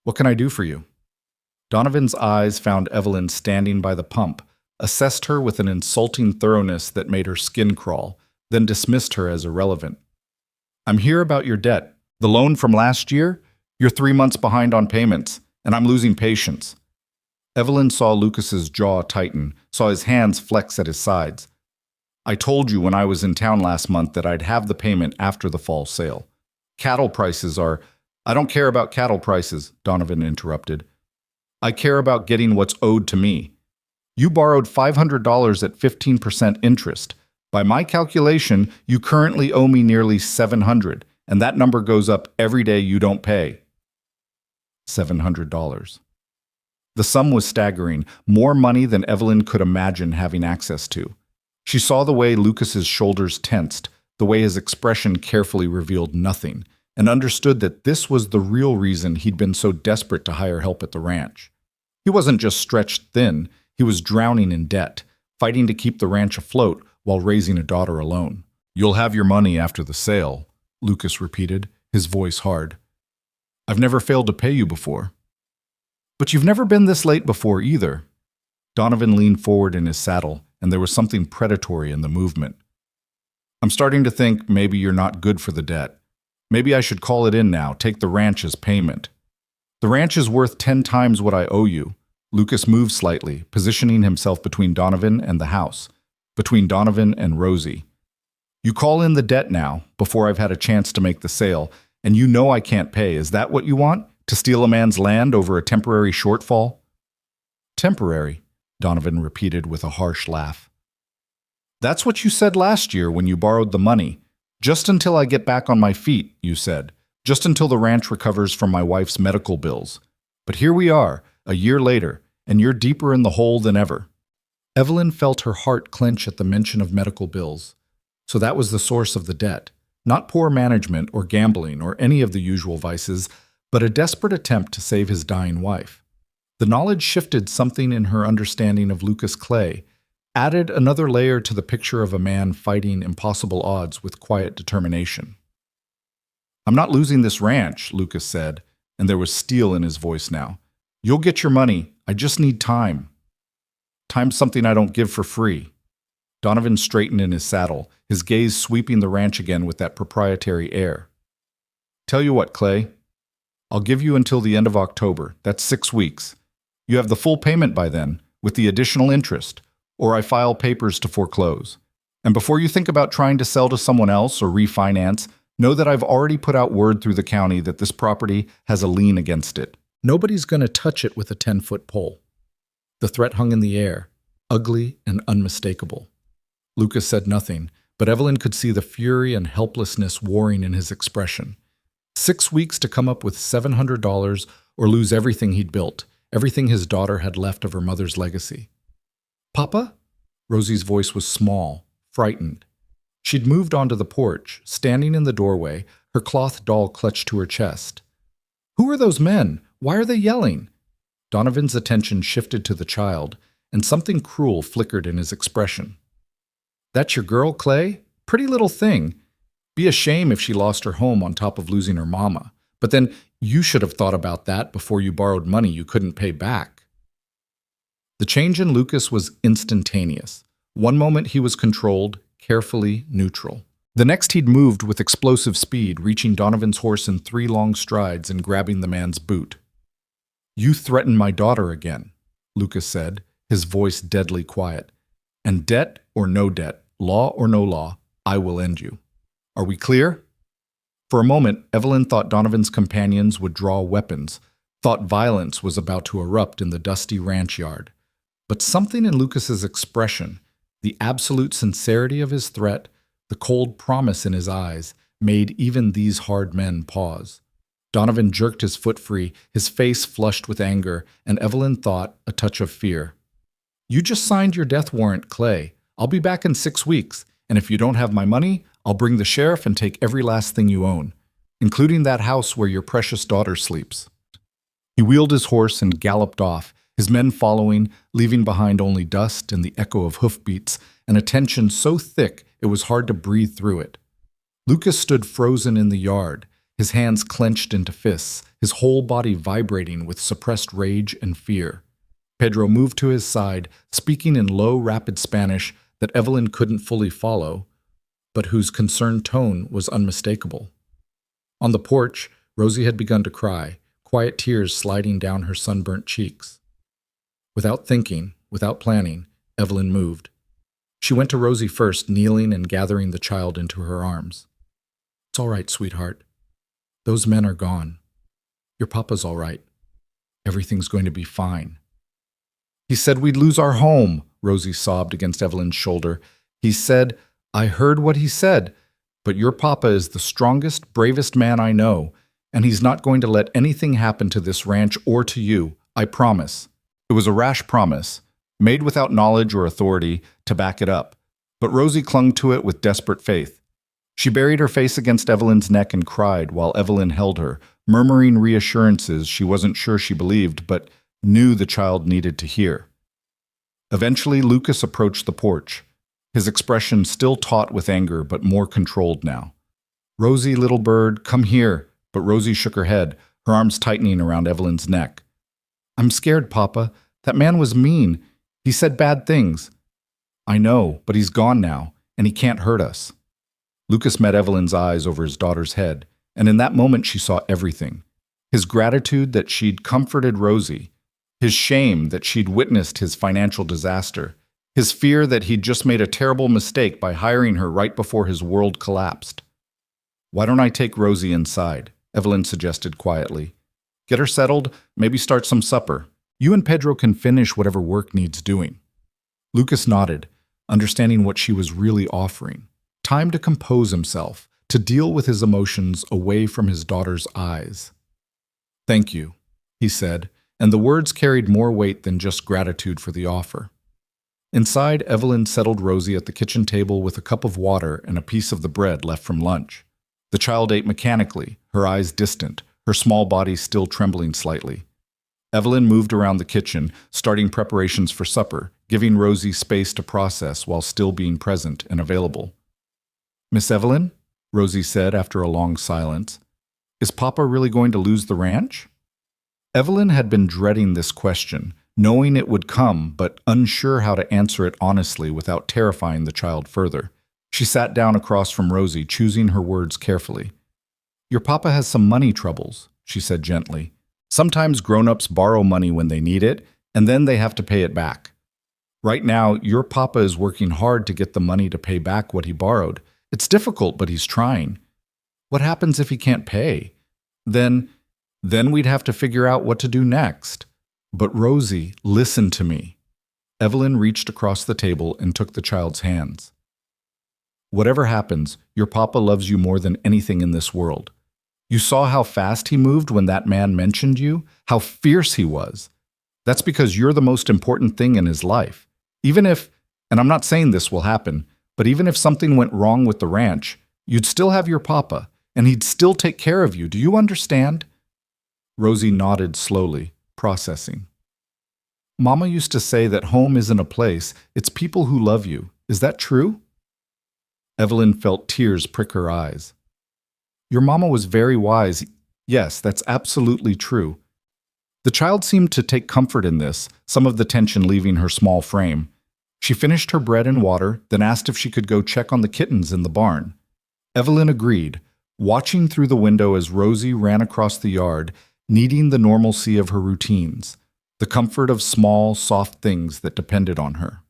What can I do for you?" Donovan's eyes found Evelyn standing by the pump, assessed her with an insulting thoroughness that made her skin crawl, then dismissed her as irrelevant. "I'm here about your debt. The loan from last year? You're 3 months behind on payments, and I'm losing patience." Evelyn saw Lucas's jaw tighten, saw his hands flex at his sides. "I told you when I was in town last month that I'd have the payment after the fall sale. Cattle prices are—" "I don't care about cattle prices," Donovan interrupted. "I care about getting what's owed to me. You borrowed $500 at 15% interest. By my calculation, you currently owe me nearly $700, and that number goes up every day you don't pay." $700. The sum was staggering, more money than Evelyn could imagine having access to. She saw the way Lucas's shoulders tensed, the way his expression carefully revealed nothing, and understood that this was the real reason he'd been so desperate to hire help at the ranch. He wasn't just stretched thin, he was drowning in debt, fighting to keep the ranch afloat while raising a daughter alone. "You'll have your money after the sale," Lucas repeated, his voice hard. "I've never failed to pay you before." "But you've never been this late before either." Donovan leaned forward in his saddle, and there was something predatory in the movement. "I'm starting to think maybe you're not good for the debt. Maybe I should call it in now, take the ranch as payment." "The ranch is worth 10 times what I owe you." Lucas moved slightly, positioning himself between Donovan and the house, between Donovan and Rosie. "You call in the debt now, before I've had a chance to make the sale, and you know I can't pay. Is that what you want? To steal a man's land over a temporary shortfall?" "Temporary," Donovan repeated with a harsh laugh. "That's what you said last year when you borrowed the money. Just until I get back on my feet, you said. Just until the ranch recovers from my wife's medical bills. But here we are, a year later, and you're deeper in the hole than ever." Evelyn felt her heart clench at the mention of medical bills. So that was the source of the debt. Not poor management or gambling or any of the usual vices, but a desperate attempt to save his dying wife. The knowledge shifted something in her understanding of Lucas Clay, added another layer to the picture of a man fighting impossible odds with quiet determination. "I'm not losing this ranch," Lucas said, and there was steel in his voice now. "You'll get your money. I just need time." "Time's something I don't give for free." Donovan straightened in his saddle, his gaze sweeping the ranch again with that proprietary air. "Tell you what, Clay. I'll give you until the end of October. That's 6 weeks. You have the full payment by then, with the additional interest. or I file papers to foreclose. And before you think about trying to sell to someone else or refinance, know that I've already put out word through the county that this property has a lien against it. Nobody's going to touch it with a 10-foot pole. The threat hung in the air, ugly and unmistakable. Lucas said nothing, but Evelyn could see the fury and helplessness warring in his expression. 6 weeks to come up with $700 or lose everything he'd built, everything his daughter had left of her mother's legacy. "Papa?" Rosie's voice was small, frightened. She'd moved onto the porch, standing in the doorway, her cloth doll clutched to her chest. "Who are those men? Why are they yelling?" Donovan's attention shifted to the child, and something cruel flickered in his expression. "That's your girl, Clay? Pretty little thing. Be a shame if she lost her home on top of losing her mama. But then you should have thought about that before you borrowed money you couldn't pay back." The change in Lucas was instantaneous. One moment he was controlled, carefully neutral. The next he'd moved with explosive speed, reaching Donovan's horse in 3 long strides and grabbing the man's boot. "You threatened my daughter again," Lucas said, his voice deadly quiet. "And debt or no debt, law or no law, I will end you. Are we clear?" For a moment, Evelyn thought Donovan's companions would draw weapons, thought violence was about to erupt in the dusty ranch yard. But something in Lucas's expression, the absolute sincerity of his threat, the cold promise in his eyes, made even these hard men pause. Donovan jerked his foot free, his face flushed with anger, and Evelyn thought a touch of fear. "You just signed your death warrant, Clay. I'll be back in 6 weeks, and if you don't have my money, I'll bring the sheriff and take every last thing you own, including that house where your precious daughter sleeps." He wheeled his horse and galloped off, his men following, leaving behind only dust and the echo of hoofbeats, and a tension so thick it was hard to breathe through it. Lucas stood frozen in the yard, his hands clenched into fists, his whole body vibrating with suppressed rage and fear. Pedro moved to his side, speaking in low, rapid Spanish that Evelyn couldn't fully follow, but whose concerned tone was unmistakable. On the porch, Rosie had begun to cry, quiet tears sliding down her sunburnt cheeks. Without thinking, without planning, Evelyn moved. She went to Rosie first, kneeling and gathering the child into her arms. "It's all right, sweetheart. Those men are gone. Your papa's all right. Everything's going to be fine." "He said we'd lose our home," Rosie sobbed against Evelyn's shoulder. "He said, I heard what he said, but your papa is the strongest, bravest man I know, and he's not going to let anything happen to this ranch or to you, I promise." It was a rash promise, made without knowledge or authority to back it up, but Rosie clung to it with desperate faith. She buried her face against Evelyn's neck and cried while Evelyn held her, murmuring reassurances she wasn't sure she believed, but knew the child needed to hear. Eventually, Lucas approached the porch, his expression still taut with anger but more controlled now. "Rosie, little bird, come here," but Rosie shook her head, her arms tightening around Evelyn's neck. "I'm scared, Papa. That man was mean. He said bad things." "I know, but he's gone now, and he can't hurt us." Lucas met Evelyn's eyes over his daughter's head, and in that moment she saw everything. His gratitude that she'd comforted Rosie, his shame that she'd witnessed his financial disaster, his fear that he'd just made a terrible mistake by hiring her right before his world collapsed. "Why don't I take Rosie inside?" Evelyn suggested quietly. "Get her settled, maybe start some supper. You and Pedro can finish whatever work needs doing." Lucas nodded, understanding what she was really offering. Time to compose himself, to deal with his emotions away from his daughter's eyes. "Thank you," he said, and the words carried more weight than just gratitude for the offer. Inside, Evelyn settled Rosie at the kitchen table with a cup of water and a piece of the bread left from lunch. The child ate mechanically, her eyes distant, her small body still trembling slightly. Evelyn moved around the kitchen, starting preparations for supper, giving Rosie space to process while still being present and available. "Miss Evelyn," Rosie said after a long silence, "is Papa really going to lose the ranch?" Evelyn had been dreading this question, knowing it would come, but unsure how to answer it honestly without terrifying the child further. She sat down across from Rosie, choosing her words carefully. "Your papa has some money troubles," she said gently. "Sometimes grown-ups borrow money when they need it, and then they have to pay it back." Right now, your papa is working hard to get the money to pay back what he borrowed. It's difficult, but he's trying. What happens if he can't pay? Then, then we'd have to figure out what to do next. But Rosie, listen to me. Evelyn reached across the table and took the child's hands. Whatever happens, your papa loves you more than anything in this world. You saw how fast he moved when that man mentioned you, how fierce he was. That's because you're the most important thing in his life. Even if, and I'm not saying this will happen, but even if something went wrong with the ranch, you'd still have your papa, and he'd still take care of you. Do you understand? Rosie nodded slowly, processing. Mama used to say that home isn't a place, it's people who love you. Is that true? Evelyn felt tears prick her eyes. Your mama was very wise. Yes, that's absolutely true. The child seemed to take comfort in this, some of the tension leaving her small frame. She finished her bread and water, then asked if she could go check on the kittens in the barn. Evelyn agreed, watching through the window as Rosie ran across the yard, needing the normalcy of her routines, the comfort of small, soft things that depended on her.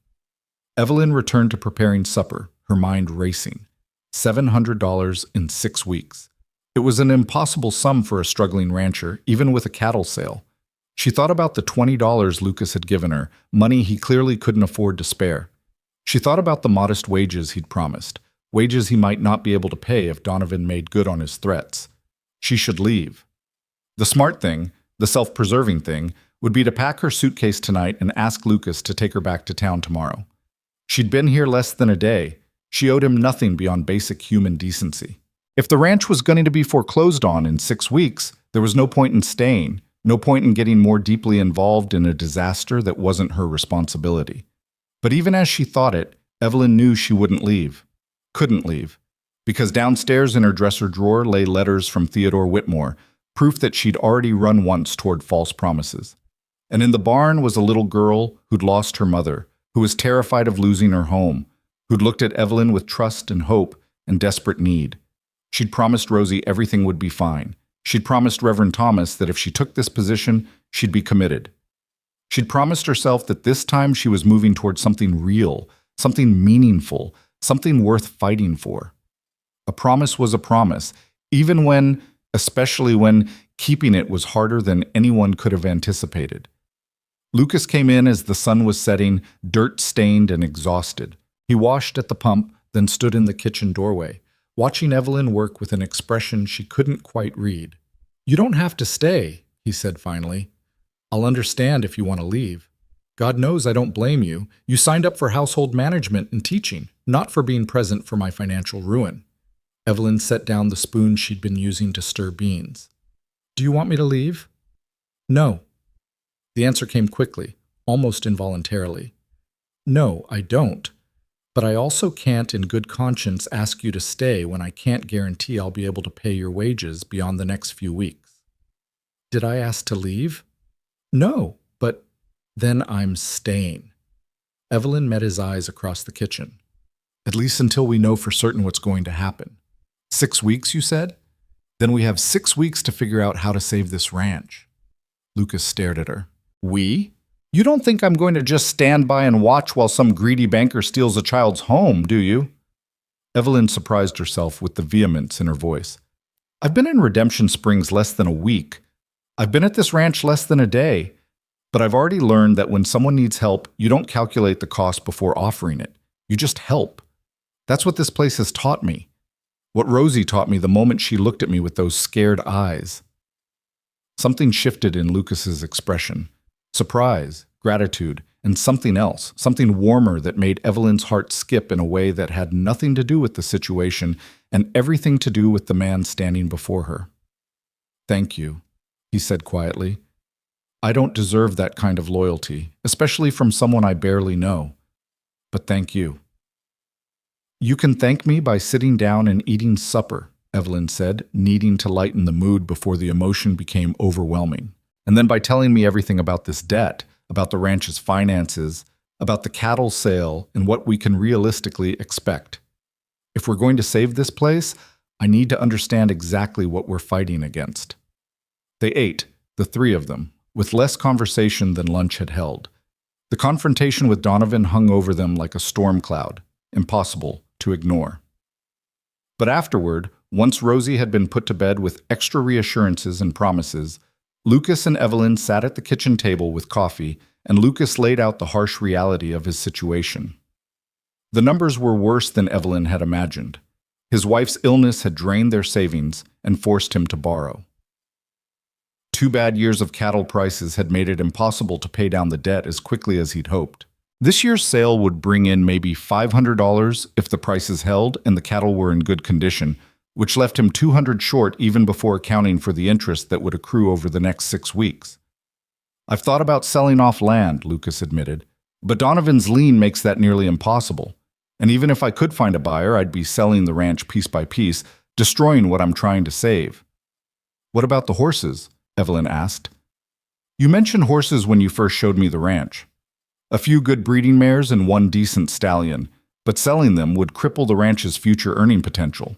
Evelyn returned to preparing supper, her mind racing. $700 in 6 weeks. It was an impossible sum for a struggling rancher, even with a cattle sale. She thought about the $20 Lucas had given her, money he clearly couldn't afford to spare. She thought about the modest wages he'd promised, wages he might not be able to pay if Donovan made good on his threats. She should leave. The smart thing, the self-preserving thing, would be to pack her suitcase tonight and ask Lucas to take her back to town tomorrow. She'd been here less than a day. She owed him nothing beyond basic human decency. If the ranch was going to be foreclosed on in 6 weeks, there was no point in staying, no point in getting more deeply involved in a disaster that wasn't her responsibility. But even as she thought it, Evelyn knew she wouldn't leave. Couldn't leave. Because downstairs in her dresser drawer lay letters from Theodore Whitmore, proof that she'd already run once toward false promises. And in the barn was a little girl who'd lost her mother, who was terrified of losing her home, who'd looked at Evelyn with trust and hope and desperate need. She'd promised Rosie everything would be fine. She'd promised Reverend Thomas that if she took this position, she'd be committed. She'd promised herself that this time she was moving towards something real, something meaningful, something worth fighting for. A promise was a promise, even when, especially when, keeping it was harder than anyone could have anticipated. Lucas came in as the sun was setting, dirt-stained and exhausted. He washed at the pump, then stood in the kitchen doorway, watching Evelyn work with an expression she couldn't quite read. "You don't have to stay," he said finally. "I'll understand if you want to leave. God knows I don't blame you. You signed up for household management and teaching, not for being present for my financial ruin." Evelyn set down the spoon she'd been using to stir beans. "Do you want me to leave?" "No." The answer came quickly, almost involuntarily. "No, I don't. But I also can't in good conscience ask you to stay when I can't guarantee I'll be able to pay your wages beyond the next few weeks." "Did I ask to leave?" "No, but then I'm staying." Evelyn met his eyes across the kitchen. "At least until we know for certain what's going to happen." 6 weeks, you said? Then we have 6 weeks to figure out how to save this ranch. Lucas stared at her. "We? You don't think I'm going to just stand by and watch while some greedy banker steals a child's home, do you?" Evelyn surprised herself with the vehemence in her voice. "I've been in Redemption Springs less than a week. I've been at this ranch less than a day. But I've already learned that when someone needs help, you don't calculate the cost before offering it. You just help. That's what this place has taught me. What Rosie taught me the moment she looked at me with those scared eyes." Something shifted in Lucas's expression. Surprise, gratitude, and something else, something warmer that made Evelyn's heart skip in a way that had nothing to do with the situation and everything to do with the man standing before her. "Thank you," he said quietly. "I don't deserve that kind of loyalty, especially from someone I barely know. But thank you." "You can thank me by sitting down and eating supper," Evelyn said, needing to lighten the mood before the emotion became overwhelming. "And then by telling me everything about this debt, about the ranch's finances, about the cattle sale, and what we can realistically expect. If we're going to save this place, I need to understand exactly what we're fighting against." They ate, the three of them, with less conversation than lunch had held. The confrontation with Donovan hung over them like a storm cloud, impossible to ignore. But afterward, once Rosie had been put to bed with extra reassurances and promises, Lucas and Evelyn sat at the kitchen table with coffee, and Lucas laid out the harsh reality of his situation. The numbers were worse than Evelyn had imagined. His wife's illness had drained their savings and forced him to borrow. 2 bad years of cattle prices had made it impossible to pay down the debt as quickly as he'd hoped. This year's sale would bring in maybe $500 if the prices held and the cattle were in good condition, which left him $200 short even before accounting for the interest that would accrue over the next 6 weeks. "I've thought about selling off land," Lucas admitted, "but Donovan's lien makes that nearly impossible. And even if I could find a buyer, I'd be selling the ranch piece by piece, destroying what I'm trying to save." "What about the horses?" Evelyn asked. "You mentioned horses when you first showed me the ranch. A few good breeding mares and 1 decent stallion, but selling them would cripple the ranch's future earning potential.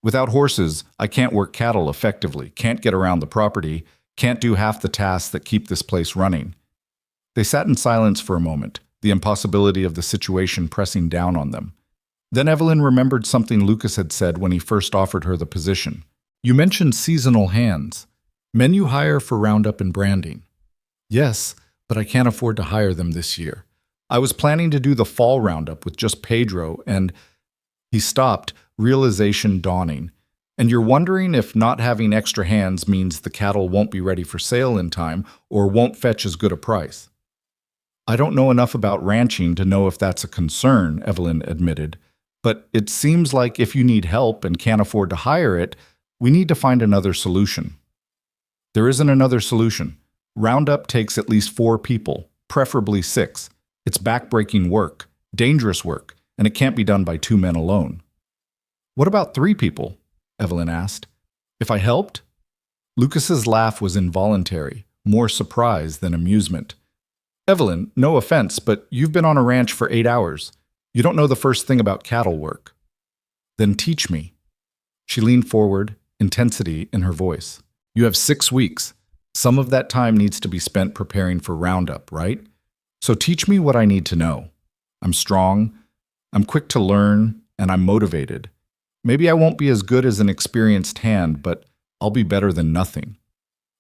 Without horses, I can't work cattle effectively, can't get around the property, can't do half the tasks that keep this place running." They sat in silence for a moment, the impossibility of the situation pressing down on them. Then Evelyn remembered something Lucas had said when he first offered her the position. "You mentioned seasonal hands. Men you hire for roundup and branding." "Yes, but I can't afford to hire them this year. I was planning to do the fall roundup with just Pedro and—" He stopped, realization dawning. "And you're wondering if not having extra hands means the cattle won't be ready for sale in time or won't fetch as good a price." "I don't know enough about ranching to know if that's a concern," Evelyn admitted. "But it seems like if you need help and can't afford to hire it, we need to find another solution." "There isn't another solution. Roundup takes at least 4 people, preferably 6. It's backbreaking work, dangerous work, and it can't be done by 2 men alone." "What about 3 people?" Evelyn asked. "If I helped?" Lucas's laugh was involuntary, more surprise than amusement. "Evelyn, no offense, but you've been on a ranch for 8 hours. You don't know the first thing about cattle work." "Then teach me." She leaned forward, intensity in her voice. "You have 6 weeks. Some of that time needs to be spent preparing for roundup, right? So teach me what I need to know. I'm strong, I'm quick to learn, and I'm motivated. Maybe I won't be as good as an experienced hand, but I'll be better than nothing."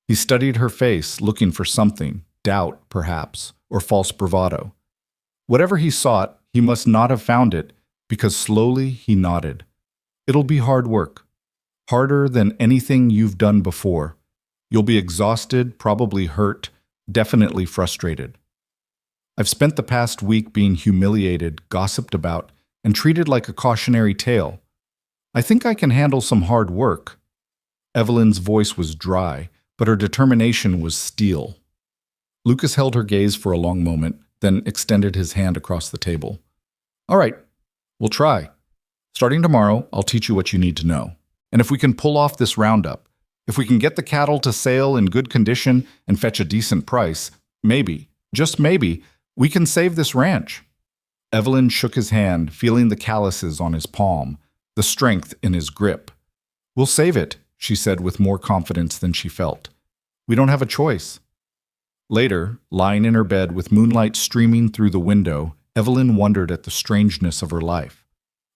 He studied her face, looking for something, doubt, perhaps, or false bravado. Whatever he sought, he must not have found it, because slowly he nodded. "It'll be hard work. Harder than anything you've done before. You'll be exhausted, probably hurt, definitely frustrated. I've spent the past week being humiliated, gossiped about, and treated like a cautionary tale. I think I can handle some hard work." Evelyn's voice was dry, but her determination was steel. Lucas held her gaze for a long moment, then extended his hand across the table. "All right, we'll try. Starting tomorrow, I'll teach you what you need to know. And if we can pull off this roundup, if we can get the cattle to sale in good condition and fetch a decent price, maybe, just maybe, we can save this ranch." Evelyn shook his hand, feeling the calluses on his palm, the strength in his grip. "We'll save it," she said with more confidence than she felt. "We don't have a choice." Later, lying in her bed with moonlight streaming through the window, Evelyn wondered at the strangeness of her life.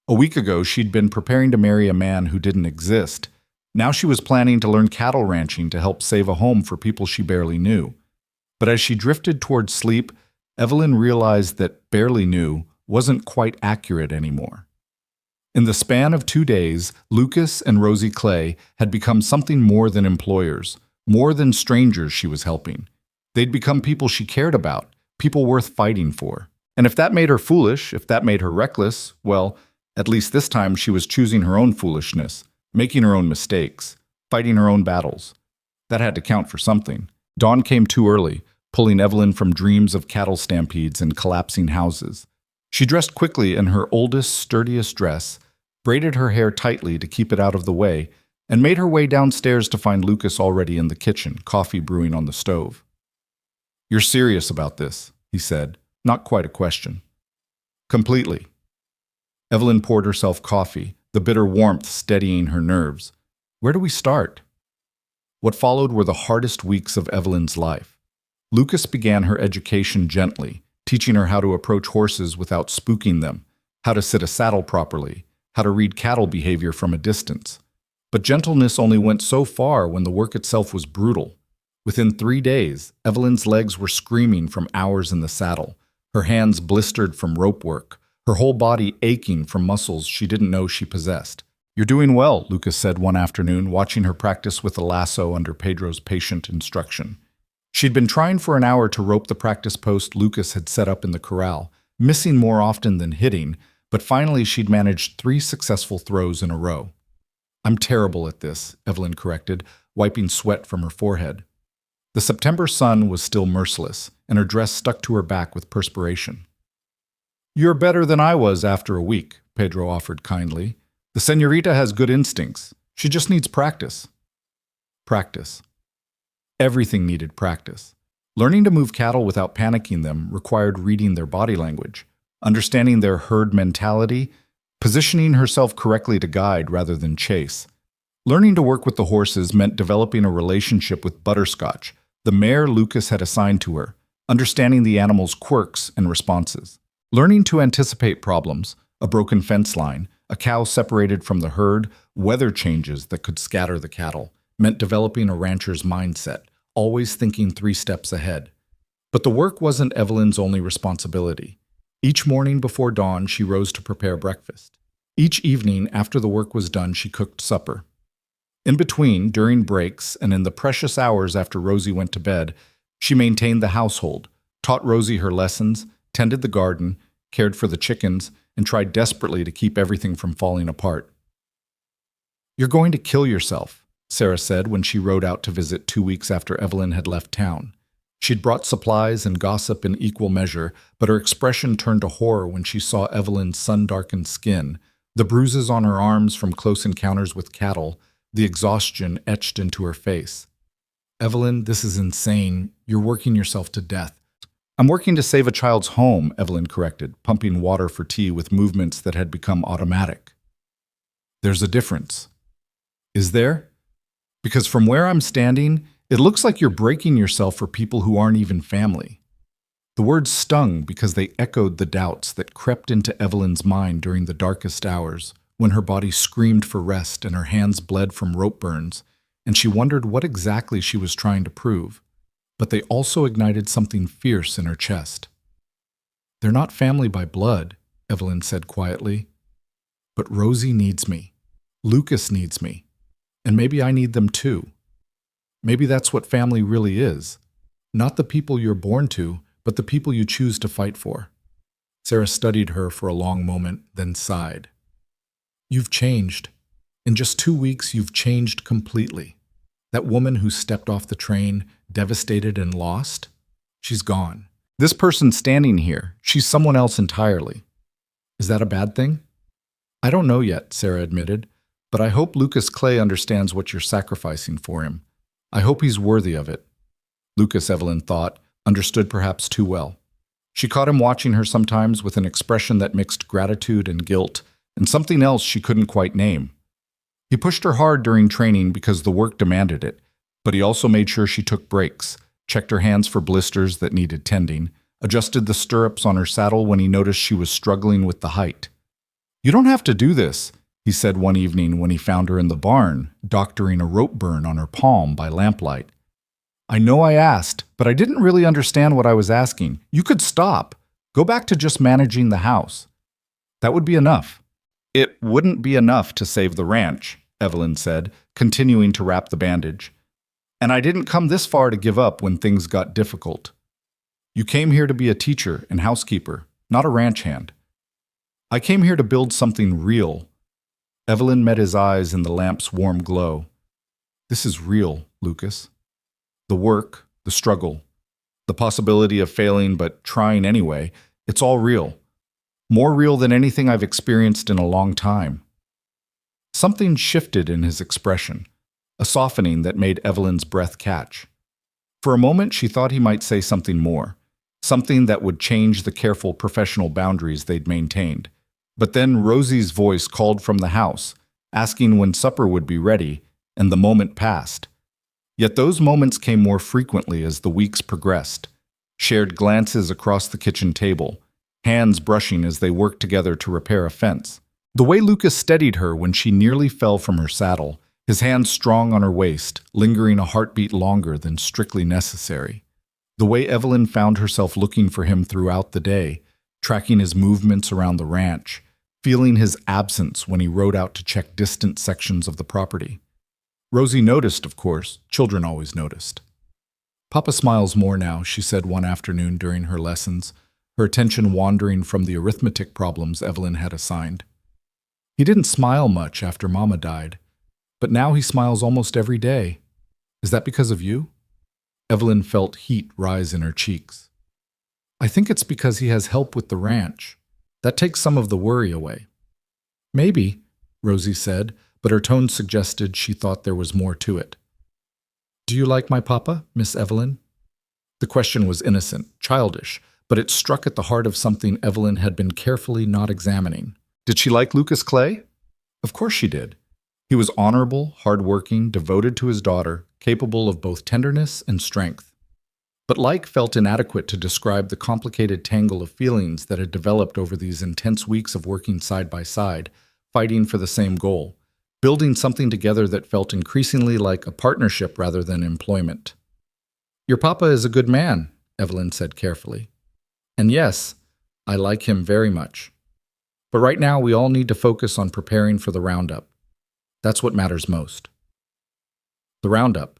A week ago, she'd been preparing to marry a man who didn't exist. Now she was planning to learn cattle ranching to help save a home for people she barely knew. But as she drifted toward sleep, Evelyn realized that barely knew wasn't quite accurate anymore. In the span of 2 days, Lucas and Rosie Clay had become something more than employers, more than strangers she was helping. They'd become people she cared about, people worth fighting for. And if that made her foolish, if that made her reckless, well, at least this time she was choosing her own foolishness, making her own mistakes, fighting her own battles. That had to count for something. Dawn came too early, pulling Evelyn from dreams of cattle stampedes and collapsing houses. She dressed quickly in her oldest, sturdiest dress, braided her hair tightly to keep it out of the way, and made her way downstairs to find Lucas already in the kitchen, coffee brewing on the stove. "You're serious about this," he said, not quite a question. "Completely." Evelyn poured herself coffee, the bitter warmth steadying her nerves. "Where do we start?" What followed were the hardest weeks of Evelyn's life. Lucas began her education gently, teaching her how to approach horses without spooking them, how to sit a saddle properly, how to read cattle behavior from a distance. But gentleness only went so far when the work itself was brutal. Within 3 days, Evelyn's legs were screaming from hours in the saddle, her hands blistered from rope work, her whole body aching from muscles she didn't know she possessed. "You're doing well," Lucas said one afternoon, watching her practice with a lasso under Pedro's patient instruction. She'd been trying for an hour to rope the practice post Lucas had set up in the corral, missing more often than hitting, but finally she'd managed 3 successful throws in a row. "I'm terrible at this," Evelyn corrected, wiping sweat from her forehead. The September sun was still merciless, and her dress stuck to her back with perspiration. "You're better than I was after a week," Pedro offered kindly. "The señorita has good instincts. She just needs practice." Practice. Everything needed practice. Learning to move cattle without panicking them required reading their body language, understanding their herd mentality, positioning herself correctly to guide rather than chase. Learning to work with the horses meant developing a relationship with Butterscotch, the mare Lucas had assigned to her, understanding the animal's quirks and responses. Learning to anticipate problems, a broken fence line, a cow separated from the herd, weather changes that could scatter the cattle, meant developing a rancher's mindset, always thinking 3 steps ahead. But the work wasn't Evelyn's only responsibility. Each morning before dawn, she rose to prepare breakfast. Each evening, after the work was done, she cooked supper. In between, during breaks, and in the precious hours after Rosie went to bed, she maintained the household, taught Rosie her lessons, tended the garden, cared for the chickens, and tried desperately to keep everything from falling apart. "You're going to kill yourself," Sarah said when she rode out to visit 2 weeks after Evelyn had left town. She'd brought supplies and gossip in equal measure, but her expression turned to horror when she saw Evelyn's sun-darkened skin, the bruises on her arms from close encounters with cattle, the exhaustion etched into her face. "Evelyn, this is insane. You're working yourself to death." "I'm working to save a child's home," Evelyn corrected, pumping water for tea with movements that had become automatic. "There's a difference." "Is there? Because from where I'm standing, it looks like you're breaking yourself for people who aren't even family." The words stung because they echoed the doubts that crept into Evelyn's mind during the darkest hours, when her body screamed for rest and her hands bled from rope burns, and she wondered what exactly she was trying to prove. But they also ignited something fierce in her chest. "They're not family by blood," Evelyn said quietly. "But Rosie needs me. Lucas needs me. And maybe I need them too. Maybe that's what family really is. Not the people you're born to, but the people you choose to fight for." Sarah studied her for a long moment, then sighed. "You've changed. In just 2 weeks, you've changed completely. That woman who stepped off the train, devastated and lost, she's gone. This person standing here, she's someone else entirely. Is that a bad thing?" "I don't know yet," Sarah admitted, "but I hope Lucas Clay understands what you're sacrificing for him. I hope he's worthy of it." Lucas, Evelyn thought, understood perhaps too well. She caught him watching her sometimes with an expression that mixed gratitude and guilt, and something else she couldn't quite name. He pushed her hard during training because the work demanded it, but he also made sure she took breaks, checked her hands for blisters that needed tending, adjusted the stirrups on her saddle when he noticed she was struggling with the height. "You don't have to do this," he said one evening when he found her in the barn, doctoring a rope burn on her palm by lamplight. "I know I asked, but I didn't really understand what I was asking. You could stop. Go back to just managing the house. That would be enough." "It wouldn't be enough to save the ranch," Evelyn said, continuing to wrap the bandage. "And I didn't come this far to give up when things got difficult. You came here to be a teacher and housekeeper, not a ranch hand. I came here to build something real." Evelyn met his eyes in the lamp's warm glow. "This is real, Lucas. The work, the struggle, the possibility of failing but trying anyway, it's all real. More real than anything I've experienced in a long time." Something shifted in his expression, a softening that made Evelyn's breath catch. For a moment, she thought he might say something more, something that would change the careful professional boundaries they'd maintained. But then Rosie's voice called from the house, asking when supper would be ready, and the moment passed. Yet those moments came more frequently as the weeks progressed. shared glances across the kitchen table, hands brushing as they worked together to repair a fence. The way Lucas steadied her when she nearly fell from her saddle, his hands strong on her waist, lingering a heartbeat longer than strictly necessary. The way Evelyn found herself looking for him throughout the day, tracking his movements around the ranch, feeling his absence when he rode out to check distant sections of the property. Rosie noticed, of course. Children always noticed. "Papa smiles more now," she said one afternoon during her lessons, her attention wandering from the arithmetic problems Evelyn had assigned. "He didn't smile much after Mama died, but now he smiles almost every day. Is that because of you?" Evelyn felt heat rise in her cheeks. "I think it's because he has help with the ranch. That takes some of the worry away." "Maybe," Rosie said, but her tone suggested she thought there was more to it. "Do you like my papa, Miss Evelyn?" The question was innocent, childish, but it struck at the heart of something Evelyn had been carefully not examining. Did she like Lucas Clay? Of course she did. He was honorable, hardworking, devoted to his daughter, capable of both tenderness and strength. But like felt inadequate to describe the complicated tangle of feelings that had developed over these intense weeks of working side by side, fighting for the same goal, building something together that felt increasingly like a partnership rather than employment. "Your papa is a good man," Evelyn said carefully. "And yes, I like him very much. But right now we all need to focus on preparing for the roundup. That's what matters most." The roundup.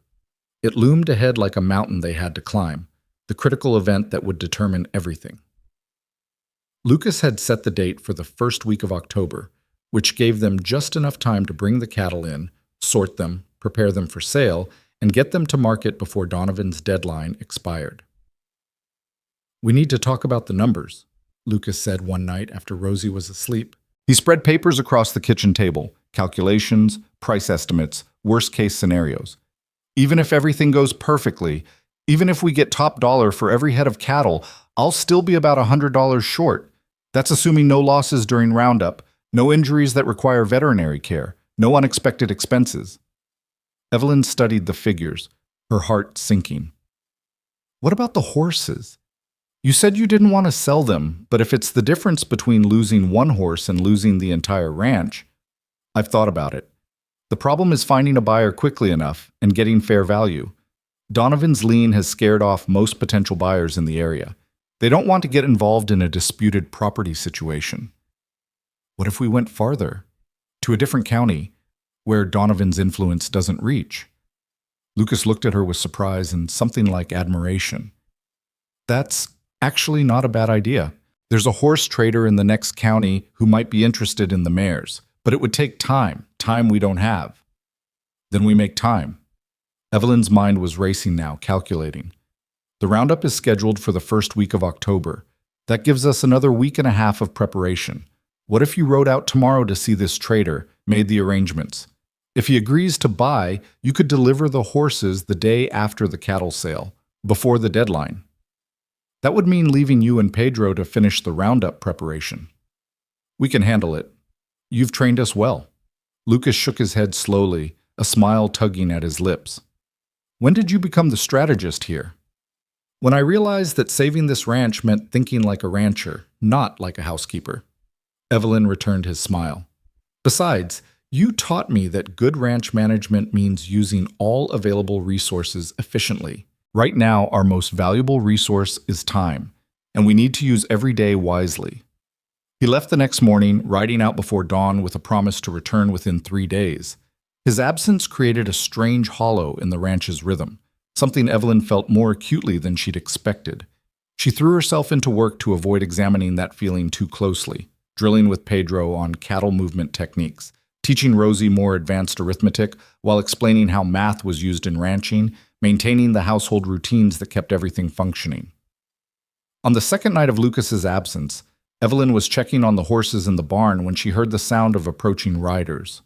It loomed ahead like a mountain they had to climb, the critical event that would determine everything. Lucas had set the date for the first week of October, which gave them just enough time to bring the cattle in, sort them, prepare them for sale, and get them to market before Donovan's deadline expired. "We need to talk about the numbers," Lucas said one night after Rosie was asleep. He spread papers across the kitchen table, calculations, price estimates, worst-case scenarios. "Even if everything goes perfectly, even if we get top dollar for every head of cattle, I'll still be about $100 short. That's assuming no losses during roundup, no injuries that require veterinary care, no unexpected expenses." Evelyn studied the figures, her heart sinking. "What about the horses? You said you didn't want to sell them, but if it's the difference between losing one horse and losing the entire ranch..." "I've thought about it. The problem is finding a buyer quickly enough and getting fair value. Donovan's lien has scared off most potential buyers in the area. They don't want to get involved in a disputed property situation." "What if we went farther? To a different county, where Donovan's influence doesn't reach?" Lucas looked at her with surprise and something like admiration. "That's actually not a bad idea. There's a horse trader in the next county who might be interested in the mares, but it would take time we don't have." "Then we make time." Evelyn's mind was racing now, calculating. The roundup is scheduled for the first week of October. That gives us another week and a half of preparation. What if you rode out tomorrow to see this trader, made the arrangements? If he agrees to buy, you could deliver the horses the day after the cattle sale, before the deadline. That would mean leaving you and Pedro to finish the roundup preparation. "We can handle it. You've trained us well." Lucas shook his head slowly, a smile tugging at his lips. "When did you become the strategist here?" "When I realized that saving this ranch meant thinking like a rancher, not like a housekeeper." Evelyn returned his smile. "Besides, you taught me that good ranch management means using all available resources efficiently. Right now, our most valuable resource is time, and we need to use every day wisely." He left the next morning, riding out before dawn with a promise to return within 3 days. His absence created a strange hollow in the ranch's rhythm, something Evelyn felt more acutely than she'd expected. She threw herself into work to avoid examining that feeling too closely, drilling with Pedro on cattle movement techniques, teaching Rosie more advanced arithmetic while explaining how math was used in ranching, maintaining the household routines that kept everything functioning. On the second night of Lucas's absence, Evelyn was checking on the horses in the barn when she heard the sound of approaching riders.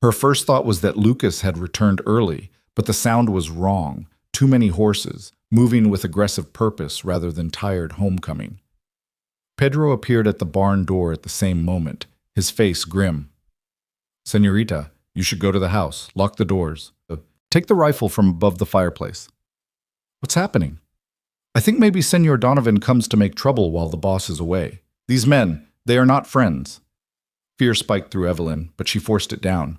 Her first thought was that Lucas had returned early, but the sound was wrong. Too many horses, moving with aggressive purpose rather than tired homecoming. Pedro appeared at the barn door at the same moment, his face grim. "Señorita, you should go to the house. Lock the doors. Take the rifle from above the fireplace." "What's happening?" I think maybe Senor Donovan comes to make trouble while the boss is away. These men, they are not friends. Fear spiked through Evelyn, but she forced it down.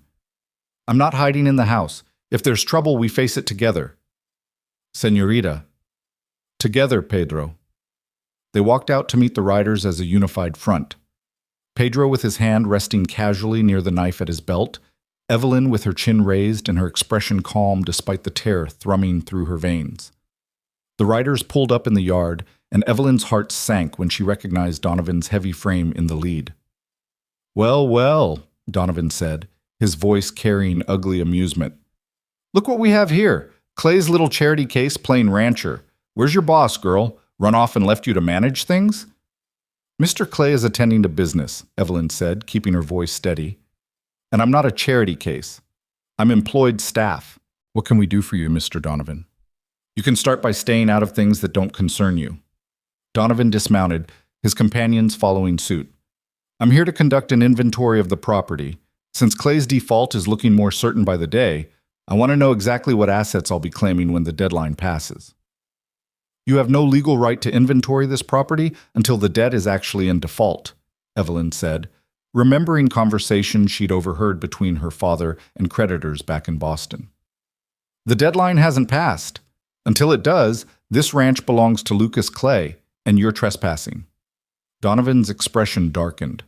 I'm not hiding in the house. If there's trouble, we face it together. Senorita. Together, Pedro. They walked out to meet the riders as a unified front. Pedro with his hand resting casually near the knife at his belt, Evelyn with her chin raised and her expression calm despite the terror thrumming through her veins. The riders pulled up in the yard, and Evelyn's heart sank when she recognized Donovan's heavy frame in the lead. Well, well, Donovan said, his voice carrying ugly amusement. Look what we have here. Clay's little charity case playing rancher. Where's your boss, girl? Run off and left you to manage things? Mr. Clay is attending to business, Evelyn said, keeping her voice steady. And I'm not a charity case. I'm employed staff. What can we do for you, Mr. Donovan? You can start by staying out of things that don't concern you. Donovan dismounted, his companions following suit. I'm here to conduct an inventory of the property. Since Clay's default is looking more certain by the day, I want to know exactly what assets I'll be claiming when the deadline passes. You have no legal right to inventory this property until the debt is actually in default, Evelyn said, remembering conversations she'd overheard between her father and creditors back in Boston. The deadline hasn't passed. Until it does, this ranch belongs to Lucas Clay, and you're trespassing. Donovan's expression darkened.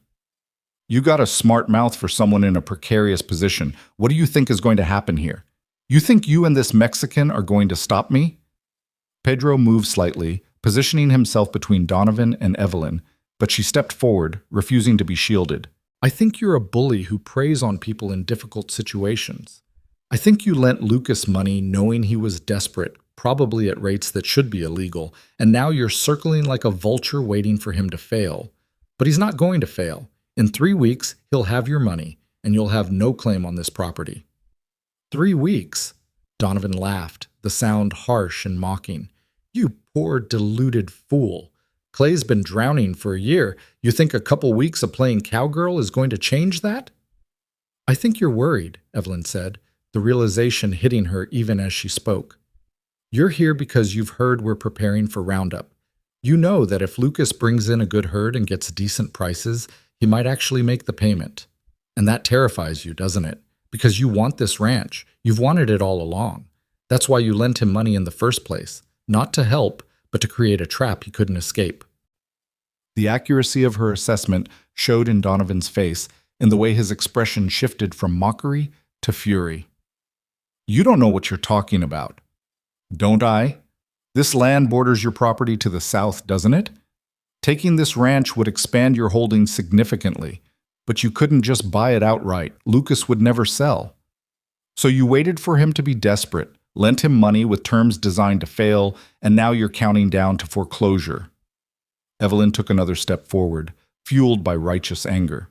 You got a smart mouth for someone in a precarious position. What do you think is going to happen here? You think you and this Mexican are going to stop me? Pedro moved slightly, positioning himself between Donovan and Evelyn, but she stepped forward, refusing to be shielded. I think you're a bully who preys on people in difficult situations. I think you lent Lucas money knowing he was desperate, probably at rates that should be illegal, and now you're circling like a vulture waiting for him to fail. But he's not going to fail. In 3 weeks, he'll have your money, and you'll have no claim on this property. 3 weeks? Donovan laughed, the sound harsh and mocking. You poor, deluded fool. Clay's been drowning for a year. You think a couple weeks of playing cowgirl is going to change that? I think you're worried, Evelyn said, the realization hitting her even as she spoke. You're here because you've heard we're preparing for Roundup. You know that if Lucas brings in a good herd and gets decent prices, he might actually make the payment. And that terrifies you, doesn't it? Because you want this ranch. You've wanted it all along. That's why you lent him money in the first place. Not to help, but to create a trap he couldn't escape. The accuracy of her assessment showed in Donovan's face, in the way his expression shifted from mockery to fury. You don't know what you're talking about. Don't I? This land borders your property to the south, doesn't it? Taking this ranch would expand your holdings significantly, but you couldn't just buy it outright. Lucas would never sell. So you waited for him to be desperate, lent him money with terms designed to fail, and now you're counting down to foreclosure. Evelyn took another step forward, fueled by righteous anger.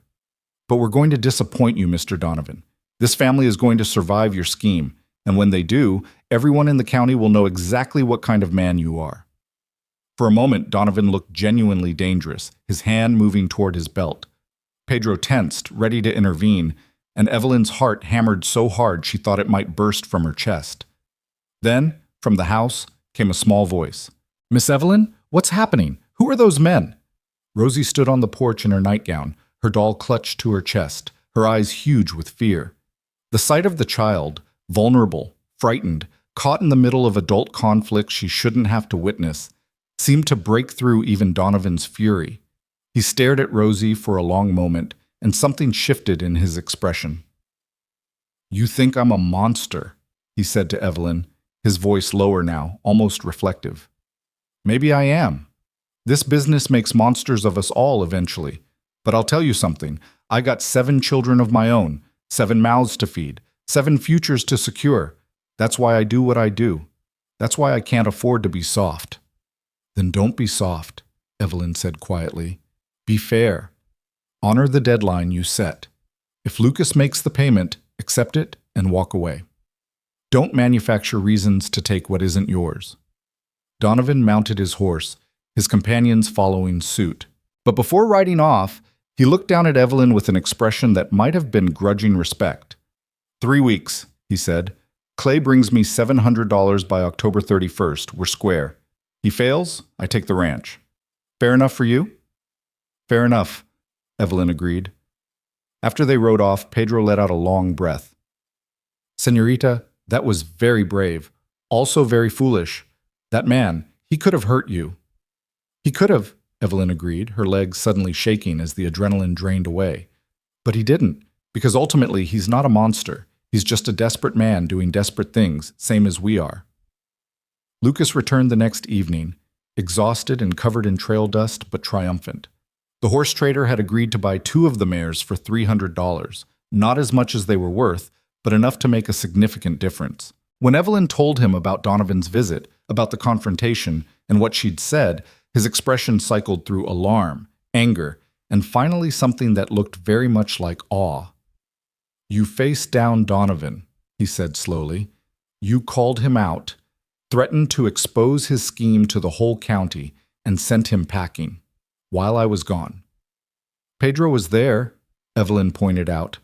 But we're going to disappoint you, Mr. Donovan. This family is going to survive your scheme, and when they do, everyone in the county will know exactly what kind of man you are. For a moment, Donovan looked genuinely dangerous, his hand moving toward his belt. Pedro tensed, ready to intervene, and Evelyn's heart hammered so hard she thought it might burst from her chest. Then, from the house, came a small voice. Miss Evelyn, what's happening? Who are those men? Rosie stood on the porch in her nightgown, her doll clutched to her chest, her eyes huge with fear. The sight of the child, vulnerable, frightened, caught in the middle of adult conflict she shouldn't have to witness, seemed to break through even Donovan's fury. He stared at Rosie for a long moment, and something shifted in his expression. You think I'm a monster, he said to Evelyn, his voice lower now, almost reflective. Maybe I am. This business makes monsters of us all eventually. But I'll tell you something. I got 7 children of my own, 7 mouths to feed, 7 futures to secure. That's why I do what I do. That's why I can't afford to be soft. Then don't be soft, Evelyn said quietly. Be fair. Honor the deadline you set. If Lucas makes the payment, accept it and walk away. Don't manufacture reasons to take what isn't yours. Donovan mounted his horse, his companions following suit. But before riding off, he looked down at Evelyn with an expression that might have been grudging respect. 3 weeks, he said. Clay brings me $700 by October 31st. We're square. He fails, I take the ranch. Fair enough for you? Fair enough, Evelyn agreed. After they rode off, Pedro let out a long breath. Senorita, that was very brave. Also very foolish. That man, he could have hurt you. He could have, Evelyn agreed, her legs suddenly shaking as the adrenaline drained away. But he didn't, because ultimately he's not a monster. He's just a desperate man doing desperate things, same as we are. Lucas returned the next evening, exhausted and covered in trail dust, but triumphant. The horse trader had agreed to buy 2 of the mares for $300, not as much as they were worth, but enough to make a significant difference. When Evelyn told him about Donovan's visit, about the confrontation, and what she'd said, his expression cycled through alarm, anger, and finally something that looked very much like awe. You faced down Donovan, he said slowly. You called him out, threatened to expose his scheme to the whole county, and sent him packing, while I was gone. Pedro was there, Evelyn pointed out.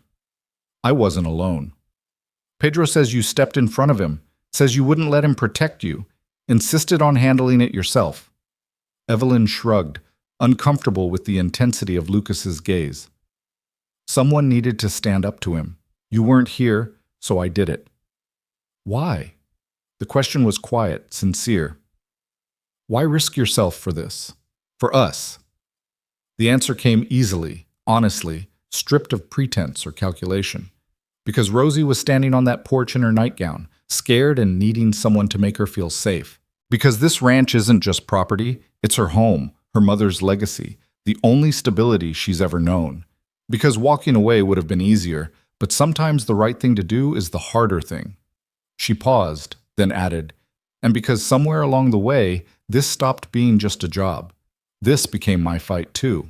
I wasn't alone. Pedro says you stepped in front of him, says you wouldn't let him protect you, insisted on handling it yourself. Evelyn shrugged, uncomfortable with the intensity of Lucas's gaze. Someone needed to stand up to him. You weren't here, so I did it. Why? The question was quiet, sincere. Why risk yourself for this? For us? The answer came easily, honestly, stripped of pretense or calculation. Because Rosie was standing on that porch in her nightgown, scared and needing someone to make her feel safe. Because this ranch isn't just property, it's her home, her mother's legacy, the only stability she's ever known. Because walking away would have been easier, but sometimes the right thing to do is the harder thing. She paused, then added, and because somewhere along the way, this stopped being just a job. This became my fight too.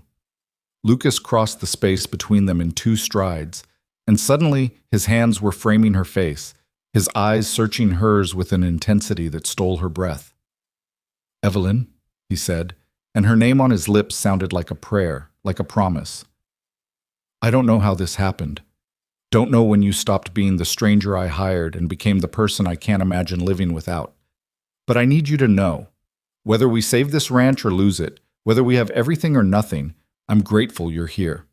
Lucas crossed the space between them in 2 strides, and suddenly his hands were framing her face, his eyes searching hers with an intensity that stole her breath. Evelyn, he said, and her name on his lips sounded like a prayer, like a promise. I don't know how this happened. Don't know when you stopped being the stranger I hired and became the person I can't imagine living without. But I need you to know, whether we save this ranch or lose it, whether we have everything or nothing, I'm grateful you're here.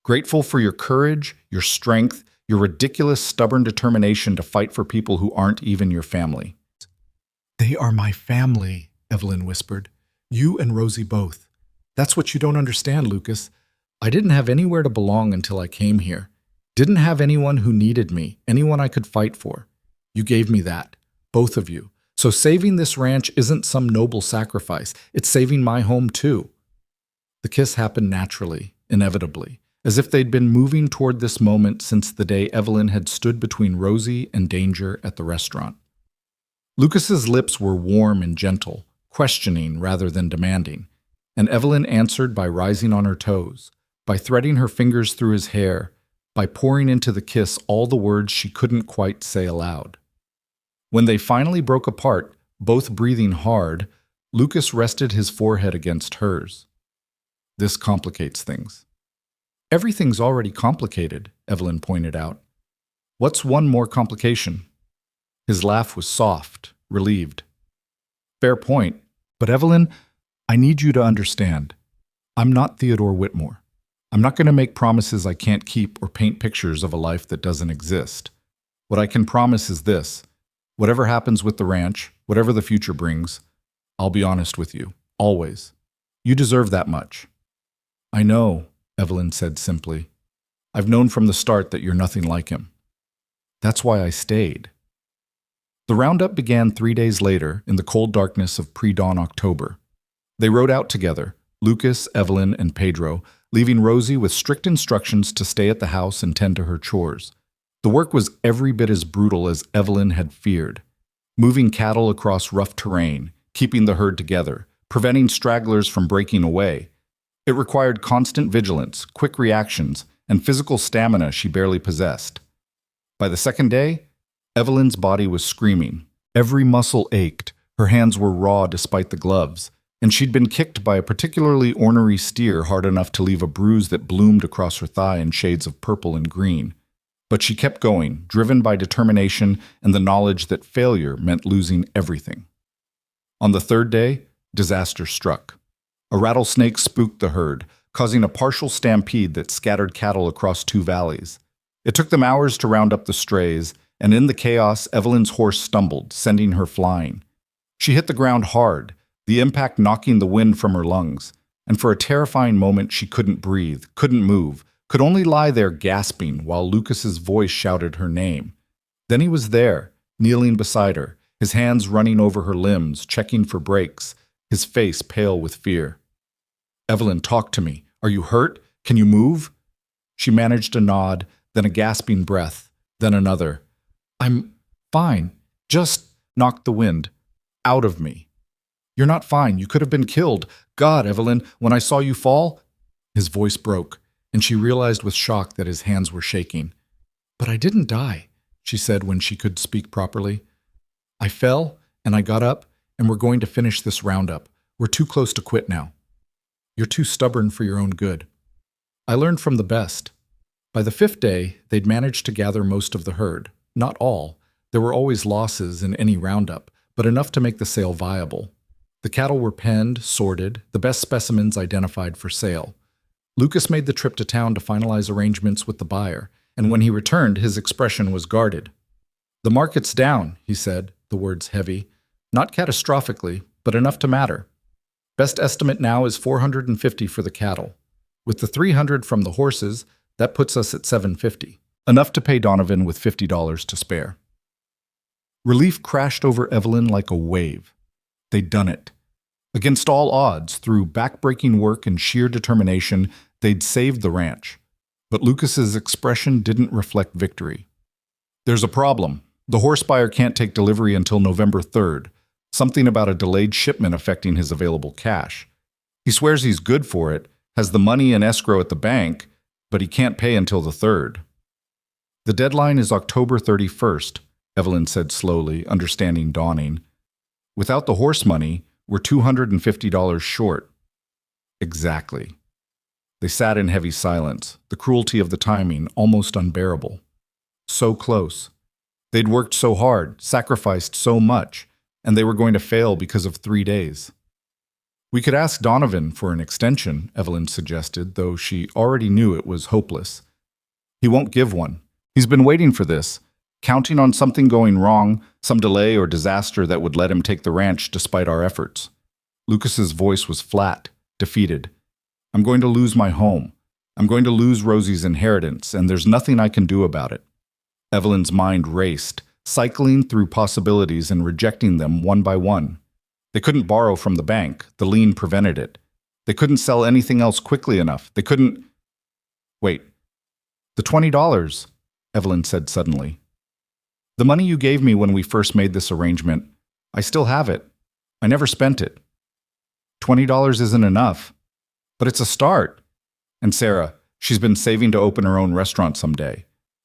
Grateful for your courage, your strength, your ridiculous, stubborn determination to fight for people who aren't even your family. They are my family, Evelyn whispered. You and Rosie both. That's what you don't understand, Lucas. I didn't have anywhere to belong until I came here. Didn't have anyone who needed me, anyone I could fight for. You gave me that, both of you. So saving this ranch isn't some noble sacrifice. It's saving my home too. The kiss happened naturally, inevitably, as if they'd been moving toward this moment since the day Evelyn had stood between Rosie and danger at the restaurant. Lucas's lips were warm and gentle, questioning rather than demanding, and Evelyn answered by rising on her toes, by threading her fingers through his hair, by pouring into the kiss all the words she couldn't quite say aloud. When they finally broke apart, both breathing hard, Lucas rested his forehead against hers. This complicates things. Everything's already complicated, Evelyn pointed out. What's one more complication? His laugh was soft, relieved. Fair point, but Evelyn, I need you to understand. I'm not Theodore Whitmore. I'm not going to make promises I can't keep or paint pictures of a life that doesn't exist. What I can promise is this. Whatever happens with the ranch, whatever the future brings, I'll be honest with you, always. You deserve that much. I know, Evelyn said simply. I've known from the start that you're nothing like him. That's why I stayed. The roundup began 3 days later in the cold darkness of pre-dawn October. They rode out together, Lucas, Evelyn, and Pedro, leaving Rosie with strict instructions to stay at the house and tend to her chores. The work was every bit as brutal as Evelyn had feared. Moving cattle across rough terrain, keeping the herd together, preventing stragglers from breaking away. It required constant vigilance, quick reactions, and physical stamina she barely possessed. By the second day, Evelyn's body was screaming. Every muscle ached, her hands were raw despite the gloves, and she'd been kicked by a particularly ornery steer hard enough to leave a bruise that bloomed across her thigh in shades of purple and green. But she kept going, driven by determination and the knowledge that failure meant losing everything. On the third day, disaster struck. A rattlesnake spooked the herd, causing a partial stampede that scattered cattle across 2 valleys. It took them hours to round up the strays, and in the chaos, Evelyn's horse stumbled, sending her flying. She hit the ground hard, the impact knocking the wind from her lungs, and for a terrifying moment she couldn't breathe, couldn't move, could only lie there gasping while Lucas's voice shouted her name. Then he was there, kneeling beside her, his hands running over her limbs, checking for breaks, his face pale with fear. "Evelyn, talk to me. Are you hurt? Can you move?" She managed a nod, then a gasping breath, then another. "I'm fine. Just knocked the wind out of me." "You're not fine. You could have been killed. God, Evelyn, when I saw you fall..." His voice broke, and she realized with shock that his hands were shaking. "But I didn't die," she said when she could speak properly. "I fell, and I got up, and we're going to finish this roundup. We're too close to quit now. You're too stubborn for your own good." I learned from the best. By the 5th day, they'd managed to gather most of the herd. Not all. There were always losses in any roundup, but enough to make the sale viable. The cattle were penned, sorted, the best specimens identified for sale. Lucas made the trip to town to finalize arrangements with the buyer, and when he returned, his expression was guarded. "The market's down," he said, the words heavy. "Not catastrophically, but enough to matter. Best estimate now is $450 for the cattle. With the $300 from the horses, that puts us at $750. Enough to pay Donovan with $50 to spare." Relief crashed over Evelyn like a wave. They'd done it. Against all odds, through backbreaking work and sheer determination, they'd saved the ranch. But Lucas's expression didn't reflect victory. "There's a problem. The horse buyer can't take delivery until November 3rd. Something about a delayed shipment affecting his available cash. He swears he's good for it, has the money in escrow at the bank, but he can't pay until the 3rd. "The deadline is October 31st, Evelyn said slowly, understanding dawning. "Without the horse money, we're $250 short." "Exactly." They sat in heavy silence, the cruelty of the timing almost unbearable. So close. They'd worked so hard, sacrificed so much, and they were going to fail because of 3 days. "We could ask Donovan for an extension," Evelyn suggested, though she already knew it was hopeless. "He won't give one. He's been waiting for this, counting on something going wrong, some delay or disaster that would let him take the ranch despite our efforts." Lucas's voice was flat, defeated. "I'm going to lose my home. I'm going to lose Rosie's inheritance, and there's nothing I can do about it." Evelyn's mind raced, cycling through possibilities and rejecting them one by one. They couldn't borrow from the bank. The lien prevented it. They couldn't sell anything else quickly enough. They couldn't... "Wait. The $20, Evelyn said suddenly. "The money you gave me when we first made this arrangement, I still have it. I never spent it. $20 isn't enough. But it's a start. And Sarah, she's been saving to open her own restaurant someday.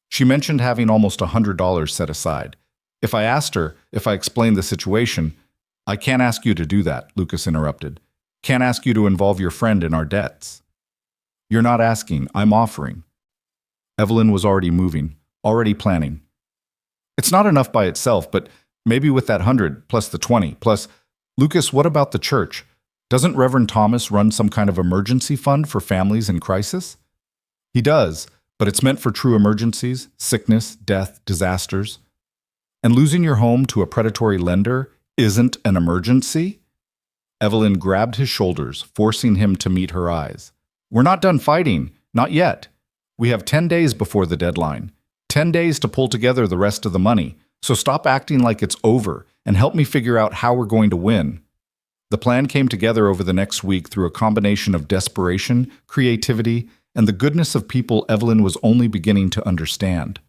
She mentioned having almost $100 set aside. If I asked her, if I explained the situation..." "I can't ask you to do that," Lucas interrupted. "Can't ask you to involve your friend in our debts." "You're not asking, I'm offering." Evelyn was already moving, already planning. "It's not enough by itself, but maybe with that 100 plus the 20 plus..." "Lucas, what about the church? Doesn't Reverend Thomas run some kind of emergency fund for families in crisis?" "He does, but it's meant for true emergencies, sickness, death, disasters. And losing your home to a predatory lender isn't an emergency?" Evelyn grabbed his shoulders, forcing him to meet her eyes. "We're not done fighting. Not yet. We have 10 days before the deadline. 10 days to pull together the rest of the money. So stop acting like it's over and help me figure out how we're going to win." The plan came together over the next week through a combination of desperation, creativity, and the goodness of people Evelyn was only beginning to understand.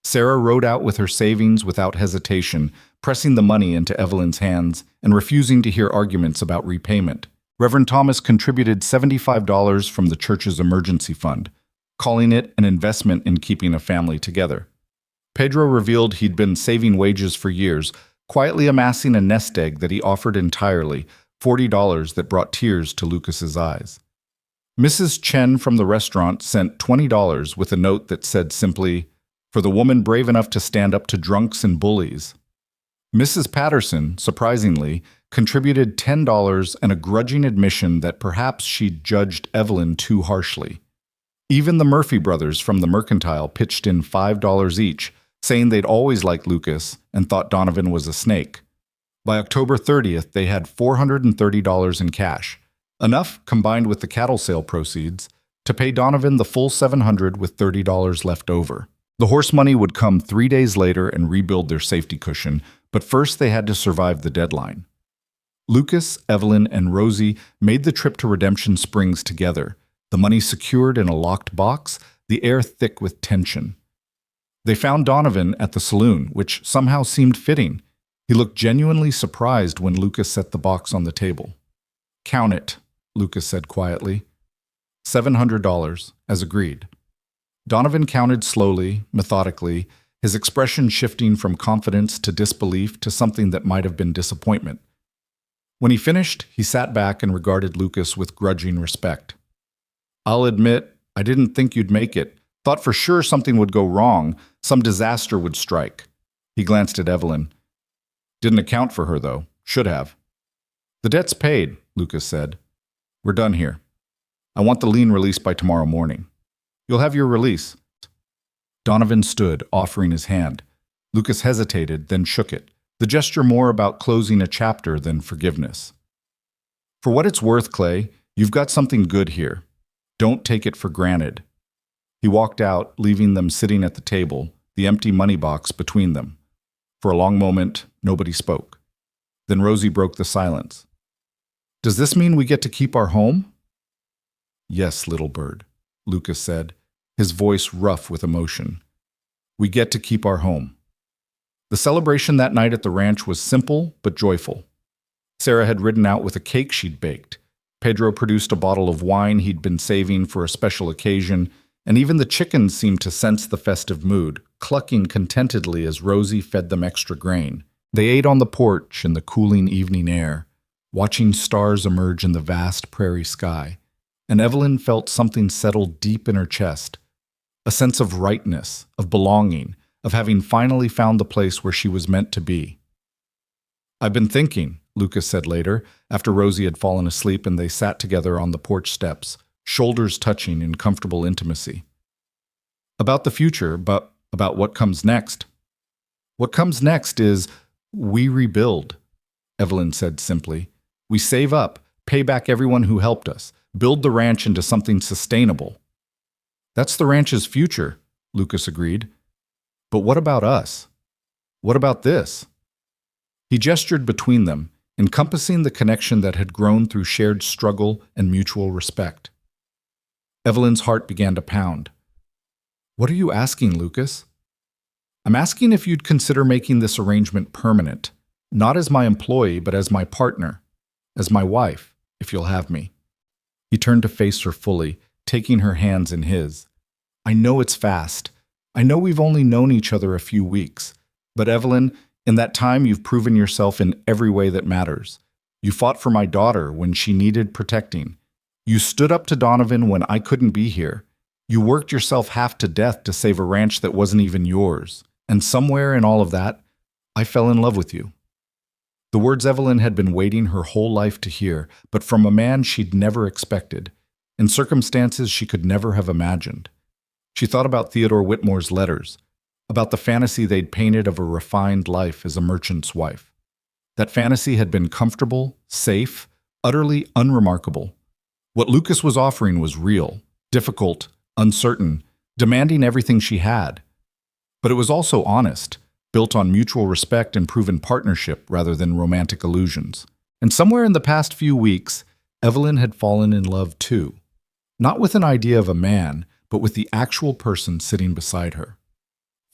Sarah rode out with her savings without hesitation, pressing the money into Evelyn's hands and refusing to hear arguments about repayment. Reverend Thomas contributed $75 from the church's emergency fund, calling it an investment in keeping a family together. Pedro revealed he'd been saving wages for years, quietly amassing a nest egg that he offered entirely, $40 that brought tears to Lucas's eyes. Mrs. Chen from the restaurant sent $20 with a note that said simply, "For the woman brave enough to stand up to drunks and bullies." Mrs. Patterson, surprisingly, contributed $10 and a grudging admission that perhaps she'd judged Evelyn too harshly. Even the Murphy brothers from the Mercantile pitched in $5 each, saying they'd always liked Lucas and thought Donovan was a snake. By October 30th, they had $430 in cash, enough, combined with the cattle sale proceeds, to pay Donovan the full $700 with $30 left over. The horse money would come 3 days later and rebuild their safety cushion, but first they had to survive the deadline. Lucas, Evelyn, and Rosie made the trip to Redemption Springs together, the money secured in a locked box, the air thick with tension. They found Donovan at the saloon, which somehow seemed fitting. He looked genuinely surprised when Lucas set the box on the table. "Count it," Lucas said quietly. $700, as agreed. Donovan counted slowly, methodically, his expression shifting from confidence to disbelief to something that might have been disappointment. When he finished, he sat back and regarded Lucas with grudging respect. "I'll admit, I didn't think you'd make it. Thought for sure something would go wrong, some disaster would strike." He glanced at Evelyn. "Didn't account for her, though. Should have." "The debt's paid," Lucas said. "We're done here. I want the lien released by tomorrow morning. You'll have your release." Donovan stood, offering his hand. Lucas hesitated, then shook it, the gesture more about closing a chapter than forgiveness. "For what it's worth, Clay, you've got something good here. Don't take it for granted." He walked out, leaving them sitting at the table, the empty money box between them. For a long moment, nobody spoke. Then Rosie broke the silence. "Does this mean we get to keep our home?" "Yes, little bird," Lucas said, his voice rough with emotion. "We get to keep our home." The celebration that night at the ranch was simple but joyful. Sarah had ridden out with a cake she'd baked. Pedro produced a bottle of wine he'd been saving for a special occasion, and even the chickens seemed to sense the festive mood, clucking contentedly as Rosie fed them extra grain. They ate on the porch in the cooling evening air, watching stars emerge in the vast prairie sky, and Evelyn felt something settle deep in her chest, a sense of rightness, of belonging, of having finally found the place where she was meant to be. "I've been thinking," Lucas said later, after Rosie had fallen asleep and they sat together on the porch steps, shoulders touching in comfortable intimacy. "About the future, but about what comes next." "What comes next is, we rebuild," Evelyn said simply. "We save up, pay back everyone who helped us, build the ranch into something sustainable." "That's the ranch's future," Lucas agreed. "But what about us? What about this?" He gestured between them, encompassing the connection that had grown through shared struggle and mutual respect. Evelyn's heart began to pound. "What are you asking, Lucas?" "I'm asking if you'd consider making this arrangement permanent, not as my employee, but as my partner, as my wife, if you'll have me." He turned to face her fully, taking her hands in his. "I know it's fast. I know we've only known each other a few weeks. But Evelyn, in that time you've proven yourself in every way that matters. You fought for my daughter when she needed protecting. You stood up to Donovan when I couldn't be here. You worked yourself half to death to save a ranch that wasn't even yours. And somewhere in all of that, I fell in love with you." The words Evelyn had been waiting her whole life to hear, but from a man she'd never expected, in circumstances she could never have imagined. She thought about Theodore Whitmore's letters, about the fantasy they'd painted of a refined life as a merchant's wife. That fantasy had been comfortable, safe, utterly unremarkable. What Lucas was offering was real, difficult, uncertain, demanding everything she had. But it was also honest, built on mutual respect and proven partnership rather than romantic illusions. And somewhere in the past few weeks, Evelyn had fallen in love too. Not with an idea of a man, but with the actual person sitting beside her.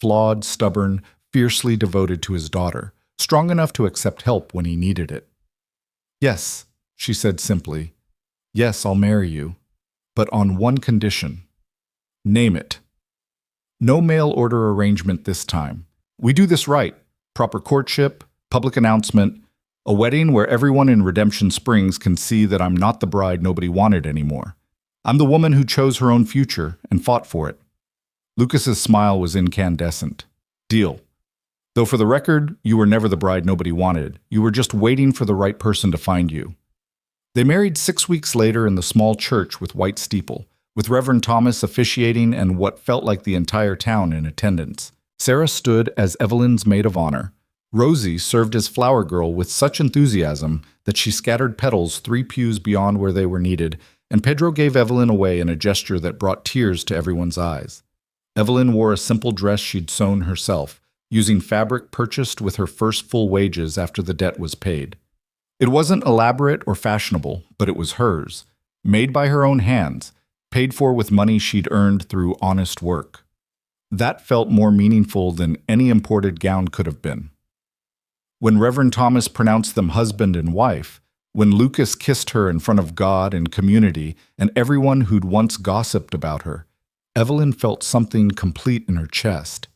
Flawed, stubborn, fiercely devoted to his daughter, strong enough to accept help when he needed it. "Yes," she said simply. "Yes, I'll marry you. But on one condition." "Name it." "No mail order arrangement this time. We do this right. Proper courtship, public announcement, a wedding where everyone in Redemption Springs can see that I'm not the bride nobody wanted anymore. I'm the woman who chose her own future and fought for it." Lucas's smile was incandescent. "Deal." Though for the record, you were never the bride nobody wanted. You were just waiting for the right person to find you. They married 6 weeks later in the small church with white steeple, with Reverend Thomas officiating and what felt like the entire town in attendance. Sarah stood as Evelyn's maid of honor. Rosie served as flower girl with such enthusiasm that she scattered petals 3 pews beyond where they were needed, and Pedro gave Evelyn away in a gesture that brought tears to everyone's eyes. Evelyn wore a simple dress she'd sewn herself, using fabric purchased with her first full wages after the debt was paid. It wasn't elaborate or fashionable, but it was hers, made by her own hands, paid for with money she'd earned through honest work. That felt more meaningful than any imported gown could have been. When Reverend Thomas pronounced them husband and wife, when Lucas kissed her in front of God and community and everyone who'd once gossiped about her, Evelyn felt something complete in her chest.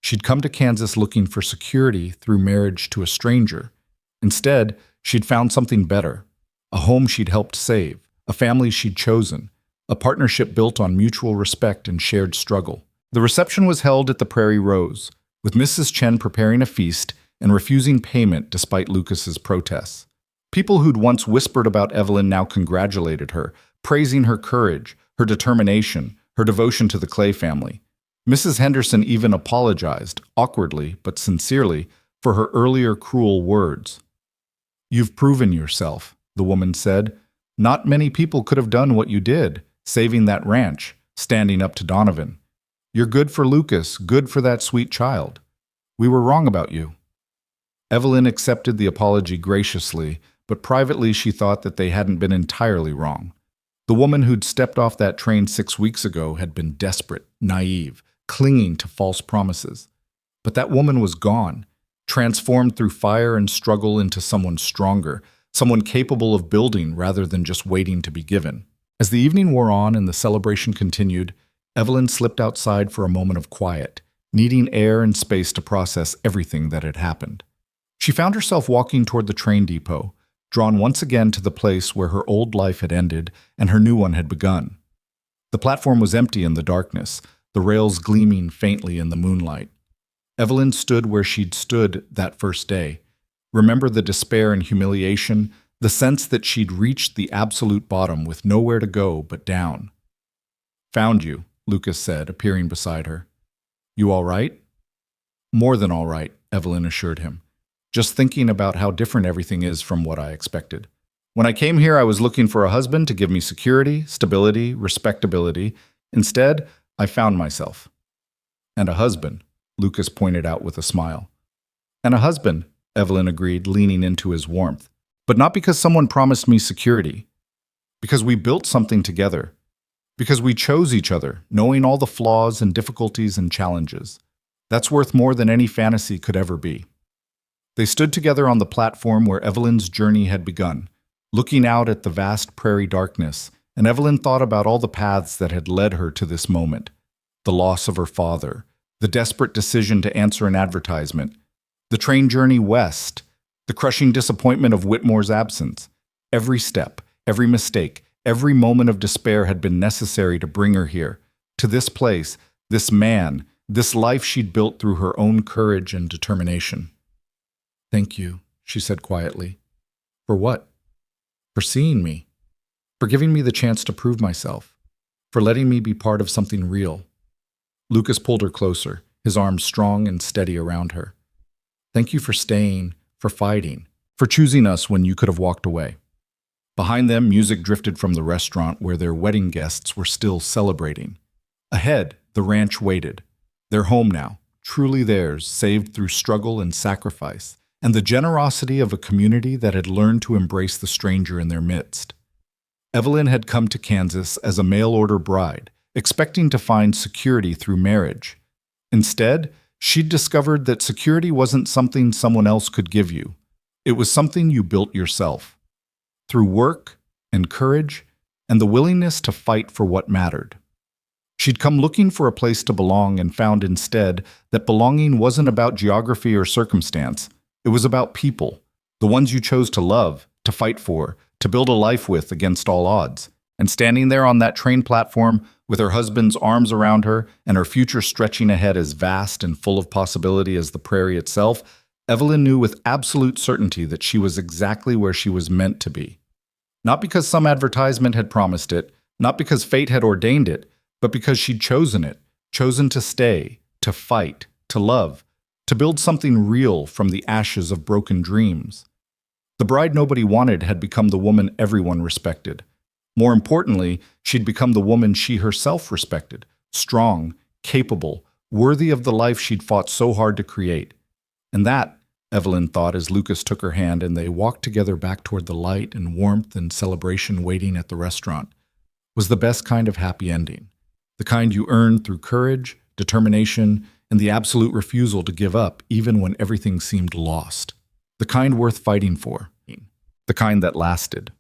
She'd come to Kansas looking for security through marriage to a stranger. Instead, she'd found something better, a home she'd helped save, a family she'd chosen, a partnership built on mutual respect and shared struggle. The reception was held at the Prairie Rose, with Mrs. Chen preparing a feast and refusing payment despite Lucas's protests. People who'd once whispered about Evelyn now congratulated her, praising her courage, her determination, her devotion to the Clay family. Mrs. Henderson even apologized, awkwardly but sincerely, for her earlier cruel words. "You've proven yourself," the woman said. "Not many people could have done what you did, saving that ranch, standing up to Donovan. You're good for Lucas, good for that sweet child. We were wrong about you." Evelyn accepted the apology graciously, but privately she thought that they hadn't been entirely wrong. The woman who'd stepped off that train 6 weeks ago had been desperate, naive, clinging to false promises. But that woman was gone, transformed through fire and struggle into someone stronger, someone capable of building rather than just waiting to be given. As the evening wore on and the celebration continued, Evelyn slipped outside for a moment of quiet, needing air and space to process everything that had happened. She found herself walking toward the train depot, drawn once again to the place where her old life had ended and her new one had begun. The platform was empty in the darkness, the rails gleaming faintly in the moonlight. Evelyn stood where she'd stood that first day. Remember the despair and humiliation, the sense that she'd reached the absolute bottom with nowhere to go but down. "Found you," Lucas said, appearing beside her. "You all right?" "More than all right," Evelyn assured him. "Just thinking about how different everything is from what I expected. When I came here, I was looking for a husband to give me security, stability, respectability. Instead, I found myself." "And a husband," Lucas pointed out with a smile. "And a husband," Evelyn agreed, leaning into his warmth. "But not because someone promised me security. Because we built something together. Because we chose each other, knowing all the flaws and difficulties and challenges. That's worth more than any fantasy could ever be." They stood together on the platform where Evelyn's journey had begun, looking out at the vast prairie darkness, and Evelyn thought about all the paths that had led her to this moment. The loss of her father, the desperate decision to answer an advertisement, the train journey west, the crushing disappointment of Whitmore's absence. Every step, every mistake, every moment of despair had been necessary to bring her here, to this place, this man, this life she'd built through her own courage and determination. "Thank you," she said quietly. "For what?" "For seeing me. For giving me the chance to prove myself. For letting me be part of something real." Lucas pulled her closer, his arms strong and steady around her. "Thank you for staying, for fighting, for choosing us when you could have walked away." Behind them, music drifted from the restaurant where their wedding guests were still celebrating. Ahead, the ranch waited. Their home now, truly theirs, saved through struggle and sacrifice, and the generosity of a community that had learned to embrace the stranger in their midst. Evelyn had come to Kansas as a mail-order bride, expecting to find security through marriage. Instead, she'd discovered that security wasn't something someone else could give you. It was something you built yourself, through work and courage and the willingness to fight for what mattered. She'd come looking for a place to belong and found instead that belonging wasn't about geography or circumstance. It was about people, the ones you chose to love, to fight for, to build a life with against all odds. And standing there on that train platform, with her husband's arms around her and her future stretching ahead as vast and full of possibility as the prairie itself, Evelyn knew with absolute certainty that she was exactly where she was meant to be. Not because some advertisement had promised it, not because fate had ordained it, but because she'd chosen it, chosen to stay, to fight, to love, to build something real from the ashes of broken dreams. The bride nobody wanted had become the woman everyone respected. More importantly, she'd become the woman she herself respected, strong, capable, worthy of the life she'd fought so hard to create. And that, Evelyn thought as Lucas took her hand and they walked together back toward the light and warmth and celebration waiting at the restaurant, was the best kind of happy ending. The kind you earned through courage, determination, and the absolute refusal to give up even when everything seemed lost. The kind worth fighting for. The kind that lasted.